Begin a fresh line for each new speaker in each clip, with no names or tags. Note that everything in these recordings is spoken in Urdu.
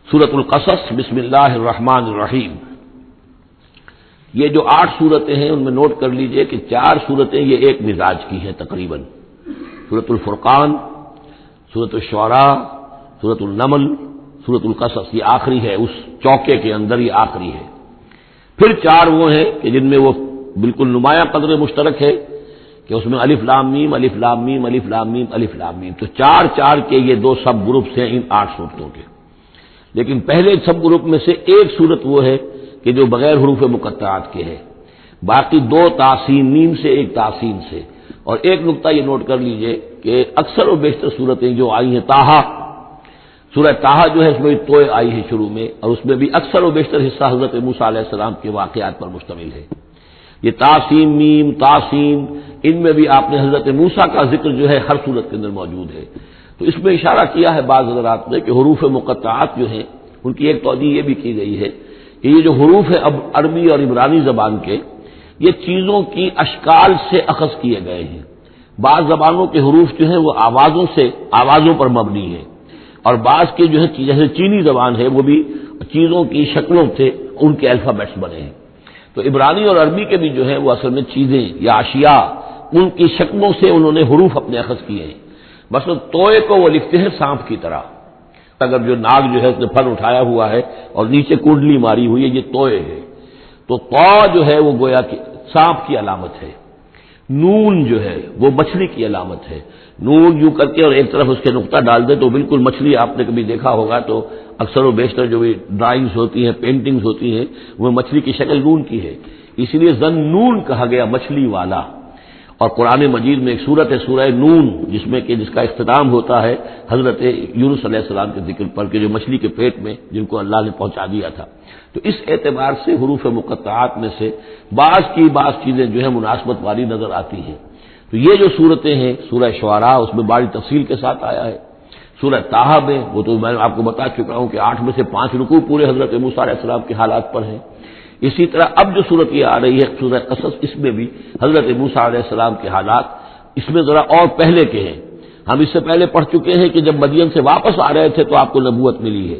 سورۃ القصص بسم اللہ الرحمن الرحیم. یہ جو 8 صورتیں ہیں ان میں نوٹ کر لیجئے کہ 4 صورتیں یہ ایک مزاج کی ہیں تقریباً. سورۃ الفرقان، سورۃ الشعراء، سورۃ النمل، سورۃ القصص یہ آخری ہے، اس چوکے کے اندر یہ آخری ہے. پھر 4 وہ ہیں کہ جن میں وہ بالکل نمایاں قدر مشترک ہے کہ اس میں الف لام میم الف لام میم الف لام میم الف لام میم، تو 4 کے یہ 2 سب گروپس ہیں ان 8 صورتوں کے. لیکن پہلے سب گروپ میں سے ایک صورت وہ ہے کہ جو بغیر حروف مقطعات کے ہے، باقی 2 تاسین میم سے، ایک تاسین سے. اور ایک نقطہ یہ نوٹ کر لیجئے کہ اکثر و بیشتر صورتیں جو آئی ہیں طٰہٰ، سورہ طٰہٰ جو ہے اس میں توئے آئی ہے شروع میں، اور اس میں بھی اکثر و بیشتر حصہ حضرت موسیٰ علیہ السلام کے واقعات پر مشتمل ہے. یہ تاسین میم تاسین، ان میں بھی آپ نے حضرت موسیٰ کا ذکر جو ہے ہر صورت کے اندر موجود ہے. تو اس میں اشارہ کیا ہے بعض حضرات نے کہ حروف مقطعات جو ہیں ان کی ایک توجیہ یہ بھی کی گئی ہے کہ یہ جو حروف ہیں اب عربی اور عبرانی زبان کے، یہ چیزوں کی اشکال سے اخذ کیے گئے ہیں. بعض زبانوں کے حروف جو ہیں وہ آوازوں پر مبنی ہیں، اور بعض کے جو ہے جیسے چینی زبان ہے وہ بھی چیزوں کی شکلوں سے ان کے الفابیٹس بنے ہیں. تو عبرانی اور عربی کے بھی جو ہے وہ اصل میں چیزیں یا اشیاء، ان کی شکلوں سے انہوں نے حروف اپنے اخذ کیے ہیں. مثلا توئے کو وہ لکھتے ہیں سانپ کی طرح، اگر جو ناگ جو ہے اس نے پھر اٹھایا ہوا ہے اور نیچے کنڈلی ماری ہوئی ہے، یہ توئے ہے. تو طا جو ہے وہ گویا کہ سانپ کی علامت ہے. نون جو ہے وہ مچھلی کی علامت ہے. نون یوں کر کے اور ایک طرف اس کے نقطہ ڈال دے تو بالکل مچھلی، آپ نے کبھی دیکھا ہوگا تو اکثر و بیشتر جو بھی ڈرائنگز ہوتی ہیں، پینٹنگز ہوتی ہیں، وہ مچھلی کی شکل نون کی ہے، اسی لیے ذن نون کہا گیا، مچھلی والا. اور قرآن مجید میں ایک سورت ہے سورہ نون جس کا اختتام ہوتا ہے حضرت یونس علیہ السلام کے ذکر پر کہ جو مچھلی کے پیٹ میں جن کو اللہ نے پہنچا دیا تھا. تو اس اعتبار سے حروف مقطعات میں سے بعض چیزیں جو ہے مناسبت والی نظر آتی ہیں. تو یہ جو صورتیں ہیں سورہ شعراء اس میں بڑی تفصیل کے ساتھ آیا ہے. سورہ طٰہٰ میں وہ تو میں آپ کو بتا چکا ہوں کہ 8 میں سے 5 رکوع پورے حضرت موسیٰ علیہ السلام کے حالات پر ہیں. اسی طرح اب جو صورت یہ آ رہی ہے سورہ قصص، اس میں بھی حضرت موسیٰ علیہ السلام کے حالات اس میں ذرا اور پہلے کے ہیں. ہم اس سے پہلے پڑھ چکے ہیں کہ جب مدین سے واپس آ رہے تھے تو آپ کو نبوت ملی ہے،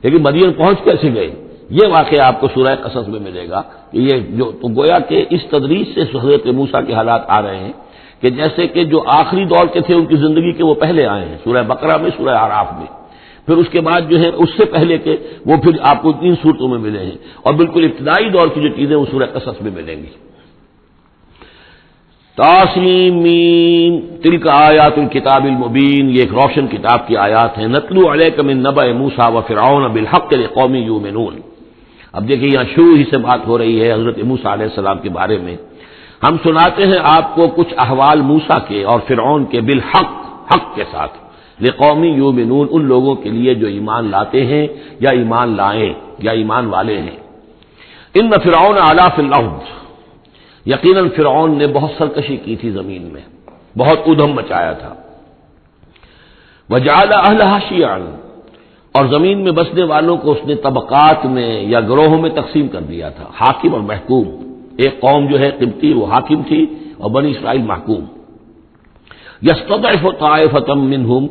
لیکن مدین پہنچ کیسے گئے یہ واقعہ آپ کو سورہ قصص میں ملے گا. کہ یہ جو تو گویا کہ اس تدریج سے حضرت موسیٰ کے حالات آ رہے ہیں کہ جیسے کہ جو آخری دور کے تھے ان کی زندگی کے وہ پہلے آئے ہیں سورہ بقرہ میں، سورہ اعراف میں. پھر اس کے بعد جو ہے اس سے پہلے کے وہ پھر آپ کو 3 صورتوں میں ملے ہیں، اور بالکل ابتدائی دور کی جو چیزیں وہ سورہ قصص میں ملیں گی. طاسین میم تلک آیات الکتاب المبین، یہ ایک روشن کتاب کی آیات ہیں. نتلو علیک من نبأ موسیٰ وفرعون بالحق لقوم یؤمنون. اب دیکھیں یہاں شروع ہی سے بات ہو رہی ہے حضرت موسیٰ علیہ السلام کے بارے میں. ہم سناتے ہیں آپ کو کچھ احوال موسیٰ کے اور فرعون کے، بالحق، حق کے ساتھ، لقوم یؤمنون، ان لوگوں کے لیے جو ایمان لاتے ہیں یا ایمان لائیں یا ایمان والے ہیں. ان فرعون علا فی الارض، یقیناً فرعون نے بہت سرکشی کی تھی زمین میں، بہت ادھم مچایا تھا. وجعل اہلہا شیعا، اور زمین میں بسنے والوں کو اس نے طبقات میں یا گروہوں میں تقسیم کر دیا تھا، حاکم اور محکوم. ایک قوم جو ہے قبطی وہ حاکم تھی اور بنی اسرائیل محکوم. یستضعف طائفۃ منہم،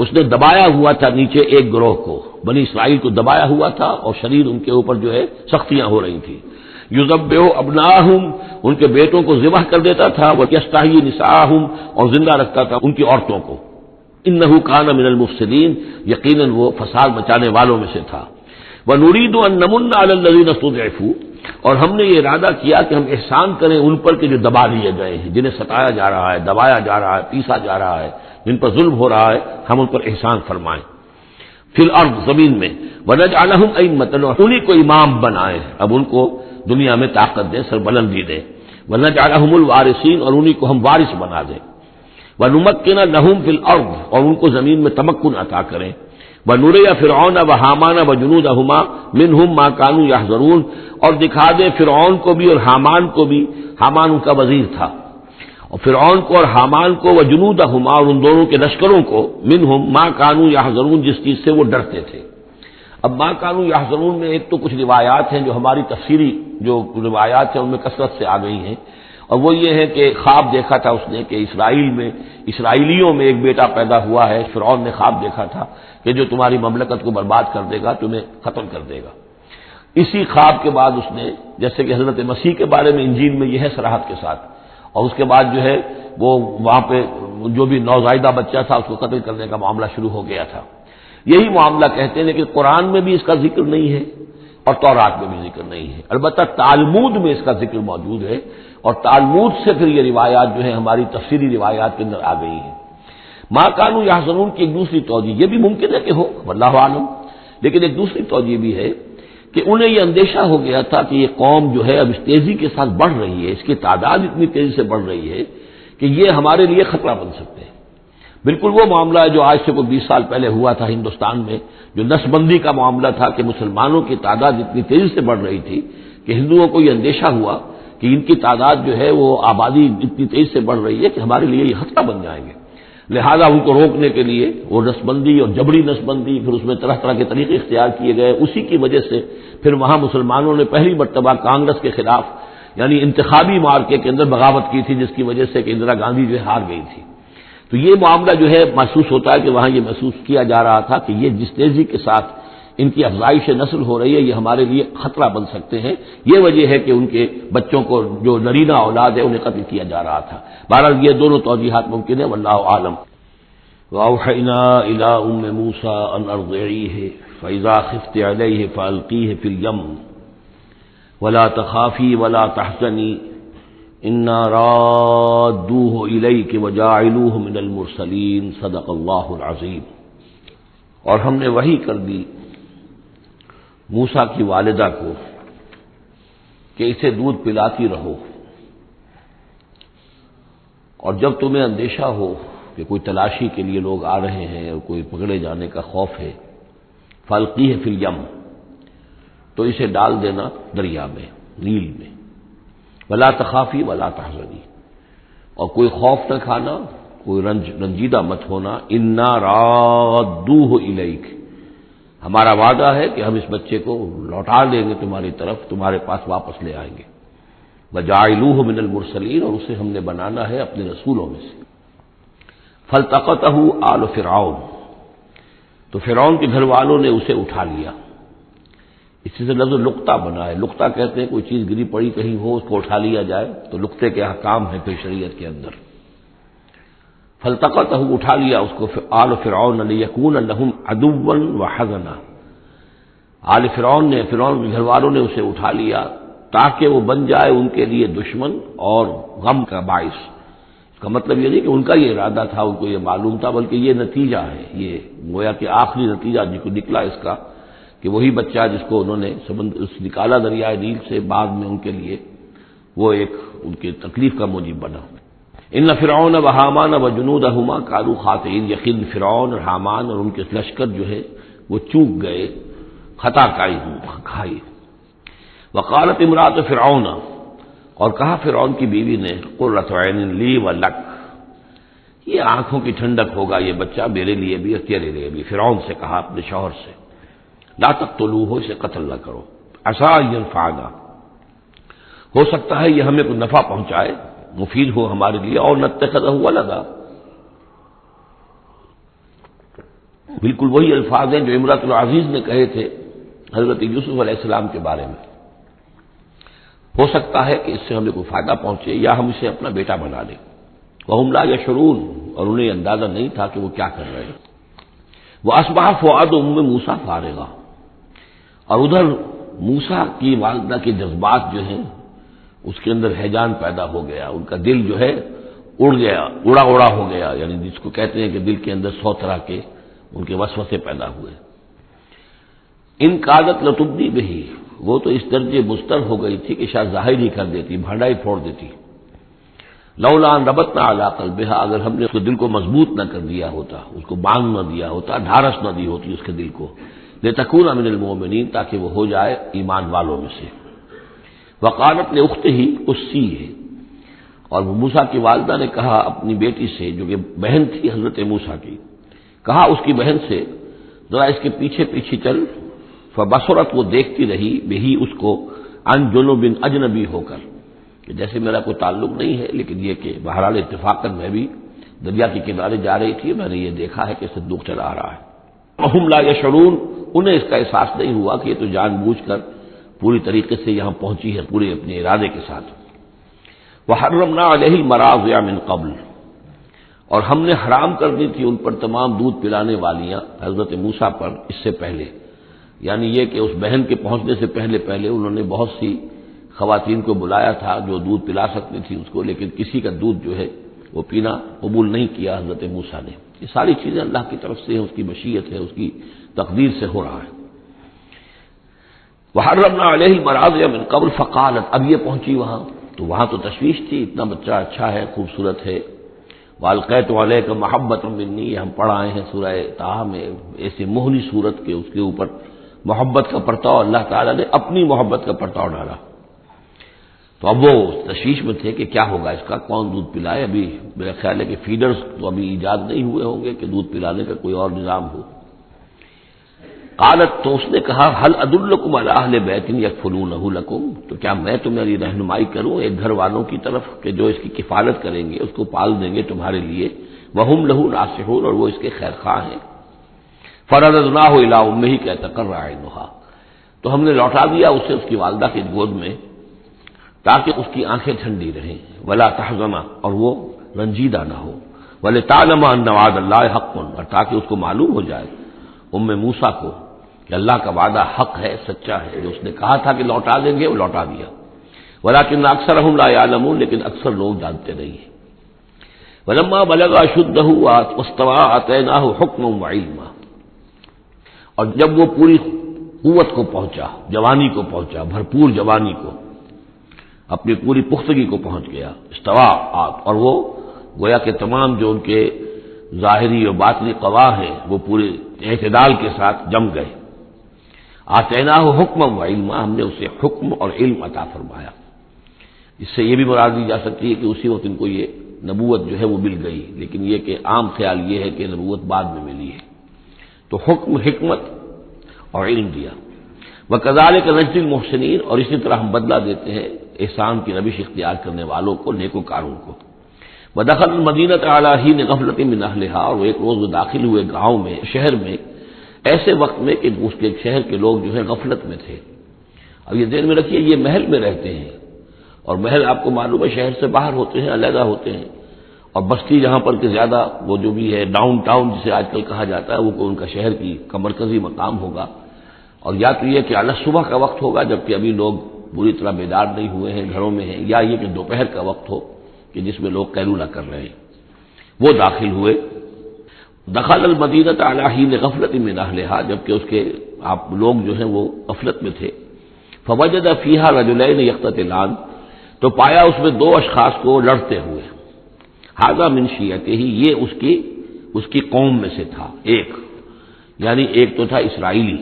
اس نے دبایا ہوا تھا نیچے ایک گروہ کو، بنی اسرائیل کو دبایا ہوا تھا اور شدید ان کے اوپر جو ہے سختیاں ہو رہی تھیں. یذبح ابناہم، ان کے بیٹوں کو ذبح کر دیتا تھا. ویستحیی نساءہم، اور زندہ رکھتا تھا ان کی عورتوں کو. انہ کان من المفسدین، یقیناً وہ فساد مچانے والوں میں سے تھا. ونرید ان نمن علی الذین استضعفوا، اور ہم نے یہ ارادہ کیا کہ ہم احسان کریں ان پر کہ جو دبا لیے گئے ہیں، جنہیں ستایا جا رہا ہے، دبایا جا رہا ہے، پیسا جا رہا ہے، جن پر ظلم ہو رہا ہے، ہم ان پر احسان فرمائیں. فی الارض، زمین میں. ونجعلہم ائمۃ، انہیں کو امام بنائیں، اب ان کو دنیا میں طاقت دیں، سربلندی دیں. ونجعلہم الوارثین، اور انہیں کو ہم وارث بنا دیں. ونمکن لہم فی الارض، اور ان کو زمین میں تمکن عطا کریں. ونری فرعون وحامان وجنودہما منہم ما کانوا یحذرون، اور دکھا دیں فرعون کو بھی اور حامان کو بھی، حامان ان کا وزیر تھا، اور فرعون کو اور حامان کو، وجنودہما، اور ان دونوں کے لشکروں کو، منہم ما کانوا یحذرون، جس چیز سے وہ ڈرتے تھے. اب ما کانوا یحذرون میں ایک تو کچھ روایات ہیں جو ہماری تفسیری جو روایات ہیں ان میں کثرت سے آ گئی ہیں، اور وہ یہ ہے کہ خواب دیکھا تھا اس نے کہ اسرائیلیوں میں ایک بیٹا پیدا ہوا ہے، فرعون نے خواب دیکھا تھا کہ جو تمہاری مملکت کو برباد کر دے گا، تمہیں ختم کر دے گا۔ اسی خواب کے بعد اس نے، جیسے کہ حضرت مسیح کے بارے میں انجیل میں یہ ہے صراحت کے ساتھ، اور اس کے بعد جو ہے وہ وہاں پہ جو بھی نوزائیدہ بچہ تھا اس کو قتل کرنے کا معاملہ شروع ہو گیا تھا۔ یہی معاملہ کہتے ہیں کہ قرآن میں بھی اس کا ذکر نہیں ہے اور تورات میں بھی ذکر نہیں ہے، البتہ تالمود میں اس کا ذکر موجود ہے، اور تالمود سے پھر یہ روایات جو ہے ہماری تفسیری روایات کے اندر آ گئی ہیں۔ ما کانوا یحزنون کی ایک دوسری توجہ یہ بھی ممکن ہے کہ ہو، واللہ عالم، لیکن ایک دوسری توجہ بھی ہے کہ انہیں یہ اندیشہ ہو گیا تھا کہ یہ قوم جو ہے اب اس تیزی کے ساتھ بڑھ رہی ہے، اس کی تعداد اتنی تیزی سے بڑھ رہی ہے کہ یہ ہمارے لیے خطرہ بن سکتے ہیں۔ بالکل وہ معاملہ ہے جو آج سے کوئی 20 سال پہلے ہوا تھا ہندوستان میں، جو نسل بندی کا معاملہ تھا کہ مسلمانوں کی تعداد اتنی تیزی سے بڑھ رہی تھی کہ ہندوؤں کو یہ اندیشہ ہوا کہ ان کی تعداد جو ہے وہ آبادی اتنی تیزی سے بڑھ رہی ہے کہ ہمارے لیے یہ خطرہ بن جائیں گے، لہذا ان کو روکنے کے لیے وہ نسل بندی اور جبری نسل بندی، پھر اس میں طرح طرح کے طریقے اختیار کیے گئے۔ اسی کی وجہ سے پھر وہاں مسلمانوں نے پہلی مرتبہ کانگریس کے خلاف یعنی انتخابی مارکے کے اندر بغاوت کی تھی، جس کی وجہ سے کہ اندرا گاندھی جو ہے ہار گئی تھی۔ تو یہ معاملہ جو ہے محسوس ہوتا ہے کہ وہاں یہ محسوس کیا جا رہا تھا کہ یہ جس تیزی کے ساتھ ان کی افزائش نسل ہو رہی ہے یہ ہمارے لیے خطرہ بن سکتے ہیں، یہ وجہ ہے کہ ان کے بچوں کو جو نرینہ اولاد ہے انہیں قتل کیا جا رہا تھا۔ بہرحال یہ دونوں توجیحات ممکن ہے، واللہ عالم۔ وَأَوْحَيْنَا إِلَىٰ أُمِّ مُوسَىٰ أَنْ أَرْضِعِيهِ فَإِذَا خِفْتِ عَلَيْهِ فَأَلْقِيهِ فِي الْيَمِّ وَلَا تَخَافِي وَلَا تَحْزَنِي إِنَّا رَادُّوهُ إِلَيْكِ وَجَاعِلُوهُ مِنَ الْمُرْسَلِينَ صدق اللہ العظیم۔ اور ہم نے وحی کر دی موسیٰ کی والدہ کو کہ اسے دودھ پلاتی رہو، اور جب تمہیں اندیشہ ہو کہ کوئی تلاشی کے لیے لوگ آ رہے ہیں اور کوئی پکڑے جانے کا خوف ہے، فَأَلْقِيهِ فِي الْيَمِّ، تو اسے ڈال دینا دریا میں، نیل میں، وَلَا تَخَافِي وَلَا تَحْزَنِي، اور کوئی خوف نہ کھانا، کوئی رنجیدہ مت ہونا، إِنَّا رَادُّوهُ إِلَيْكَ، ہمارا وعدہ ہے کہ ہم اس بچے کو لوٹا دیں گے تمہاری طرف، تمہارے پاس واپس لے آئیں گے، وَجَاعِلُوهُ مِنَ الْمُرْسَلِينَ، اور اسے ہم نے بنانا ہے اپنے رسولوں میں سے۔ فَالْتَقَطَهُ آلُ فِرْعَوْنَ، تو فرعون کے گھر والوں نے اسے اٹھا لیا۔ اسی سے لفظ لقطہ بنا ہے، لقطہ کہتے ہیں کوئی چیز گری پڑی کہیں ہو اس کو اٹھا لیا جائے، تو لقطے کے احکام ہیں پھر شریعت کے اندر۔ فَالْتَقَطَهُ، اٹھا لیا اس کو آلُ فِرْعَوْنَ لِيَكُونَ لَهُمْ عَدُوًّا وَحَزَنًا، آل فرعون نے، فرعون کے گھر والوں نے اسے اٹھا لیا تاکہ وہ بن جائے ان کے لیے دشمن اور غم کا باعث۔ اس کا مطلب یہ نہیں کہ ان کا یہ ارادہ تھا، ان کو یہ معلوم تھا، بلکہ یہ نتیجہ ہے، یہ گویا کہ آخری نتیجہ جس کو نکلا اس کا کہ وہی بچہ جس کو انہوں نے نکالا دریائے نیل سے، بعد میں ان کے لیے وہ ایک ان کی تکلیف کا موجب بنا۔ ان فرعون و حامان و جنودہما کانوا خاطئین، یقین فرعون اور حامان اور ان کے لشکر جو ہے وہ چوک گئے، خطا کھائی۔ وقالت امرأۃ فرعون، اور کہا فرعون کی بیوی نے، قرۃ عین لی ولک، یہ آنکھوں کی ٹھنڈک ہوگا یہ بچہ میرے لیے بھی اور تیرے لیے بھی۔ فرعون سے کہا اپنے شوہر سے، لا تقتلوہ، اسے قتل نہ کرو، عسیٰ ان ینفعنا، ہو سکتا ہے یہ ہمیں کوئی نفع پہنچائے، مفید ہو ہمارے لیے، اور نتخذہ ولدا، بالکل وہی الفاظ ہیں جو امرأۃ العزیز نے کہے تھے حضرت یوسف علیہ السلام کے بارے میں، ہو سکتا ہے کہ اس سے ہمیں کوئی فائدہ پہنچے یا ہم اسے اپنا بیٹا بنا لیں۔ وَهُمْ لَا يَشْعُرُونَ، اور انہیں اندازہ نہیں تھا کہ وہ کیا کر رہے ہیں۔ وَأَصْبَحَ فُؤَادُ أُمِّ مُوسَىٰ فَارِغًا، اور ادھر موسیٰ کی والدہ کے جذبات جو ہیں اس کے اندر ہیجان پیدا ہو گیا، ان کا دل جو ہے اڑ گیا، اڑا ہو گیا، یعنی جس کو کہتے ہیں کہ دل کے اندر 100 طرح کے ان کے وسوسے پیدا ہوئے۔ ان کادت لتبدی بہی، وہ تو اس درجے مستر ہو گئی تھی کہ شاید ظاہر ہی کر دیتی، بھانڈا ہی پھوڑ دیتی۔ لولا ان ربطنا علی قلبہا، اگر ہم نے اس کے دل کو مضبوط نہ کر دیا ہوتا، اس کو باندھ نہ دیا ہوتا، ڈھارس نہ دی ہوتی اس کے دل کو، لتکون من المؤمنین، تاکہ وہ ہو جائے ایمان والوں میں سے۔ وقالت لاختہ قصیہ، اور موسیٰ کی والدہ نے کہا اپنی بیٹی سے جو کہ بہن تھی حضرت موسیٰ کی، کہا اس کی بہن سے، ذرا اس کے پیچھے پیچھے چل۔ فبصرت، وہ دیکھتی رہی، بہی اس کو، عن جنب، اجنبی ہو کر، کہ جیسے میرا کوئی تعلق نہیں ہے، لیکن یہ کہ بہرحال اتفاقاً میں بھی دریا کے کنارے جا رہی تھی، میں نے یہ دیکھا ہے کہ صندوق چلا آ رہا ہے۔ وَهُمْ لَا يَشْعُرُونَ، انہیں اس کا احساس نہیں ہوا کہ یہ تو جان بوجھ کر پوری طریقے سے یہاں پہنچی ہے، پورے اپنے ارادے کے ساتھ۔ وَحَرَّمْنَا عَلَيْهِ الْمَرَاضِعَ مِنْ قَبْلُ، اور ہم نے حرام کر دی تھی ان پر تمام دودھ پلانے والیاں حضرت موسیٰ پر اس سے پہلے، یعنی یہ کہ اس بہن کے پہنچنے سے پہلے پہلے انہوں نے بہت سی خواتین کو بلایا تھا جو دودھ پلا سکتی تھی اس کو، لیکن کسی کا دودھ جو ہے وہ پینا قبول نہیں کیا حضرت موسیٰ نے۔ یہ ساری چیزیں اللہ کی طرف سے ہیں، اس کی مشیت ہے، اس کی تقدیر سے ہو رہا ہے۔ وحرمنا علیہ المراضع من قبل فقالت، اب یہ پہنچی وہاں تو وہاں تو تشویش تھی، اتنا بچہ اچھا ہے، خوبصورت ہے۔ والقیت علیک محبۃ منی، یہ ہم پڑھ آئے ہیں سورہ طٰہٰ میں، ایسے مہلی صورت کے اس کے اوپر محبت کا پرتاؤ اللہ تعالیٰ نے اپنی محبت کا پرتاؤ ڈالا۔ تو اب وہ تشویش میں تھے کہ کیا ہوگا اس کا، کون دودھ پلائے۔ ابھی میرا خیال ہے کہ فیڈرز تو ابھی ایجاد نہیں ہوئے ہوں گے کہ دودھ پلانے کا کوئی اور نظام ہو۔ قالت، تو اس نے کہا، هل ادلکم علی اہل بیت یکفلونہ لکم، تو کیا میں تمہاری رہنمائی کروں ایک گھر والوں کی طرف کہ جو اس کی کفالت کریں گے، اس کو پال دیں گے تمہارے لیے، وہم لہ ناصحون، اور وہ اس کے خیر خواہ ہیں۔ فرددناہ الی امہ کی تقر عینہا، تو ہم نے لوٹا دیا اسے اس کی والدہ کی گود میں تاکہ اس کی آنکھیں ٹھنڈی رہیں، ولا تحزن، اور وہ رنجیدہ نہ ہو، ولتعلم ان وعد اللہ حق، اور تاکہ اس کو معلوم ہو جائے موسیٰ کو کہ اللہ کا وعدہ حق ہے، سچا ہے، جو اس نے کہا تھا کہ لوٹا دیں گے وہ لوٹا دیا۔ ولکن اکثرهم لا يعلمون، لیکن اکثر لوگ جانتے نہیں ہیں۔ ولما بلغ اشدہ واستوى آتیناہ حکما وعلما، اور جب وہ پوری قوت کو پہنچا، جوانی کو پہنچا، بھرپور جوانی کو، اپنی پوری پختگی کو پہنچ گیا، استوا، اور وہ گویا کہ تمام جو ان کے ظاہری اور باطنی قوا ہیں وہ پورے اعتدال کے ساتھ جم گئے۔ آتیناہ حکما وعلما، ہم نے اسے حکم اور علم عطا فرمایا۔ اس سے یہ بھی مراد دی جا سکتی ہے کہ اسی وقت ان کو یہ نبوت جو ہے وہ مل گئی، لیکن یہ کہ عام خیال یہ ہے کہ نبوت بعد میں ملی ہے۔ تو حکم، حکمت اور علم دیا۔ وکذالک نجزی المحسنین، اور اسی طرح ہم بدلہ دیتے ہیں احسان کی روش اختیار کرنے والوں کو، نیکوکاروں کو۔ ودخل المدینۃ علی حین غفلۃ من اہلہا، اور ایک روز وہ داخل ہوئے گاؤں میں، شہر میں، ایسے وقت میں کہ اس کے شہر کے لوگ جو ہے غفلت میں تھے۔ اب یہ ذہن میں رکھیے یہ محل میں رہتے ہیں، اور محل آپ کو معلوم ہے شہر سے باہر ہوتے ہیں، علیحدہ ہوتے ہیں، اور بستی جہاں پر کہ زیادہ وہ جو بھی ہے ڈاؤن ٹاؤن جسے آج کل کہا جاتا ہے، وہ ان کا شہر کی کا مرکزی مقام ہوگا، اور یا تو یہ کہ اعلیٰ صبح کا وقت ہوگا جبکہ ابھی لوگ پوری طرح بیدار نہیں ہوئے ہیں، گھروں میں ہیں، یا یہ کہ دوپہر کا وقت ہو کہ جس میں لوگ قیلولہ کر رہے ہیں۔ وہ داخل ہوئے۔ دخل المدینۃ علی حین غفلۃ من اہلہا، جبکہ اس کے آپ لوگ جو ہیں وہ غفلت میں تھے۔ فوجد فیہا رجلین یقتتلان، تو پایا اس میں دو اشخاص کو لڑتے ہوئے۔ ھذا من شیعتہ، یہ اس کی قوم میں سے تھا ایک، یعنی ایک تو تھا اسرائیلی،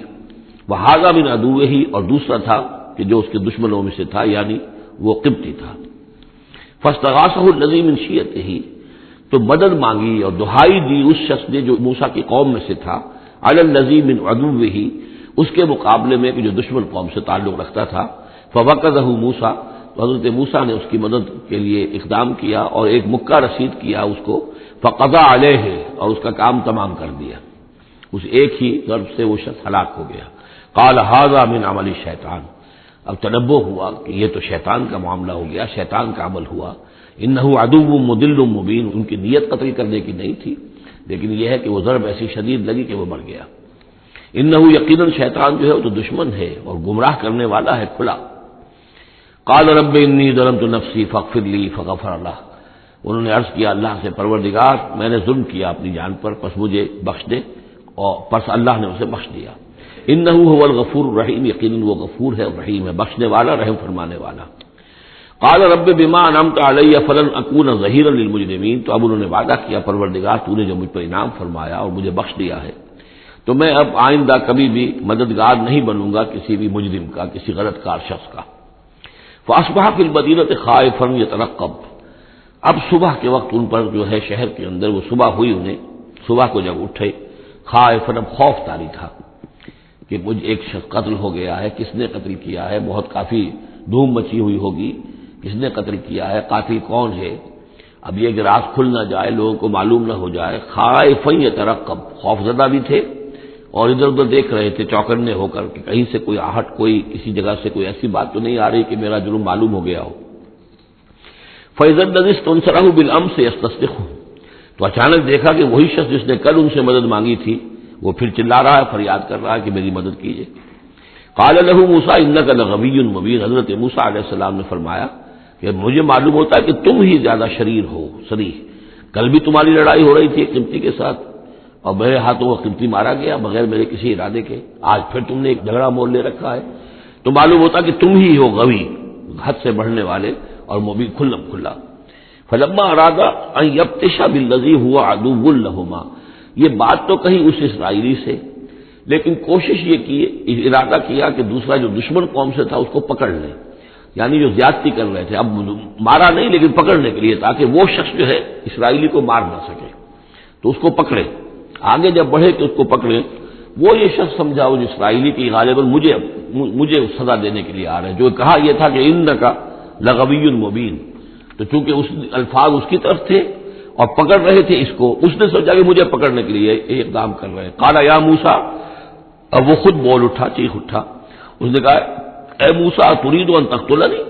وھذا من عدوہ، اور دوسرا تھا کہ جو اس کے دشمنوں میں سے تھا، یعنی وہ قبطی تھا۔ فاستغاثہ الذی من شیعتہ، تو مدد مانگی اور دہائی دی اس شخص نے جو موسیٰ کی قوم میں سے تھا، علی الذی من عدوہ، اس کے مقابلے میں کہ جو دشمن قوم سے تعلق رکھتا تھا۔ فوقظہ موسیٰ، تو حضرت موسیٰ نے اس کی مدد کے لیے اقدام کیا اور ایک مکہ رسید کیا اس کو، فقضى علیہ، اور اس کا کام تمام کر دیا، اس ایک ہی ضرب سے وہ شخص ہلاک ہو گیا۔ قال ھذا من عمل الشیطان، اب تنبہ ہوا کہ یہ تو شیطان کا معاملہ ہو گیا، شیطان کا عمل ہوا۔ انہ عدو مضل مبین، ان کی نیت قتل کرنے کی نہیں تھی، لیکن یہ ہے کہ وہ ضرب ایسی شدید لگی کہ وہ مر گیا۔ انہ یقیناً شیطان جو ہے وہ تو دشمن ہے اور گمراہ کرنے والا ہے کھلا۔ قال رب انی ظلمت نفسی فاغفر لی فغفر له، انہوں نے عرض کیا اللہ سے، پروردگار میں نے ظلم کیا اپنی جان پر، پس مجھے بخش دے، اور پس اللہ نے اسے بخش دیا۔ انہ هو الغفور الرحیم، یقیناً وہ غفور ہے اور رحیم ہے، بخشنے والا، رحم فرمانے والا۔ قال رب بما انعمت علی فلن اکون ظہیرا للمجرمین، تو اب انہوں نے وعدہ کیا پروردگار تو نے جو مجھ پر انعام فرمایا اور مجھے بخش دیا ہے تو میں اب آئندہ کبھی بھی مددگار نہیں بنوں گا کسی بھی مجرم کا، کسی غلط کار شخص کا۔ فاصبح فی المدینۃ خائفا یترقب، اب صبح کے وقت ان پر جو ہے شہر کے اندر، وہ صبح ہوئی انہیں، صبح کو جب اٹھے، خائفا، اب خوف طاری تھا کہ مجھ ایک شخص قتل ہو گیا ہے، کس نے قتل کیا ہے، بہت کافی دھوم مچی ہوئی ہوگی کس نے قتل کیا ہے، قاتل کون ہے۔ اب یہ کہ راز کھل نہ جائے، لوگوں کو معلوم نہ ہو جائے، خائفا یترقب، خوف زدہ بھی تھے اور ادھر ادھر دیکھ رہے تھے چوکنے ہو کر کہ کہیں سے کوئی آہٹ، کوئی کسی جگہ سے کوئی ایسی بات تو نہیں آ رہی کہ میرا جرم معلوم ہو گیا ہو۔ فَإِذَا الَّذِي اسْتَنصَرَهُ بِالْأَمْسِ يَسْتَصْرِخُهُ، تو اچانک دیکھا کہ وہی شخص جس نے کل ان سے مدد مانگی تھی وہ پھر چلا رہا ہے، فریاد کر رہا ہے کہ میری مدد کیجیے۔ قال له موسیٰ انک لغوی مبین، حضرت موسیٰ علیہ السلام نے فرمایا کہ مجھے معلوم ہوتا ہے کہ تم ہی زیادہ شریر ہو، صریح۔ کل بھی تمہاری لڑائی ہو رہی تھی ایک قبطی کے ساتھ اور میرے ہاتھوں وہ قبطی مارا گیا بغیر میرے کسی ارادے کے، آج پھر تم نے ایک جھگڑا مول لے رکھا ہے، تو معلوم ہوتا کہ تم ہی ہو غوی، حد سے بڑھنے والے، اور مبین کھلم کھلا۔ فلما اراد ان یبطش بالذی هو عدو لهما، یہ بات تو کہیں اس اسرائیلی سے، لیکن کوشش یہ کی، ارادہ کیا کہ دوسرا جو دشمن قوم سے تھا اس کو پکڑ لیں، یعنی جو زیادتی کر رہے تھے، اب مارا نہیں لیکن پکڑنے کے لیے، تاکہ وہ شخص جو ہے اسرائیلی کو مار نہ سکے، تو اس کو پکڑے، آگے جب بڑھے کہ اس کو پکڑے۔ وہ یہ شخص سمجھا اس اسرائیلی کی غالباً مجھے سزا دینے کے لیے آ رہے ہیں، جو کہا یہ تھا کہ انک لغوی مبین، تو چونکہ اس الفاظ اس کی طرف تھے اور پکڑ رہے تھے اس کو، اس نے سوچا کہ مجھے پکڑنے کے لیے اقدام کر رہے ہیں۔ قال یا موسیٰ، اب وہ خود بول اٹھا، چیخ اٹھا، اس نے کہا اے موسیٰ ترید ان تقتلنی،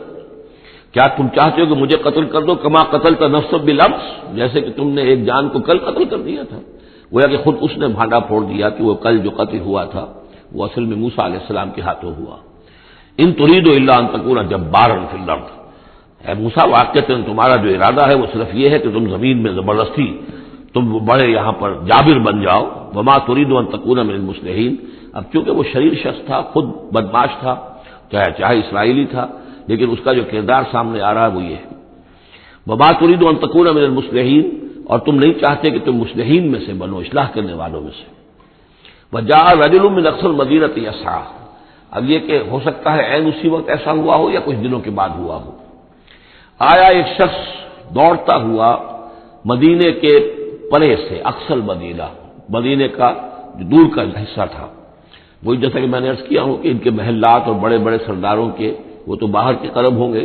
کیا تم چاہتے ہو کہ مجھے قتل کر دو، کما قتلت نفسا بالامس، جیسے کہ تم نے ایک جان کو کل قتل کر دیا تھا۔ گویا کہ خود اس نے بھانڈا پھوڑ دیا کہ وہ کل جو قتل ہوا تھا وہ اصل میں موسیٰ علیہ السلام کے ہاتھوں ہوا۔ ان ترید الا ان تکون جبارا فی الارض، اے موسیٰ واقعتاً تمہارا جو ارادہ ہے وہ صرف یہ ہے کہ تم زمین میں زبردستی تم بڑے یہاں پر جابر بن جاؤ، وما ترید ان تکون من المصلحین، اب چونکہ وہ شریر شخص تھا، خود بدماش تھا، چاہے اسرائیلی تھا، لیکن اس کا جو کردار سامنے آ رہا ہے وہ یہ ہے، وما ترید ان تکون من المصلحین، اور تم نہیں چاہتے کہ تم مصلحین میں سے بنو، اصلاح کرنے والوں میں سے۔ وجاء رجل من اقصى المدینہ یسعی، اب یہ کہ ہو سکتا ہے عین اسی وقت ایسا ہوا ہو یا کچھ دنوں کے بعد ہوا ہو، آیا ایک شخص دوڑتا ہوا مدینے کے پرے سے، اقصى المدینہ، مدینے کا جو دور کا حصہ تھا، وہی جیسا کہ میں نے عرض کیا ہوں کہ ان کے محلات اور بڑے بڑے سرداروں کے وہ تو باہر کے قرب ہوں گے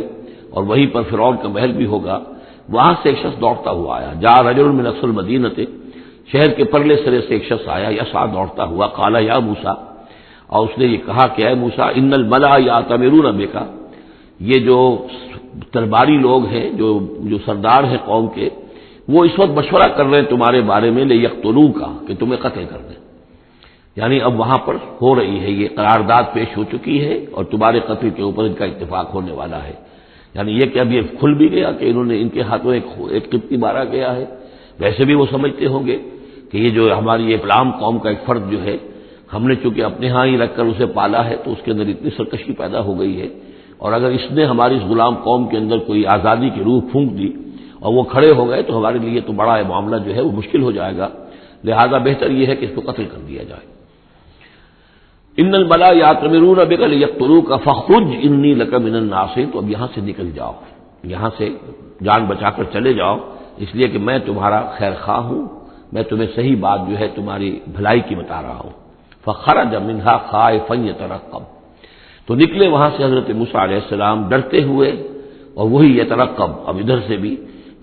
اور وہیں پر فرعون کا محل بھی ہوگا، وہاں سے ایک شخص دوڑتا ہوا آیا، جاء رجل من اقصى المدینہ، شہر کے پرلے سرے سے ایک شخص آیا، یسعی دوڑتا ہوا، قال یا موسیٰ، اور اس نے یہ کہا کہ اے موسیٰ ان الملأ یأتمرون بک، یہ جو درباری لوگ ہیں، جو سردار ہیں قوم کے، وہ اس وقت مشورہ کر رہے ہیں تمہارے بارے میں لیقتلوک، کہ تمہیں قتل کر دیں، یعنی اب وہاں پر ہو رہی ہے، یہ قرارداد پیش ہو چکی ہے اور تمہارے قتل کے اوپر ان کا اتفاق ہونے والا ہے، یعنی یہ کہ اب یہ کھل بھی گیا کہ انہوں نے ان کے ہاتھوں ایک قبطی مارا گیا ہے۔ ویسے بھی وہ سمجھتے ہوں گے کہ یہ جو ہماری یہ غلام قوم کا ایک فرد جو ہے، ہم نے چونکہ اپنے ہاں ہی رکھ کر اسے پالا ہے تو اس کے اندر اتنی سرکشی پیدا ہو گئی ہے، اور اگر اس نے ہماری اس غلام قوم کے اندر کوئی آزادی کی روح پھونک دی اور وہ کھڑے ہو گئے تو ہمارے لیے تو بڑا معاملہ جو ہے وہ مشکل ہو جائے گا، لہذا بہتر یہ ہے کہ اس کو قتل کر دیا جائے۔ ان الملأ یأتمرون بک لیقتلوک فاخرج انی لک من الناصحین، تو اب یہاں سے نکل جاؤ، یہاں سے جان بچا کر چلے جاؤ، اس لیے کہ میں تمہارا خیر خواہ ہوں، میں تمہیں صحیح بات جو ہے تمہاری بھلائی کی بتا رہا ہوں۔ فخرج منها خائفا یترقب، تو نکلے وہاں سے حضرت موسیٰ علیہ السلام ڈرتے ہوئے، اور وہی یترقب، اب ادھر سے بھی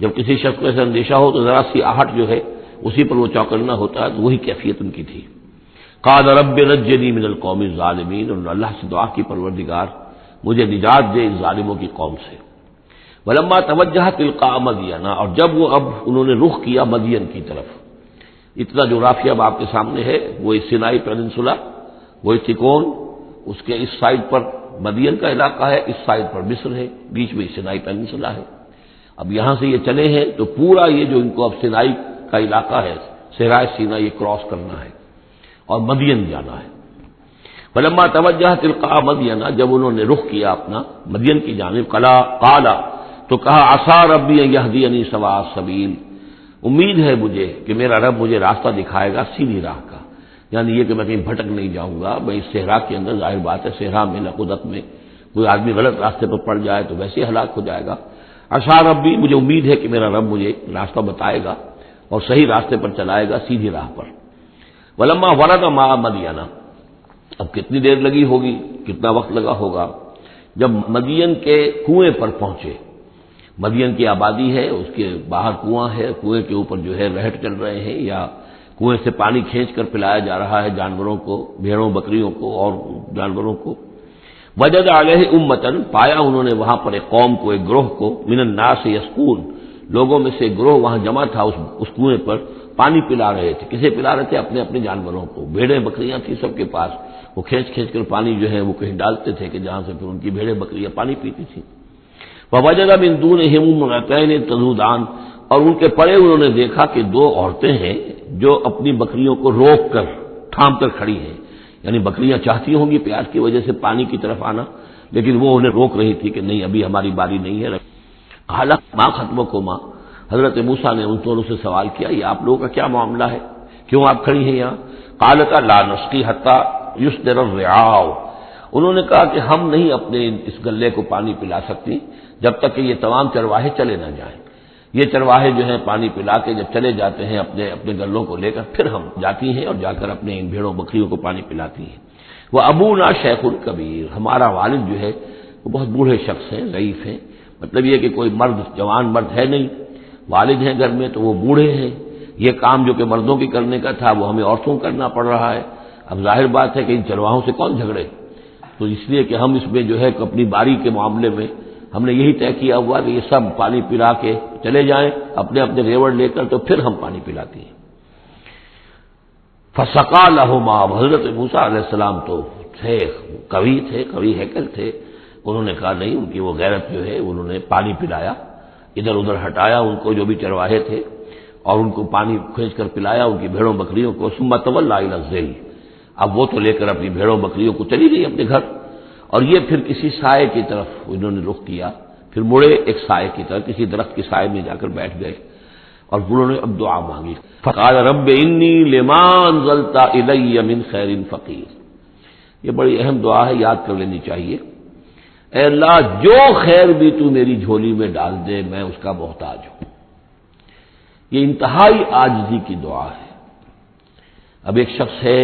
جب کسی شخص کو ایسا اندیشہ ہو تو ذرا سی آہٹ جو ہے اسی پر وہ چوکنا ہوتا ہے، تو وہی کیفیت ان کی تھی۔ قال رب نجنی من القوم الظالمین، اور اللہ سے دعا کی پروردگار مجھے نجات دے ان ظالموں کی قوم سے۔ ولما توجہ تلقاء مدین، اور جب وہ اب انہوں نے رخ کیا مدین کی طرف، اتنا جغرافیہ اب آپ کے سامنے ہے، وہ سینائی پیننسولا، وہ تکون، اس کے اس سائڈ پر مدین کا علاقہ ہے، اس سائڈ پر مصر ہے، بیچ میں سینائی پیننسولا ہے۔ اب یہاں سے یہ چلے ہیں تو پورا یہ جو ان کو اب سینائی کا علاقہ ہے، صحرائے سینا، یہ کراس کرنا ہے اور مدین جانا ہے۔ فلما توجہ تلقاء مدین، جب انہوں نے رخ کیا اپنا مدین کی جانب، قال، تو کہا عسیٰ ربی ان یہدینی سواء السبیل، امید ہے مجھے کہ میرا رب مجھے راستہ دکھائے گا سیدھی راہ کا، یعنی یہ کہ میں کہیں بھٹک نہیں جاؤں گا، میں اس صحرا کے اندر، ظاہر بات ہے صحرا میں نقودت میں کوئی آدمی غلط راستے پر پڑ جائے تو ویسے ہلاک ہو جائے گا۔ عسیٰ ربی، مجھے امید ہے کہ میرا رب مجھے راستہ بتائے گا اور صحیح راستے پر چلائے گا، سیدھی راہ پر۔ ولما ورد ماء مدین، اب کتنی دیر لگی ہوگی، کتنا وقت لگا ہوگا، جب مدین کے کنویں پر پہنچے، مدین کی آبادی ہے، اس کے باہر کنواں ہے، کنویں کے اوپر جو ہے رہٹ چل رہے ہیں، یا کنویں سے پانی کھینچ کر پلایا جا رہا ہے جانوروں کو، بھیڑوں بکریوں کو اور جانوروں کو۔ وجد علیہ امتن، پایا انہوں نے وہاں پر ایک قوم کو، ایک گروہ کو، من الناس یسقون، لوگوں میں سے ایک گروہ وہاں جمع تھا اس کنویں پر، پانی پلا رہے تھے۔ کسے پلا رہے تھے؟ اپنے اپنے جانوروں کو، بھیڑیں بکریاں تھیں سب کے پاس، وہ کھینچ کھینچ کر پانی جو ہے وہ کہیں ڈالتے تھے کہ جہاں سے پھر ان کی بھیڑیں بکریاں پانی پیتی تھیں۔ ووجد من دونہم امرأتین تذودان، اور ان کے پرے انہوں نے دیکھا کہ دو عورتیں ہیں جو اپنی بکریوں کو روک کر تھام کر کھڑی ہیں، یعنی بکریاں چاہتی ہوں گی پیاس کی وجہ سے پانی کی طرف آنا، لیکن وہ انہیں روک رہی تھی کہ نہیں ابھی ہماری باری نہیں ہے۔ قال ما خطبکما، حضرت موسیٰ نے ان دونوں سے سوال کیا یہ آپ لوگوں کا کیا معاملہ ہے، کیوں آپ کھڑی ہیں یہاں؟ قالتا لا نسقی حتی یصدر الرعاء، انہوں نے کہا کہ ہم نہیں اپنے اس گلے کو پانی پلا سکتی جب تک کہ یہ تمام چرواہے چلے نہ جائیں۔ یہ چرواہے جو ہیں پانی پلا کے جب چلے جاتے ہیں اپنے اپنے گلوں کو لے کر، پھر ہم جاتی ہیں اور جا کر اپنے ان بھیڑوں بکریوں کو پانی پلاتی ہیں۔ وہ ابونا شیخ کبیر، ہمارا والد جو ہے وہ بہت بوڑھے شخص ہیں، ضعیف ہیں، مطلب یہ کہ کوئی مرد جوان مرد ہے نہیں، والد ہیں گھر میں تو وہ بوڑھے ہیں، یہ کام جو کہ مردوں کی کرنے کا تھا وہ ہمیں عورتوں کو کرنا پڑ رہا ہے۔ اب ظاہر بات ہے کہ ان چرواہوں سے کون جھگڑے، تو اس لیے کہ ہم اس میں جو ہے اپنی باری کے معاملے میں ہم نے یہی طے کیا ہوا کہ یہ سب پانی پلا کے چلے جائیں اپنے اپنے ریوڑ لے کر، تو پھر ہم پانی پلاتی ہیں۔ فسقا لہما، حضرت موسیٰ علیہ السلام تو تھے قوی ہیکل تھے، انہوں نے کہا نہیں، ان کی وہ غیرت جو ہے انہوں نے پانی پلایا، ادھر ادھر ہٹایا ان کو جو بھی چرواہے تھے اور ان کو پانی کھینچ کر پلایا ان کی بھیڑوں بکریوں کو۔ ثم تولی الی الظل، اب وہ تو لے کر اپنی بھیڑوں بکریوں کو چلی گئی اپنے گھر، اور یہ پھر کسی سائے کی طرف انہوں نے رخ کیا، پھر مڑے ایک سائے کی طرف، کسی درخت کی سائے میں جا کر بیٹھ گئے اور انہوں نے اب دعا مانگی۔ فقال رب انی لما انزلت الی من خیر فقیر، یہ بڑی اہم دعا ہے، یاد کر لینی چاہیے۔ اے اللہ جو خیر بھی تو میری جھولی میں ڈال دے میں اس کا محتاج ہوں۔ یہ انتہائی عاجزی کی دعا ہے۔ اب ایک شخص ہے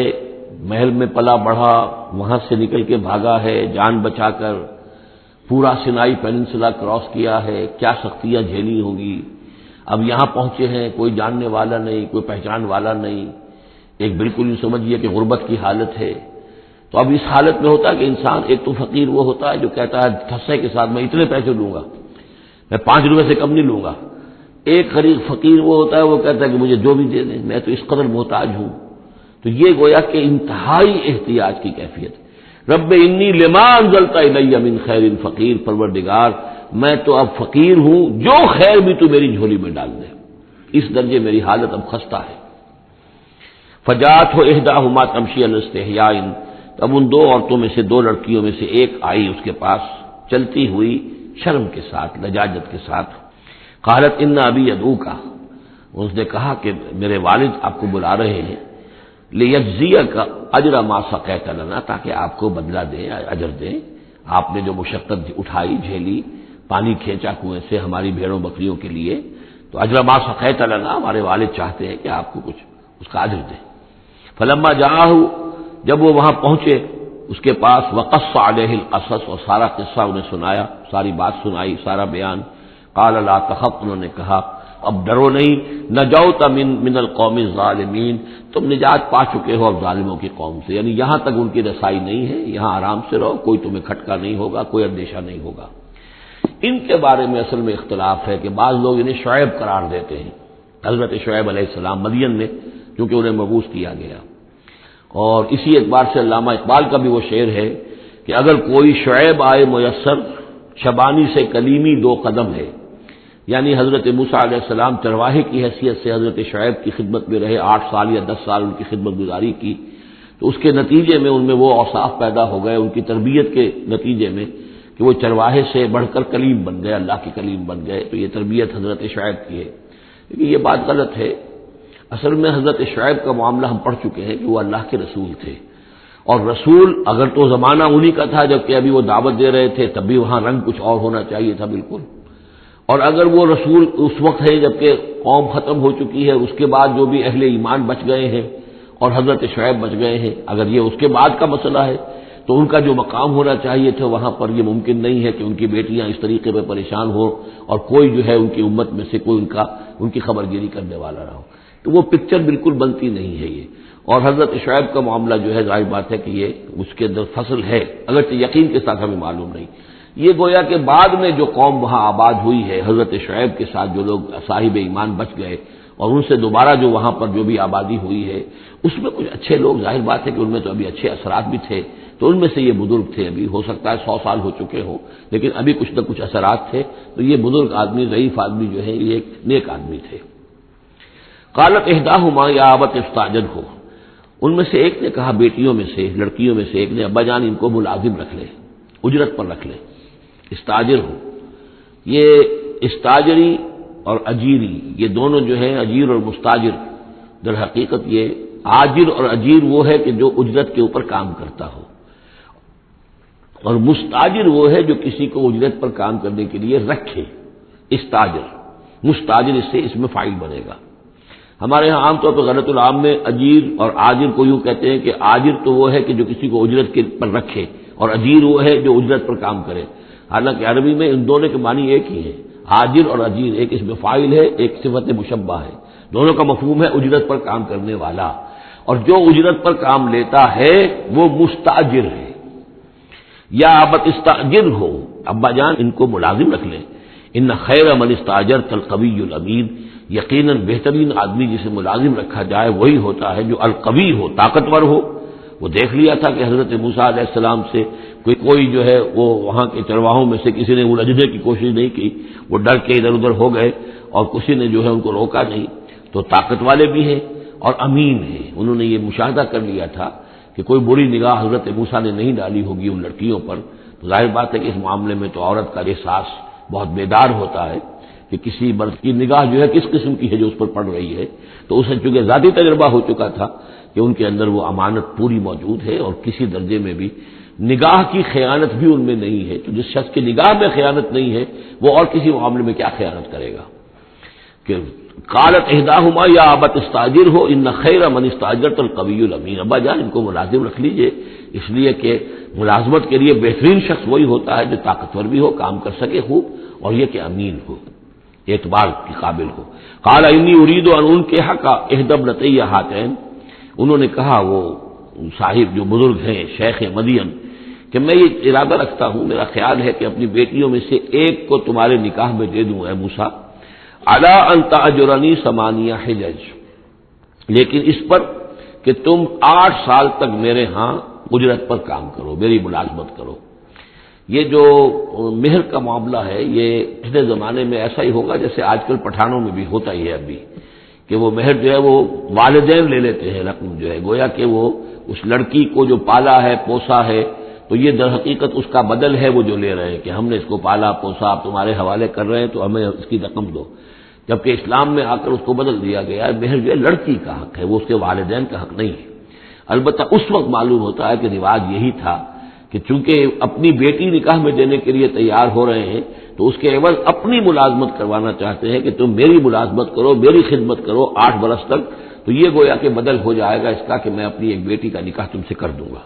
محل میں پلا بڑھا، وہاں سے نکل کے بھاگا ہے جان بچا کر، پورا سینائی پیننسلا کراس کیا ہے، کیا سختیاں جھیلی ہوں گی، اب یہاں پہنچے ہیں، کوئی جاننے والا نہیں، کوئی پہچان والا نہیں، ایک بالکل یوں سمجھیے کہ غربت کی حالت ہے۔ تو اب اس حالت میں ہوتا ہے کہ انسان، ایک تو فقیر وہ ہوتا ہے جو کہتا ہے ٹھسے کے ساتھ میں اتنے پیسے لوں گا، میں 5 روپے سے کم نہیں لوں گا۔ ایک غریب فقیر وہ ہوتا ہے وہ کہتا ہے کہ مجھے جو بھی دے دیں، میں تو اس قدر محتاج ہوں۔ تو یہ گویا کہ انتہائی احتیاج کی کیفیت ہے۔ رب انی لما انزلت الی من خیر فقیر، پروردگار میں تو اب فقیر ہوں، جو خیر بھی تو میری جھولی میں ڈال دے، اس درجے میری حالت اب خستہ ہے۔ فجاءت احداہما تمشی علی استحیاء، اب ان 2 عورتوں میں سے 2 لڑکیوں میں سے ایک آئی اس کے پاس چلتی ہوئی شرم کے ساتھ، لجاجت کے ساتھ۔ قالت ان ابی یدعوک، اس نے کہا کہ میرے والد آپ کو بلا رہے ہیں، لیجزیک اجر ما سقیت لنا، تاکہ آپ کو بدلہ دیں، اجر دیں، آپ نے جو مشقت اٹھائی جھیلی، پانی کھینچا کنویں سے ہماری بھیڑوں بکریوں کے لیے، تو اجر ما سقیت لنا، ہمارے والد چاہتے ہیں کہ آپ کو کچھ اس کا اجر دیں۔ فلما جاءہ، جب وہ وہاں پہنچے اس کے پاس، وقص علیہ القصص، اور سارا قصہ انہیں سنایا، ساری بات سنائی، سارا بیان۔ قال لا تخف، انہوں نے کہا اب ڈرو نہیں، نجوت من القوم الظالمین، تم نجات پا چکے ہو اب ظالموں کی قوم سے، یعنی یہاں تک ان کی رسائی نہیں ہے، یہاں آرام سے رہو، کوئی تمہیں کھٹکا نہیں ہوگا، کوئی اندیشہ نہیں ہوگا۔ ان کے بارے میں اصل میں اختلاف ہے کہ بعض لوگ انہیں شعیب قرار دیتے ہیں، حضرت شعیب علیہ السلام مدین میں کیونکہ انہیں مبعوث کیا گیا، اور اسی اعتبار سے علامہ اقبال کا بھی وہ شعر ہے کہ اگر کوئی شعیب آئے میسر، شبانی سے کلیمی 2 قدم ہے، یعنی حضرت موسیٰ علیہ السلام چرواہے کی حیثیت سے حضرت شعیب کی خدمت میں رہے، 8 سال یا 10 سال ان کی خدمت گزاری کی، تو اس کے نتیجے میں ان میں وہ اوصاف پیدا ہو گئے، ان کی تربیت کے نتیجے میں کہ وہ چرواہے سے بڑھ کر کلیم بن گئے، اللہ کے کلیم بن گئے، تو یہ تربیت حضرت شعیب کی ہے، لیکن یہ بات غلط ہے۔ اصل میں حضرت شعیب کا معاملہ ہم پڑھ چکے ہیں کہ وہ اللہ کے رسول تھے، اور رسول اگر تو زمانہ انہی کا تھا جبکہ ابھی وہ دعوت دے رہے تھے، تب بھی وہاں رنگ کچھ اور ہونا چاہیے تھا بالکل، اور اگر وہ رسول اس وقت ہے جبکہ قوم ختم ہو چکی ہے، اس کے بعد جو بھی اہل ایمان بچ گئے ہیں اور حضرت شعیب بچ گئے ہیں، اگر یہ اس کے بعد کا مسئلہ ہے تو ان کا جو مقام ہونا چاہیے تھا وہاں پر یہ ممکن نہیں ہے کہ ان کی بیٹیاں اس طریقے پہ پریشان ہو اور کوئی جو ہے ان کی امت میں سے کوئی ان کی خبر گیری کرنے والا نہ ہو. تو وہ پکچر بالکل بنتی نہیں ہے یہ. اور حضرت شعیب کا معاملہ جو ہے ظاہر بات ہے کہ یہ اس کے اندر فصل ہے، اگرچہ یقین کے ساتھ ہمیں معلوم نہیں. یہ گویا کہ بعد میں جو قوم وہاں آباد ہوئی ہے حضرت شعیب کے ساتھ جو لوگ صاحب ایمان بچ گئے اور ان سے دوبارہ جو وہاں پر جو بھی آبادی ہوئی ہے اس میں کچھ اچھے لوگ، ظاہر بات ہے کہ ان میں تو ابھی اچھے اثرات بھی تھے، تو ان میں سے یہ بزرگ تھے، ابھی ہو سکتا ہے 100 سال ہو چکے ہوں لیکن ابھی کچھ نہ کچھ اثرات تھے. تو یہ بزرگ آدمی، ضعیف آدمی جو ہے یہ ایک نیک آدمی تھے. قالت احداہما یا ابت استاجرہ، ان میں سے ایک نے کہا، بیٹیوں میں سے، لڑکیوں میں سے ایک نے، ابا جان ان کو ملازم رکھ لے، اجرت پر رکھ لے. استاجر ہو، یہ استاجری اور اجیری یہ دونوں جو ہیں، اجیر اور مستاجر، در حقیقت یہ آجر اور اجیر وہ ہے کہ جو اجرت کے اوپر کام کرتا ہو، اور مستاجر وہ ہے جو کسی کو اجرت پر کام کرنے کے لیے رکھے. استاجر، مستاجر اس میں فاعل بنے گا. ہمارے ہاں عام طور پر غلط العام میں اجیر اور آجر کو یوں کہتے ہیں کہ آجر تو وہ ہے کہ جو کسی کو اجرت کے پر رکھے اور اجیر وہ ہے جو اجرت پر کام کرے. حالانکہ عربی میں ان دونوں کے معنی ایک ہی ہے، آجر اور اجیر، ایک اس میں فاعل ہے، ایک صفت مشبہ ہے. دونوں کا مفہوم ہے اجرت پر کام کرنے والا، اور جو اجرت پر کام لیتا ہے وہ مستاجر ہے. یا ابت استاجر ہو، ابا جان ان کو ملازم رکھ لیں. ان خیر من استاجرت القوی الامین، یقیناً بہترین آدمی جسے ملازم رکھا جائے وہی ہوتا ہے جو القوی ہو، طاقتور ہو. وہ دیکھ لیا تھا کہ حضرت موسیٰ علیہ السلام سے کوئی جو ہے وہ وہاں کے چرواہوں میں سے کسی نے الجھنے کی کوشش نہیں کی، وہ ڈر کے ادھر ادھر ہو گئے اور کسی نے جو ہے ان کو روکا نہیں. تو طاقت والے بھی ہیں اور امین ہیں. انہوں نے یہ مشاہدہ کر لیا تھا کہ کوئی بری نگاہ حضرت موسیٰ نے نہیں ڈالی ہوگی ان لڑکیوں پر. تو ظاہر بات ہے کہ اس معاملے میں تو عورت کا احساس بہت بیدار ہوتا ہے کہ کسی مرد کی نگاہ جو ہے کس قسم کی ہے جو اس پر پڑ رہی ہے. تو اسے چونکہ ذاتی تجربہ ہو چکا تھا کہ ان کے اندر وہ امانت پوری موجود ہے اور کسی درجے میں بھی نگاہ کی خیانت بھی ان میں نہیں ہے. تو جس شخص کی نگاہ میں خیانت نہیں ہے وہ اور کسی معاملے میں کیا خیانت کرے گا. کہ قالت احداہما یا ابت استاجر ہو ان خیر من استاجرت القوی الامین، ابا جان ان کو ملازم رکھ لیجئے، اس لیے کہ ملازمت کے لیے بہترین شخص وہی ہوتا ہے جو طاقتور بھی ہو، کام کر سکے خوب، اور یہ کہ امین ہو، اعتبار کے قابل ہو. قال انی ارید ان انکحک احدی ابنتی ہاتین، انہوں نے کہا وہ صاحب جو بزرگ ہیں شیخ مدین کہ میں یہ ارادہ رکھتا ہوں، میرا خیال ہے کہ اپنی بیٹیوں میں سے ایک کو تمہارے نکاح میں دے دوں اے موسیٰ، علی ان تأجرنی 8 حجج، لیکن اس پر کہ تم 8 سال تک میرے ہاں اجرت پر کام کرو، میری ملازمت کرو. یہ جو مہر کا معاملہ ہے یہ پچھلے زمانے میں ایسا ہی ہوگا جیسے آج کل پٹھانوں میں بھی ہوتا ہی ہے ابھی، کہ وہ مہر جو ہے وہ والدین لے لیتے ہیں رقم جو ہے، گویا کہ وہ اس لڑکی کو جو پالا ہے پوسا ہے تو یہ در حقیقت اس کا بدل ہے وہ جو لے رہے ہیں کہ ہم نے اس کو پالا پوسا، آپ تمہارے حوالے کر رہے ہیں تو ہمیں اس کی رقم دو. جبکہ اسلام میں آ کر اس کو بدل دیا گیا ہے، مہر جو ہے لڑکی کا حق ہے، وہ اس کے والدین کا حق نہیں ہے. البتہ اس وقت معلوم ہوتا ہے کہ رواج یہی تھا کہ چونکہ اپنی بیٹی نکاح میں دینے کے لیے تیار ہو رہے ہیں تو اس کے عوض اپنی ملازمت کروانا چاہتے ہیں کہ تم میری ملازمت کرو، میری خدمت کرو 8 برس تک. تو یہ گویا کہ بدل ہو جائے گا اس کا کہ میں اپنی ایک بیٹی کا نکاح تم سے کر دوں گا.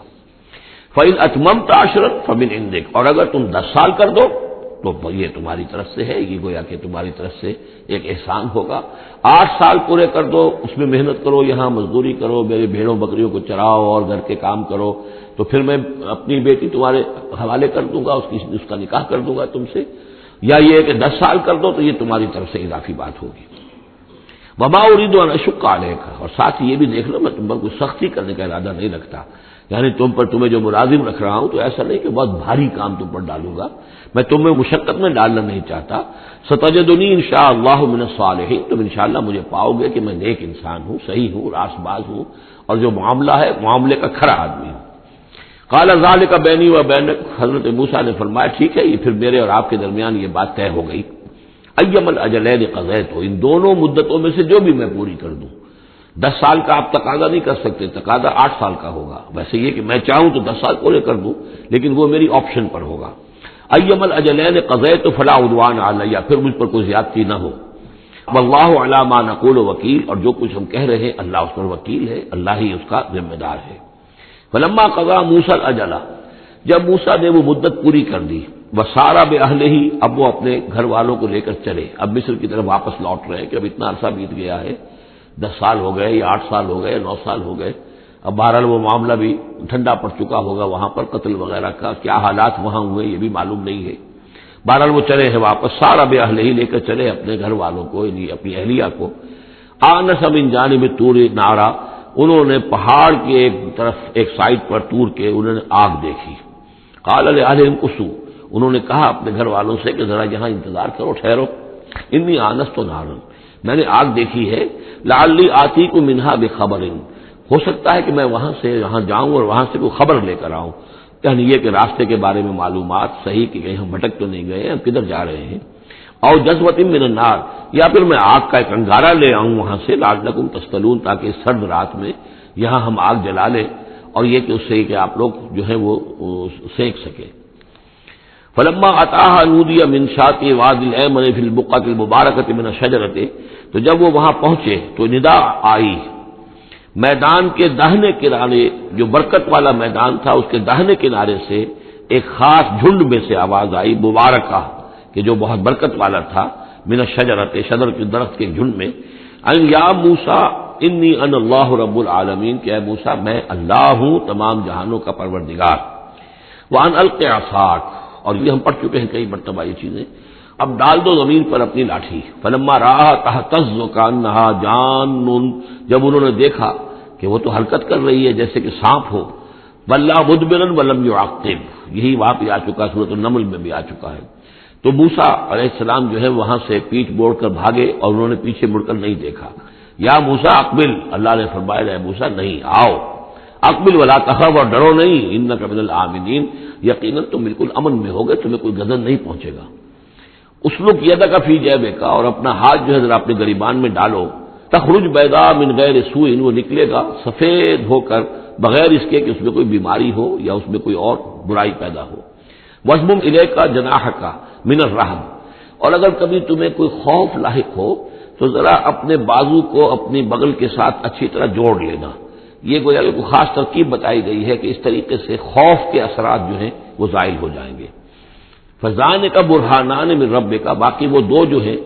فَإِنْ أَتْمَمْتَ عَشْرًا فَمِنْ عِنْدِكَ، اور اگر تم 10 سال کر دو تو یہ تمہاری طرف سے ہے، یہ گویا کہ تمہاری طرف سے ایک احسان ہوگا. 8 سال پورے کر دو، اس میں محنت کرو، یہاں مزدوری کرو، میرے بھیڑوں بکریوں کو چراؤ اور گھر کے کام کرو، تو پھر میں اپنی بیٹی تمہارے حوالے کر دوں گا، اس کا نکاح کر دوں گا تم سے. یا یہ کہ 10 سال کر دو تو یہ تمہاری طرف سے اضافی بات ہوگی. وما اريد ان اشق عليك، اور ساتھ یہ بھی دیکھ لو میں تم پر کوئی سختی کرنے کا ارادہ نہیں رکھتا، یعنی تمہیں جو ملازم رکھ رہا ہوں تو ایسا نہیں کہ بہت بھاری کام تم پر ڈالوں گا، میں تمہیں مشقت میں ڈالنا نہیں چاہتا. ستجدنی انشاءاللہ من الصالحین، تم انشاءاللہ مجھے پاؤ گے کہ میں نیک انسان ہوں، صحیح ہوں، راست باز ہوں، اور جو معاملہ ہے معاملے کا کھرا آدمی ہوں. قال ذلك بینی و بینک، حضرت موسیٰ نے فرمایا ٹھیک ہے، یہ پھر میرے اور آپ کے درمیان یہ بات طے ہو گئی. ایما الاجلین قضیت، ان دونوں مدتوں میں سے جو بھی میں پوری کر دوں. 10 سال کا آپ تقاضا نہیں کر سکتے، تقاضا 8 سال کا ہوگا. ویسے یہ کہ میں چاہوں تو 10 سال پورے کر دوں لیکن وہ میری آپشن پر ہوگا. ایما الاجلین قضیت فلا عدوان علی، پھر مجھ پر کوئی زیادتی نہ ہو. واللہ علی ما نقول وکیل، اور جو کچھ ہم کہہ رہے ہیں اللہ اس پر وکیل ہے، اللہ ہی اس کا ذمہ دار ہے. فلما قضا موسیٰ الاجل، جب موسیٰ نے وہ مدت پوری کر دی، وسارا بأہلہ ہی، اب وہ اپنے گھر والوں کو لے کر چلے، اب مصر کی طرف واپس لوٹ رہے ہیں کہ اب اتنا عرصہ بیت گیا ہے، 10 سال ہو گئے یا 8 سال ہو گئے، 9 سال ہو گئے، اب بہرحال وہ معاملہ بھی ٹھنڈا پڑ چکا ہوگا، وہاں پر قتل وغیرہ کا کیا حالات وہاں ہوئے یہ بھی معلوم نہیں ہے۔ بہرحال وہ چلے ہیں واپس، سارا بأہلہ ہی لے کر چلے اپنے گھر والوں کو، یعنی اپنی اہلیہ کو۔ آنس من جانب طور نارا، انہوں نے پہاڑ کے ایک طرف ایک سائڈ پر طور کے انہوں نے آگ دیکھی۔ قال لأہلہم کثوا، انہوں نے کہا اپنے گھر والوں سے کہ ذرا یہاں انتظار کرو، ٹھہرو، انی آنست نارا، میں نے آگ دیکھی ہے، لعلی آتیکم منہا بخبر، ہو سکتا ہے کہ میں وہاں سے یہاں جاؤں اور وہاں سے کوئی خبر لے کر آؤں، یعنی یہ کہ راستے کے بارے میں معلومات صحیح کہ کہیں ہم بھٹک تو نہیں گئے ہیں، ہم کدھر جا رہے ہیں، اور جذوۃ من النار، یا پھر میں آگ کا ایک انگارہ لے آؤں وہاں سے، لعلکم تصطلون، تاکہ اس سرد رات میں یہاں ہم آگ جلا لیں، اور یہ کہ اس سے کہ آپ لوگ جو ہے وہ سینک سکے۔ فلما اتاها نودی من شاطئ وادی الایمن فی البقعۃ المبارکۃ من الشجرۃ، تو جب وہ وہاں پہنچے تو ندا آئی، میدان کے داہنے کنارے، جو برکت والا میدان تھا اس کے داہنے کنارے سے ایک خاص جھنڈ میں سے آواز آئی، مبارکہ کہ جو بہت برکت والا تھا، من الشجرۃ، شجر کے درخت کے جھنڈ میں، ان یا موسیٰ انی انا اللہ رب العالمین، کہ اے موسیٰ میں اللہ ہوں تمام جہانوں کا پروردگار، وان الق عصاک، اور یہ ہم پڑھ چکے ہیں کئی مرتبہ یہ چیزیں، اب ڈال دو زمین پر اپنی لاٹھی، فلما رآہا تہتز کانہا جان، جب انہوں نے دیکھا کہ وہ تو حرکت کر رہی ہے جیسے کہ سانپ ہو، ولا مدبرا ولم يعقب، یہی وہاں پہ آ چکا، سورۃ النمل میں بھی آ چکا ہے۔ تو موسیٰ علیہ السلام جو ہے وہاں سے پیٹھ موڑ کر بھاگے اور انہوں نے پیچھے مڑ کر نہیں دیکھا۔ یا موسیٰ اقبل، اللہ نے فرمایا اے موسیٰ نہیں، آؤ، اقبل ولا تخف، اور ڈرو نہیں، انک من الآمنین، یقیناً تم بالکل امن میں ہوگے، تمہیں کوئی غضب نہیں پہنچے گا۔ اسلک یدک فی جیبک، اور اپنا ہاتھ جو ہے ذرا اپنے گریبان میں ڈالو، تخرج بیضاء من غیر سوء، وہ نکلے گا سفید ہو کر بغیر اس کے کہ اس میں کوئی بیماری ہو یا اس میں کوئی اور برائی پیدا ہو۔ وَاضْمُمْ إِلَيْكَ جَنَاحَكَ مِنَ الرَّهْبِ، اور اگر کبھی تمہیں کوئی خوف لاحق ہو تو ذرا اپنے بازو کو اپنی بغل کے ساتھ اچھی طرح جوڑ لینا۔ یہ گویا کہ کوئی خاص ترکیب بتائی گئی ہے کہ اس طریقے سے خوف کے اثرات جو ہیں وہ زائل ہو جائیں گے۔ فَذَانِكَ بُرْهَانَانِ مِن رَّبِّكَ، باقی وہ دو جو ہیں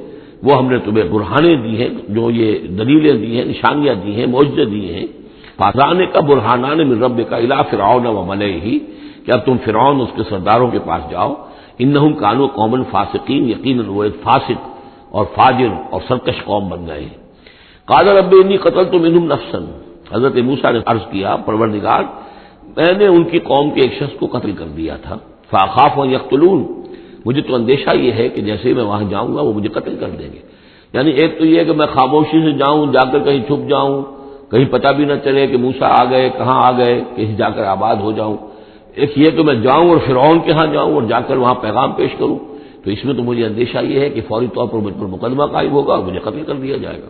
وہ ہم نے تمہیں برہانے دی ہیں، جو یہ دلیلیں دی ہیں، نشانیاں دی ہیں، معجزے دیے ہیں۔ فَذَانِكَ بُرْهَانَانِ مِن رَّبِّكَ إِلَىٰ فِرْعَوْنَ وَمَلَئِهِ، کہ اب تم فرعون اس کے سرداروں کے پاس جاؤ، انہم کانوا قوما فاسقین، یقیناً وہ ایک فاسق اور فاجر اور سرکش قوم بن گئے ہیں۔ قال رب انی قتلت منہم نفسا، حضرت موسیٰ نے عرض کیا پروردگار میں نے ان کی قوم کے ایک شخص کو قتل کر دیا تھا، فاخاف ان یقتلون، مجھے تو اندیشہ یہ ہے کہ جیسے ہی میں وہاں جاؤں گا وہ مجھے قتل کر دیں گے۔ یعنی ایک تو یہ کہ میں خاموشی سے جاؤں، جا کر کہیں چھپ جاؤں، کہیں پتہ بھی نہ چلے کہ موسیٰ آ گئے، کہاں آ گئے، کہیں جا کر آباد ہو جاؤں۔ ایک یہ کہ میں جاؤں اور فرعون کے ہاں جاؤں اور جا کر وہاں پیغام پیش کروں، تو اس میں تو مجھے اندیشہ یہ ہے کہ فوری طور پر مجھ پر مقدمہ قائم ہوگا اور مجھے قتل کر دیا جائے گا۔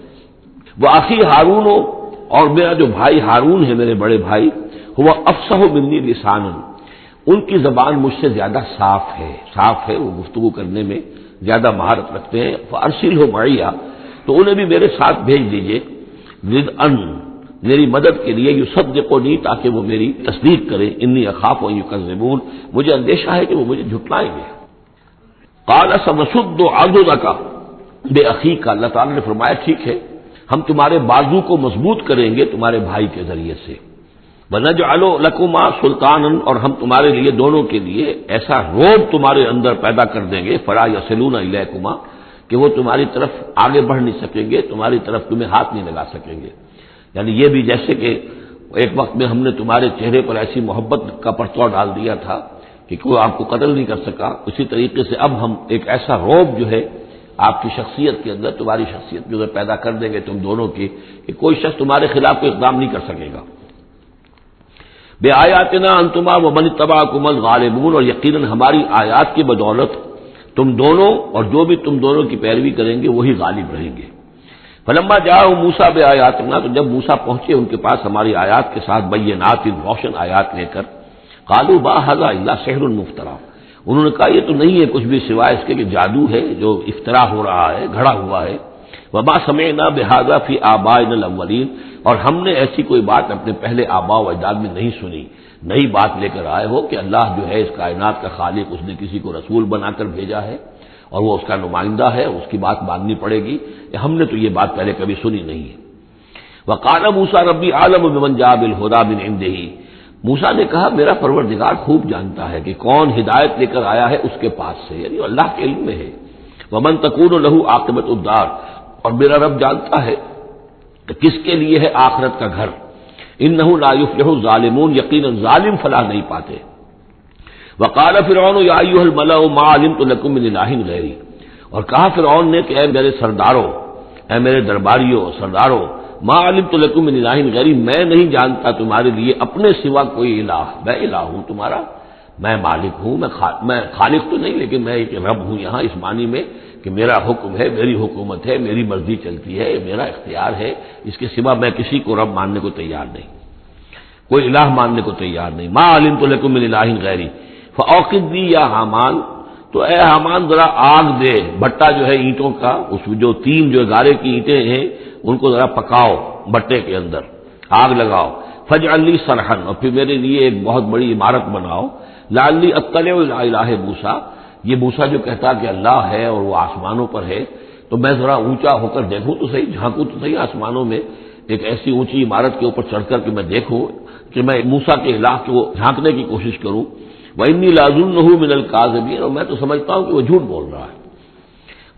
وہ آخی ہارون ہو، اور میرا جو بھائی ہارون ہے، میرے بڑے بھائی، ہوا افصح منی لسانا، ان کی زبان مجھ سے زیادہ صاف ہے، وہ گفتگو کرنے میں زیادہ مہارت رکھتے ہیں۔ فارسلہ معی، تو انہیں بھی میرے ساتھ بھیج دیجئے، ردءا، میری مدد کے لیے، یصدقونی، تاکہ وہ میری تصدیق کرے، انی اخاف ان یکذبون، مجھے اندیشہ ہے کہ وہ مجھے جھٹلائیں گے۔ قال سنشد عضدک باخیک، اللہ تعالیٰ نے فرمایا ٹھیک ہے ہم تمہارے بازو کو مضبوط کریں گے تمہارے بھائی کے ذریعے سے، وَنَجْعَلُ لَكُمَا سُلْطَانًا، اور ہم تمہارے لیے دونوں کے لیے ایسا روب تمہارے اندر پیدا کر دیں گے، فَلَا يَصِلُونَ إِلَيْكُمَا، کہ وہ تمہاری طرف آگے بڑھ نہیں سکیں گے، تمہاری طرف تمہیں ہاتھ نہیں لگا سکیں گے۔ یعنی یہ بھی جیسے کہ ایک وقت میں ہم نے تمہارے چہرے پر ایسی محبت کا پرتو ڈال دیا تھا کہ کوئی آپ کو قتل نہیں کر سکا، اسی طریقے سے اب ہم ایک ایسا روب جو ہے آپ کی شخصیت کے اندر، تمہاری شخصیت جو ہے پیدا کر دیں گے تم دونوں کی، کہ کوئی شخص تمہارے خلاف کوئی اقدام نہیں کر سکے گا۔ بے آیاتنا انتما ومن اتبعکم الغالبون، اور یقیناً ہماری آیات کی بدولت تم دونوں اور جو بھی تم دونوں کی پیروی کریں گے وہی غالب رہیں گے۔ فلما جاءوا موسیٰ بآیاتنا، تو جب موسیٰ پہنچے ان کے پاس ہماری آیات کے ساتھ، بینات، روشن آیات لے کر، قالوا ما ھذا الا سحر مفترى، انہوں نے کہا یہ تو نہیں ہے کچھ بھی سوائے اس کے کہ جادو ہے جو افترا ہو رہا ہے، گھڑا ہوا ہے۔ وما سمعنا بہذا فی آبائنا الاولین، اور ہم نے ایسی کوئی بات اپنے پہلے آباء و اجداد میں نہیں سنی۔ نئی بات لے کر آئے ہو کہ اللہ جو ہے اس کائنات کا خالق، اس نے کسی کو رسول بنا کر بھیجا ہے اور وہ اس کا نمائندہ ہے، اس کی بات ماننی پڑے گی، ہم نے تو یہ بات پہلے کبھی سنی نہیں ہے۔ وقال موسیٰ ربی اعلم بمن جاء بالہدی من عنده، موسیٰ نے کہا میرا پروردگار خوب جانتا ہے کہ کون ہدایت لے کر آیا ہے اس کے پاس سے، یعنی اللہ کے علم میں ہے۔ ومن تکون له عاقبۃ الدار، اور میرا رب جانتا ہے کہ کس کے لیے ہے آخرت کا گھر۔ انہ لا یفلح الظالمون، یقیناً ظالم فلاح نہیں پاتے۔ وقال فرعون یا ایھا الملأ ما علمت لکم من الہ غیری، اور کہا فرعون نے کہ اے میرے سرداروں، اے میرے درباریوں سرداروں، ما علمت لکم من الہ غیری، میں نہیں جانتا تمہارے لیے اپنے سوا کوئی الہ، میں الہ ہوں تمہارا، میں مالک ہوں، میں خالق تو نہیں لیکن میں ایک رب ہوں یہاں اس معنی میں کہ میرا حکم ہے، میری حکومت ہے، میری مرضی چلتی ہے، میرا اختیار ہے، اس کے سوا میں کسی کو رب ماننے کو تیار نہیں، کوئی الہ ماننے کو تیار نہیں۔ ما علمت لکم من الہ غیری فاوقد لی یا حامان، تو اے حامان ذرا آگ دے، بھٹا جو ہے اینٹوں کا، اس جو تین جو گارے کی اینٹیں ہیں ان کو ذرا پکاؤ بٹے کے اندر، آگ لگاؤ، فاجعل لی صرحا، اور پھر میرے لیے ایک بہت بڑی عمارت بناؤ، لعلی اطلع الی الہ موسیٰ، یہ موسیٰ جو کہتا کہ اللہ ہے اور وہ آسمانوں پر ہے، تو میں ذرا اونچا ہو کر دیکھوں تو صحیح، جھانکوں تو صحیح آسمانوں میں، ایک ایسی اونچی عمارت کے اوپر چڑھ کر کہ میں دیکھوں کہ میں موسیٰ کے الہ کو جھانکنے کی کوشش کروں۔ وَإِنِّي لَأَظُنُّهُ مِنَ الْكَاذِبِينَ، اور میں تو سمجھتا ہوں کہ وہ جھوٹ بول رہا ہے۔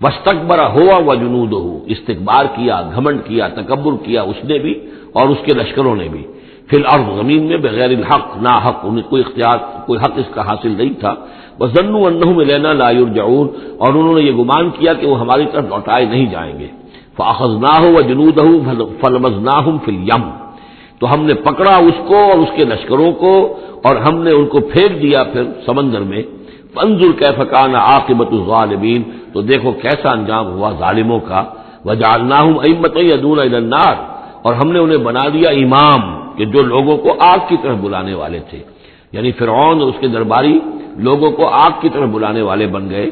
وَاسْتَكْبَرَ هُوَ وَجُنُودُهُ، استکبار کیا، گھمنڈ کیا، تکبر کیا اس نے بھی اور اس کے لشکروں نے بھی، فی الارض، زمین میں، بغیر الحق، نا حق، انہیں کوئی اختیار، کوئی حق اس کا حاصل نہیں تھا۔ وَظَنُّوا أَنَّهُمْ إِلَيْنَا لَا يُرْجَعُونَ، اور انہوں نے یہ گمان کیا کہ وہ ہماری طرف لوٹائے نہیں جائیں گے۔ فَأَخَذْنَاهُ وَجُنُودَهُ فَلَمَزْنَاهُمْ فِي الْيَمِّ، تو ہم نے پکڑا اس کو اور اس کے لشکروں کو اور ہم نے ان کو پھینک دیا پھر سمندر میں۔ فانظر کیف کان عاقبۃ الظالمین، تو دیکھو کیسا انجام ہوا ظالموں کا۔ وجعلناہم ائمۃ یدعون الی النار، اور ہم نے انہیں بنا دیا امام کہ جو لوگوں کو آگ کی طرف بلانے والے تھے، یعنی فرعون اور اس کے درباری لوگوں کو آگ کی طرف بلانے والے بن گئے۔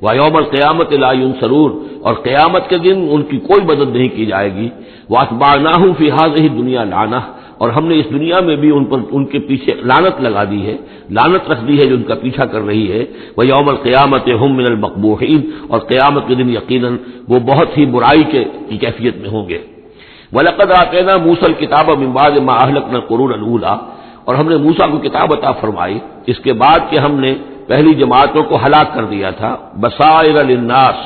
وَيَوْمَ الْقِيَامَةِ لَا يُنصَرُونَ، اور قیامت کے دن ان کی کوئی مدد نہیں کی جائے گی۔ وَأَتْبَعْنَاهُمْ فِي هَذِهِ الدُّنْيَا لَعْنَةً، اور ہم نے اس دنیا میں بھی ان پر ان کے پیچھے لعنت لگا دی ہے، لعنت رکھ دی ہے جو ان کا پیچھا کر رہی ہے۔ وَيَوْمَ الْقِيَامَةِ هُمْ مِنَ الْمَقْبُوحِينَ، اور قیامت کے دن یقیناً وہ بہت ہی برائی کی کیفیت میں ہوں گے۔ وَلَقَدْ آتَيْنَا مُوسَى الْكِتَابَ مِن بَعْدِ مَا أَهْلَكْنَا الْقُرُونَ الْأُولَىٰ، اور ہم نے موسیٰ کو کتاب عطا فرمائی اس کے بعد کہ ہم نے پہلی جماعتوں کو ہلاک کر دیا تھا۔ بصائر للناس،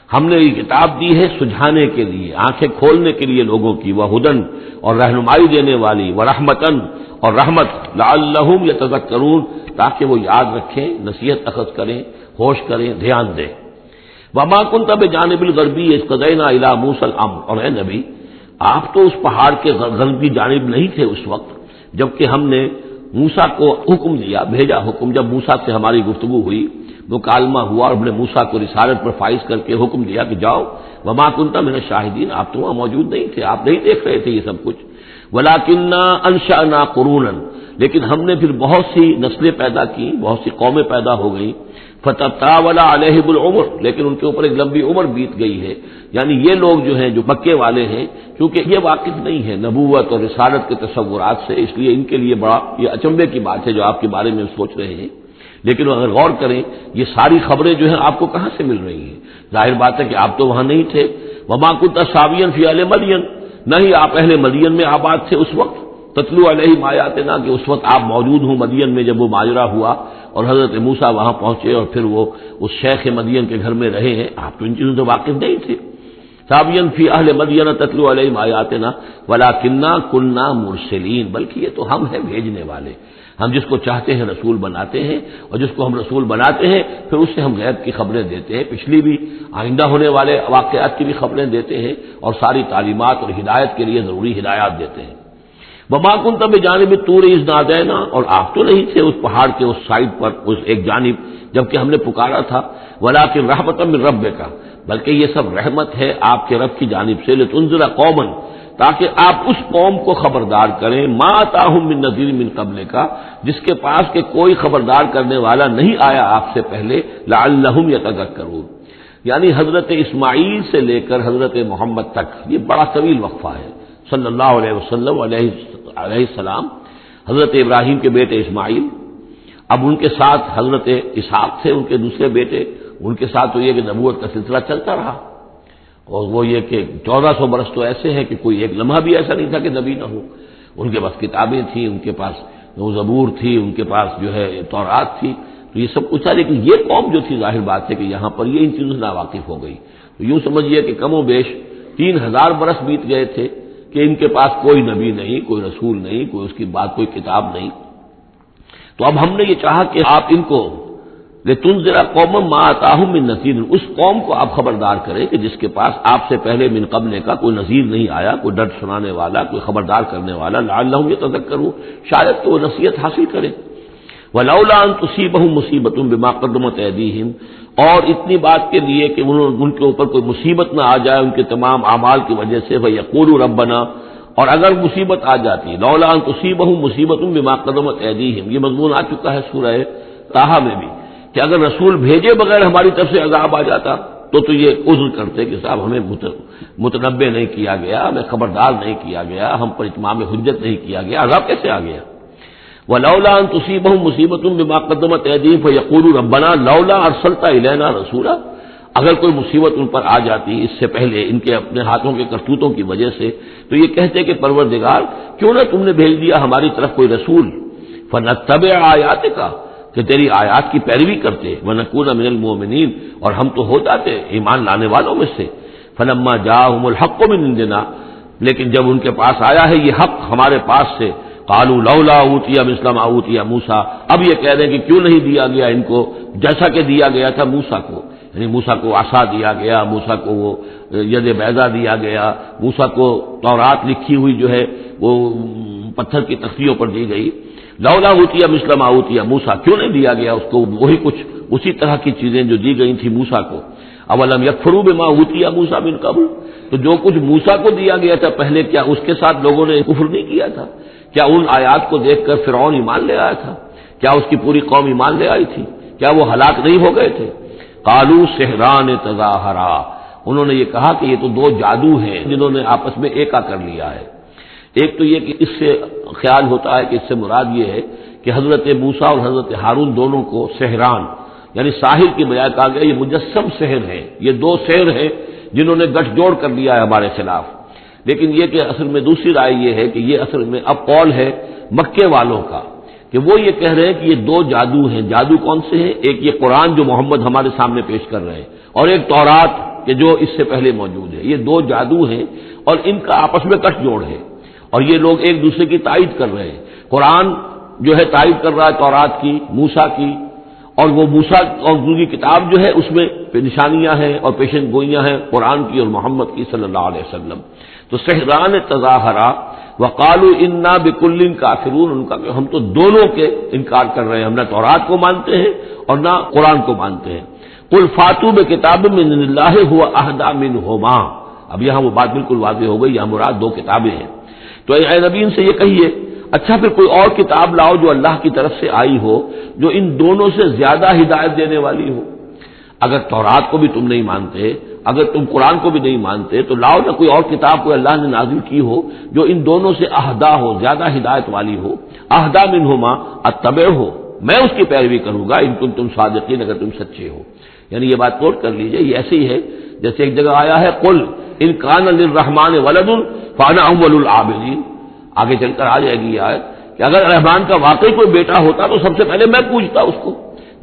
ہم نے یہ کتاب دی ہے سجھانے کے لیے، آنکھیں کھولنے کے لیے لوگوں کی، وہدن، اور رہنمائی دینے والی، ورحمتن، اور رحمت، لعلہم یتذکرون، تاکہ وہ یاد رکھیں، نصیحت اخذ کریں، ہوش کریں، دھیان دیں۔ وما کنت بجانب الغربی اذ قضینا الی موسیٰ الامر، اور اے نبی آپ تو اس پہاڑ کے غربی جانب نہیں تھے اس وقت جبکہ ہم نے موسیٰ کو حکم دیا، بھیجا حکم، جب موسیٰ سے ہماری گفتگو ہوئی، مکالمہ ہوا اور ہم نے موسیٰ کو رسالت پر فائز کر کے حکم دیا کہ جاؤ، وما کنت من الشاہدین، آپ تو وہاں موجود نہیں تھے، آپ نہیں دیکھ رہے تھے یہ سب کچھ۔ ولکننا انشأنا قرونا، لیکن ہم نے پھر بہت سی نسلیں پیدا کی، بہت سی قومیں پیدا ہو گئیں۔ فتطاول علیہم العمر، لیکن ان کے اوپر ایک لمبی عمر بیت گئی ہے، یعنی یہ لوگ جو ہیں جو مکے والے ہیں، کیونکہ یہ واقف نہیں ہے نبوت اور رسالت کے تصورات سے، اس لیے ان کے لیے بڑا یہ اچنبے کی بات ہے جو آپ کے بارے میں سوچ رہے ہیں۔ لیکن اگر غور کریں یہ ساری خبریں جو ہیں آپ کو کہاں سے مل رہی ہیں؟ ظاہر بات ہے کہ آپ تو وہاں نہیں تھے۔ وما كنت ساويا في اهل مدين، نہ ہی آپ اہل مدین میں آباد تھے اس وقت، تتلو علیہم آیاتنا، کہ اس وقت آپ موجود ہوں مدین میں جب وہ ماجرا ہوا اور حضرت موسیٰ وہاں پہنچے اور پھر وہ اس شیخ مدین کے گھر میں رہے ہیں، آپ تو ان چیزوں سے واقف نہیں تھے۔ ساويا في اهل مدين تتلو علیہم آیاتنا ولكننا كنا مرسلین، بلکہ یہ تو ہم ہیں بھیجنے والے، ہم جس کو چاہتے ہیں رسول بناتے ہیں، اور جس کو ہم رسول بناتے ہیں پھر اس سے ہم غیب کی خبریں دیتے ہیں، پچھلی بھی آئندہ ہونے والے واقعات کی بھی خبریں دیتے ہیں، اور ساری تعلیمات اور ہدایت کے لیے ضروری ہدایات دیتے ہیں۔ وما كنت بجانب الطور اذ نادینا، اور آپ تو نہیں تھے اس پہاڑ کے اس سائڈ پر، اس ایک جانب جبکہ ہم نے پکارا تھا۔ ولکن رحمۃ من ربک، بلکہ یہ سب رحمت ہے آپ کے رب کی جانب سے، لتنذر قوما، تاکہ آپ اس قوم کو خبردار کریں، ما اتاہم من نذیر من قبلک، جس کے پاس کہ کوئی خبردار کرنے والا نہیں آیا آپ سے پہلے، لعلہم یتذکرون، یعنی حضرت اسماعیل سے لے کر حضرت محمد تک یہ بڑا طویل وقفہ ہے. صلی اللہ علیہ وسلم علیہ السلام حضرت ابراہیم کے بیٹے اسماعیل، اب ان کے ساتھ حضرت اسحاق تھے ان کے دوسرے بیٹے، ان کے ساتھ تو یہ کہ نبوت کا سلسلہ چلتا رہا، اور وہ یہ کہ 1400 برس تو ایسے ہیں کہ کوئی ایک لمحہ بھی ایسا نہیں تھا کہ نبی نہ ہو. ان کے پاس کتابیں تھیں، ان کے پاس زبور تھی، ان کے پاس جو ہے تورات تھی، تو یہ سب کچھ تھا. لیکن یہ قوم جو تھی ظاہر بات ہے کہ یہاں پر یہ ان چیزوں سے ناواقف ہو گئی. تو یوں سمجھیے کہ کم و بیش 3000 برس بیت گئے تھے کہ ان کے پاس کوئی نبی نہیں، کوئی رسول نہیں، کوئی اس کی بات کوئی کتاب نہیں. تو اب ہم نے یہ چاہا کہ آپ ان کو لتنذر قوما ما آتاہم من نذیر، اس قوم کو آپ خبردار کریں کہ جس کے پاس آپ سے پہلے من قبل کا کوئی نذیر نہیں آیا، کوئی ڈر سنانے والا، کوئی خبردار کرنے والا، لعلہم یتذکرون، شاید کہ وہ نصیحت حاصل کریں. ولولا ان تصیبہم مصیبۃ بما قدمت ایدیہم، اور اتنی بات کے لیے کہ ان کے اوپر کوئی مصیبت نہ آ جائے ان کے تمام اعمال کی وجہ سے، فیقولوا ربنا، اور اگر مصیبت آ جاتی، لولا ان تصیبہم مصیبۃ بما قدمت ایدیہم، یہ مضمون آ چکا ہے سورہ طٰہٰ میں بھی، کہ اگر رسول بھیجے بغیر ہماری طرف سے عذاب آ جاتا تو یہ عذر کرتے کہ صاحب ہمیں متنبع نہیں کیا گیا، ہمیں خبردار نہیں کیا گیا، ہم پر اتمام حجت نہیں کیا گیا، عذاب کیسے آ گیا. وَلَوْلَا أَن تُصِيبَهُم مُّصِيبَةٌ بِمَا قَدَّمَتْ أَيْدِيهِمْ فَيَقُولُوا رَبَّنَا لَوْلَا أَرْسَلْتَ إِلَيْنَا رَسُولًا، اگر کوئی مصیبت ان پر آ جاتی اس سے پہلے ان کے اپنے ہاتھوں کے کرتوتوں کی وجہ سے، تو یہ کہتے کہ پروردگار کیوں نہ تم نے بھیج دیا ہماری طرف کوئی رسول، فَنَتَّبِعَ آيَاتِكَ، کہ تیری آیات کی پیروی کرتے، وَنَكُونَ مِنَ الْمُؤْمِنِينَ، اور ہم تو ہو جاتے ایمان لانے والوں میں سے. فَلَمَّا جَاءَهُمُ الْحَقُّ مِنْ عِندِنَا، لیکن جب ان کے پاس آیا ہے یہ حق ہمارے پاس سے، قالوا لولا اوتی مثل ما اوتی موسیٰ، اب یہ کہہ رہے ہیں کہ کیوں نہیں دیا گیا ان کو جیسا کہ دیا گیا تھا موسیٰ کو، یعنی موسیٰ کو عصا دیا گیا، موسیٰ کو وہ ید بیضا دیا گیا، موسیٰ کو تورات لکھی ہوئی جو ہے وہ پتھر کی تختیوں پر دی گئی. لولا اوتی مثل ما اوتی موسیٰ، کیوں نہیں دیا گیا اس کو وہی کچھ اسی طرح کی چیزیں جو دی گئی تھی موسیٰ کو. اولم یکفروا بما اوتی موسیٰ من قبل، تو جو کچھ موسیٰ کو دیا گیا تھا پہلے، کیا اس کے ساتھ لوگوں نے کفر نہیں کیا تھا؟ کیا ان آیات کو دیکھ کر فرعون ایمان لے آیا تھا؟ کیا اس کی پوری قوم ایمان لے آئی تھی؟ کیا وہ ہلاک نہیں ہو گئے تھے؟ قالوا سحران تظاہرا، انہوں نے یہ کہا کہ یہ تو دو جادو ہیں جنہوں نے آپس میں ایکا کر لیا ہے. ایک تو یہ کہ اس سے خیال ہوتا ہے کہ اس سے مراد یہ ہے کہ حضرت موسیٰ اور حضرت ہارون دونوں کو سحران یعنی ساحر کی بجائے کہا گیا یہ مجسم سحر ہیں، یہ دو سحر ہیں جنہوں نے گٹھ جوڑ کر لیا ہے ہمارے خلاف. لیکن یہ کہ اصل میں دوسری رائے یہ ہے کہ یہ اصل میں اب قول ہے مکے والوں کا کہ وہ یہ کہہ رہے ہیں کہ یہ دو جادو ہیں. جادو کون سے ہیں؟ ایک یہ قرآن جو محمد ہمارے سامنے پیش کر رہے ہیں، اور ایک تورات کہ جو اس سے پہلے موجود ہے. یہ دو جادو ہیں اور ان کا آپس میں گٹھ جوڑ ہے، اور یہ لوگ ایک دوسرے کی تائید کر رہے ہیں. قرآن جو ہے تائید کر رہا ہے تورات کی، موسیٰ کی، اور وہ موسیٰ اور دوسری کتاب جو ہے اس میں نشانیاں ہیں اور پیشن گوئیاں ہیں قرآن کی اور محمد کی صلی اللہ علیہ وسلم. تو سحران تظاہرا وقالوا انا بکل کافرون، ان کا کہ ہم تو دونوں کے انکار کر رہے ہیں، ہم نہ تورات کو مانتے ہیں اور نہ قرآن کو مانتے ہیں. قل فاتوا بکتاب من اللہ هو اہدی منہما، اب یہاں وہ بات بالکل واضح ہو گئی، یہاں مراد دو کتابیں ہیں. تو اے نبی ان سے یہ کہیے اچھا پھر کوئی اور کتاب لاؤ جو اللہ کی طرف سے آئی ہو، جو ان دونوں سے زیادہ ہدایت دینے والی ہو. اگر تورات کو بھی تم نہیں مانتے، اگر تم قرآن کو بھی نہیں مانتے، تو لاؤ نہ کوئی اور کتاب کوئی اللہ نے نازل کی ہو جو ان دونوں سے اہدا ہو، زیادہ ہدایت والی ہو. اہدا منہما اتبع ہو، میں اس کی پیروی کروں گا ان کنتم صادقین، اگر تم سچے ہو. یعنی یہ بات نوٹ کر لیجئے، یہ ایسے ہی ہے جیسے ایک جگہ آیا ہے قل ان کان للرحمن ولد فانا اول العابدین، آگے چل کر آ جائے گی یہ آیت کہ اگر رحمان کا واقعی کوئی بیٹا ہوتا تو سب سے پہلے میں پوچھتا اس کو.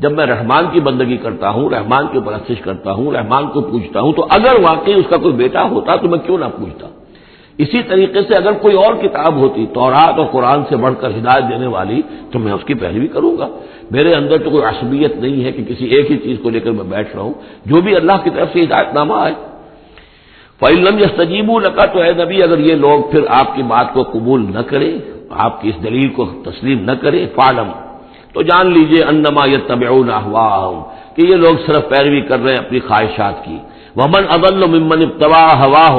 جب میں رحمان کی بندگی کرتا ہوں، رحمان کی پرستش کرتا ہوں، رحمان کو پوچھتا ہوں، تو اگر واقعی اس کا کوئی بیٹا ہوتا تو میں کیوں نہ پوچھتا. اسی طریقے سے اگر کوئی اور کتاب ہوتی تورات اور قرآن سے بڑھ کر ہدایت دینے والی تو میں اس کی پیروی کروں گا. میرے اندر تو کوئی عصبیت نہیں ہے کہ کسی ایک ہی چیز کو لے کر میں بیٹھ رہا ہوں، جو بھی اللہ کی طرف سے ہدایت نامہ آئے. فَإِن لَّمْ يَسْتَجِيبُوا لَكَ، تو اے نبی اگر یہ لوگ پھر آپ کی بات کو قبول نہ کریں، آپ کی اس دلیل کو تسلیم نہ کریں، فَاعْلَمْ، تو جان لیجئے انما یتبعون اہواءہم، کہ یہ لوگ صرف پیروی کر رہے ہیں اپنی خواہشات کی. ومن اضل ممن اتبع ہواہ،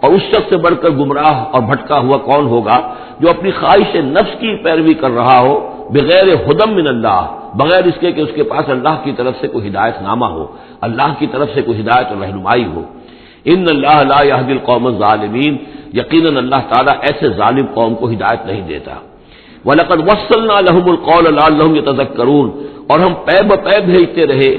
اور اس شخص سے بڑھ کر گمراہ اور بھٹکا ہوا کون ہوگا جو اپنی خواہش نفس کی پیروی کر رہا ہو بغیر ہدم من اللہ، بغیر اس کے کہ اس کے پاس اللہ کی طرف سے کوئی ہدایت نامہ ہو، اللہ کی طرف سے کوئی ہدایت اور رہنمائی ہو۔ ان اللہ لا یہدی القوم الظالمین، یقیناً اللہ تعالیٰ ایسے ظالم قوم کو ہدایت نہیں دیتا۔ وَلَقَدْ وَصَّلْنَا لَهُمُ الْقَوْلَ لَعَلَّهُمْ يَتَذَكَّرُونَ، اور ہم پے بپے بھیجتے رہے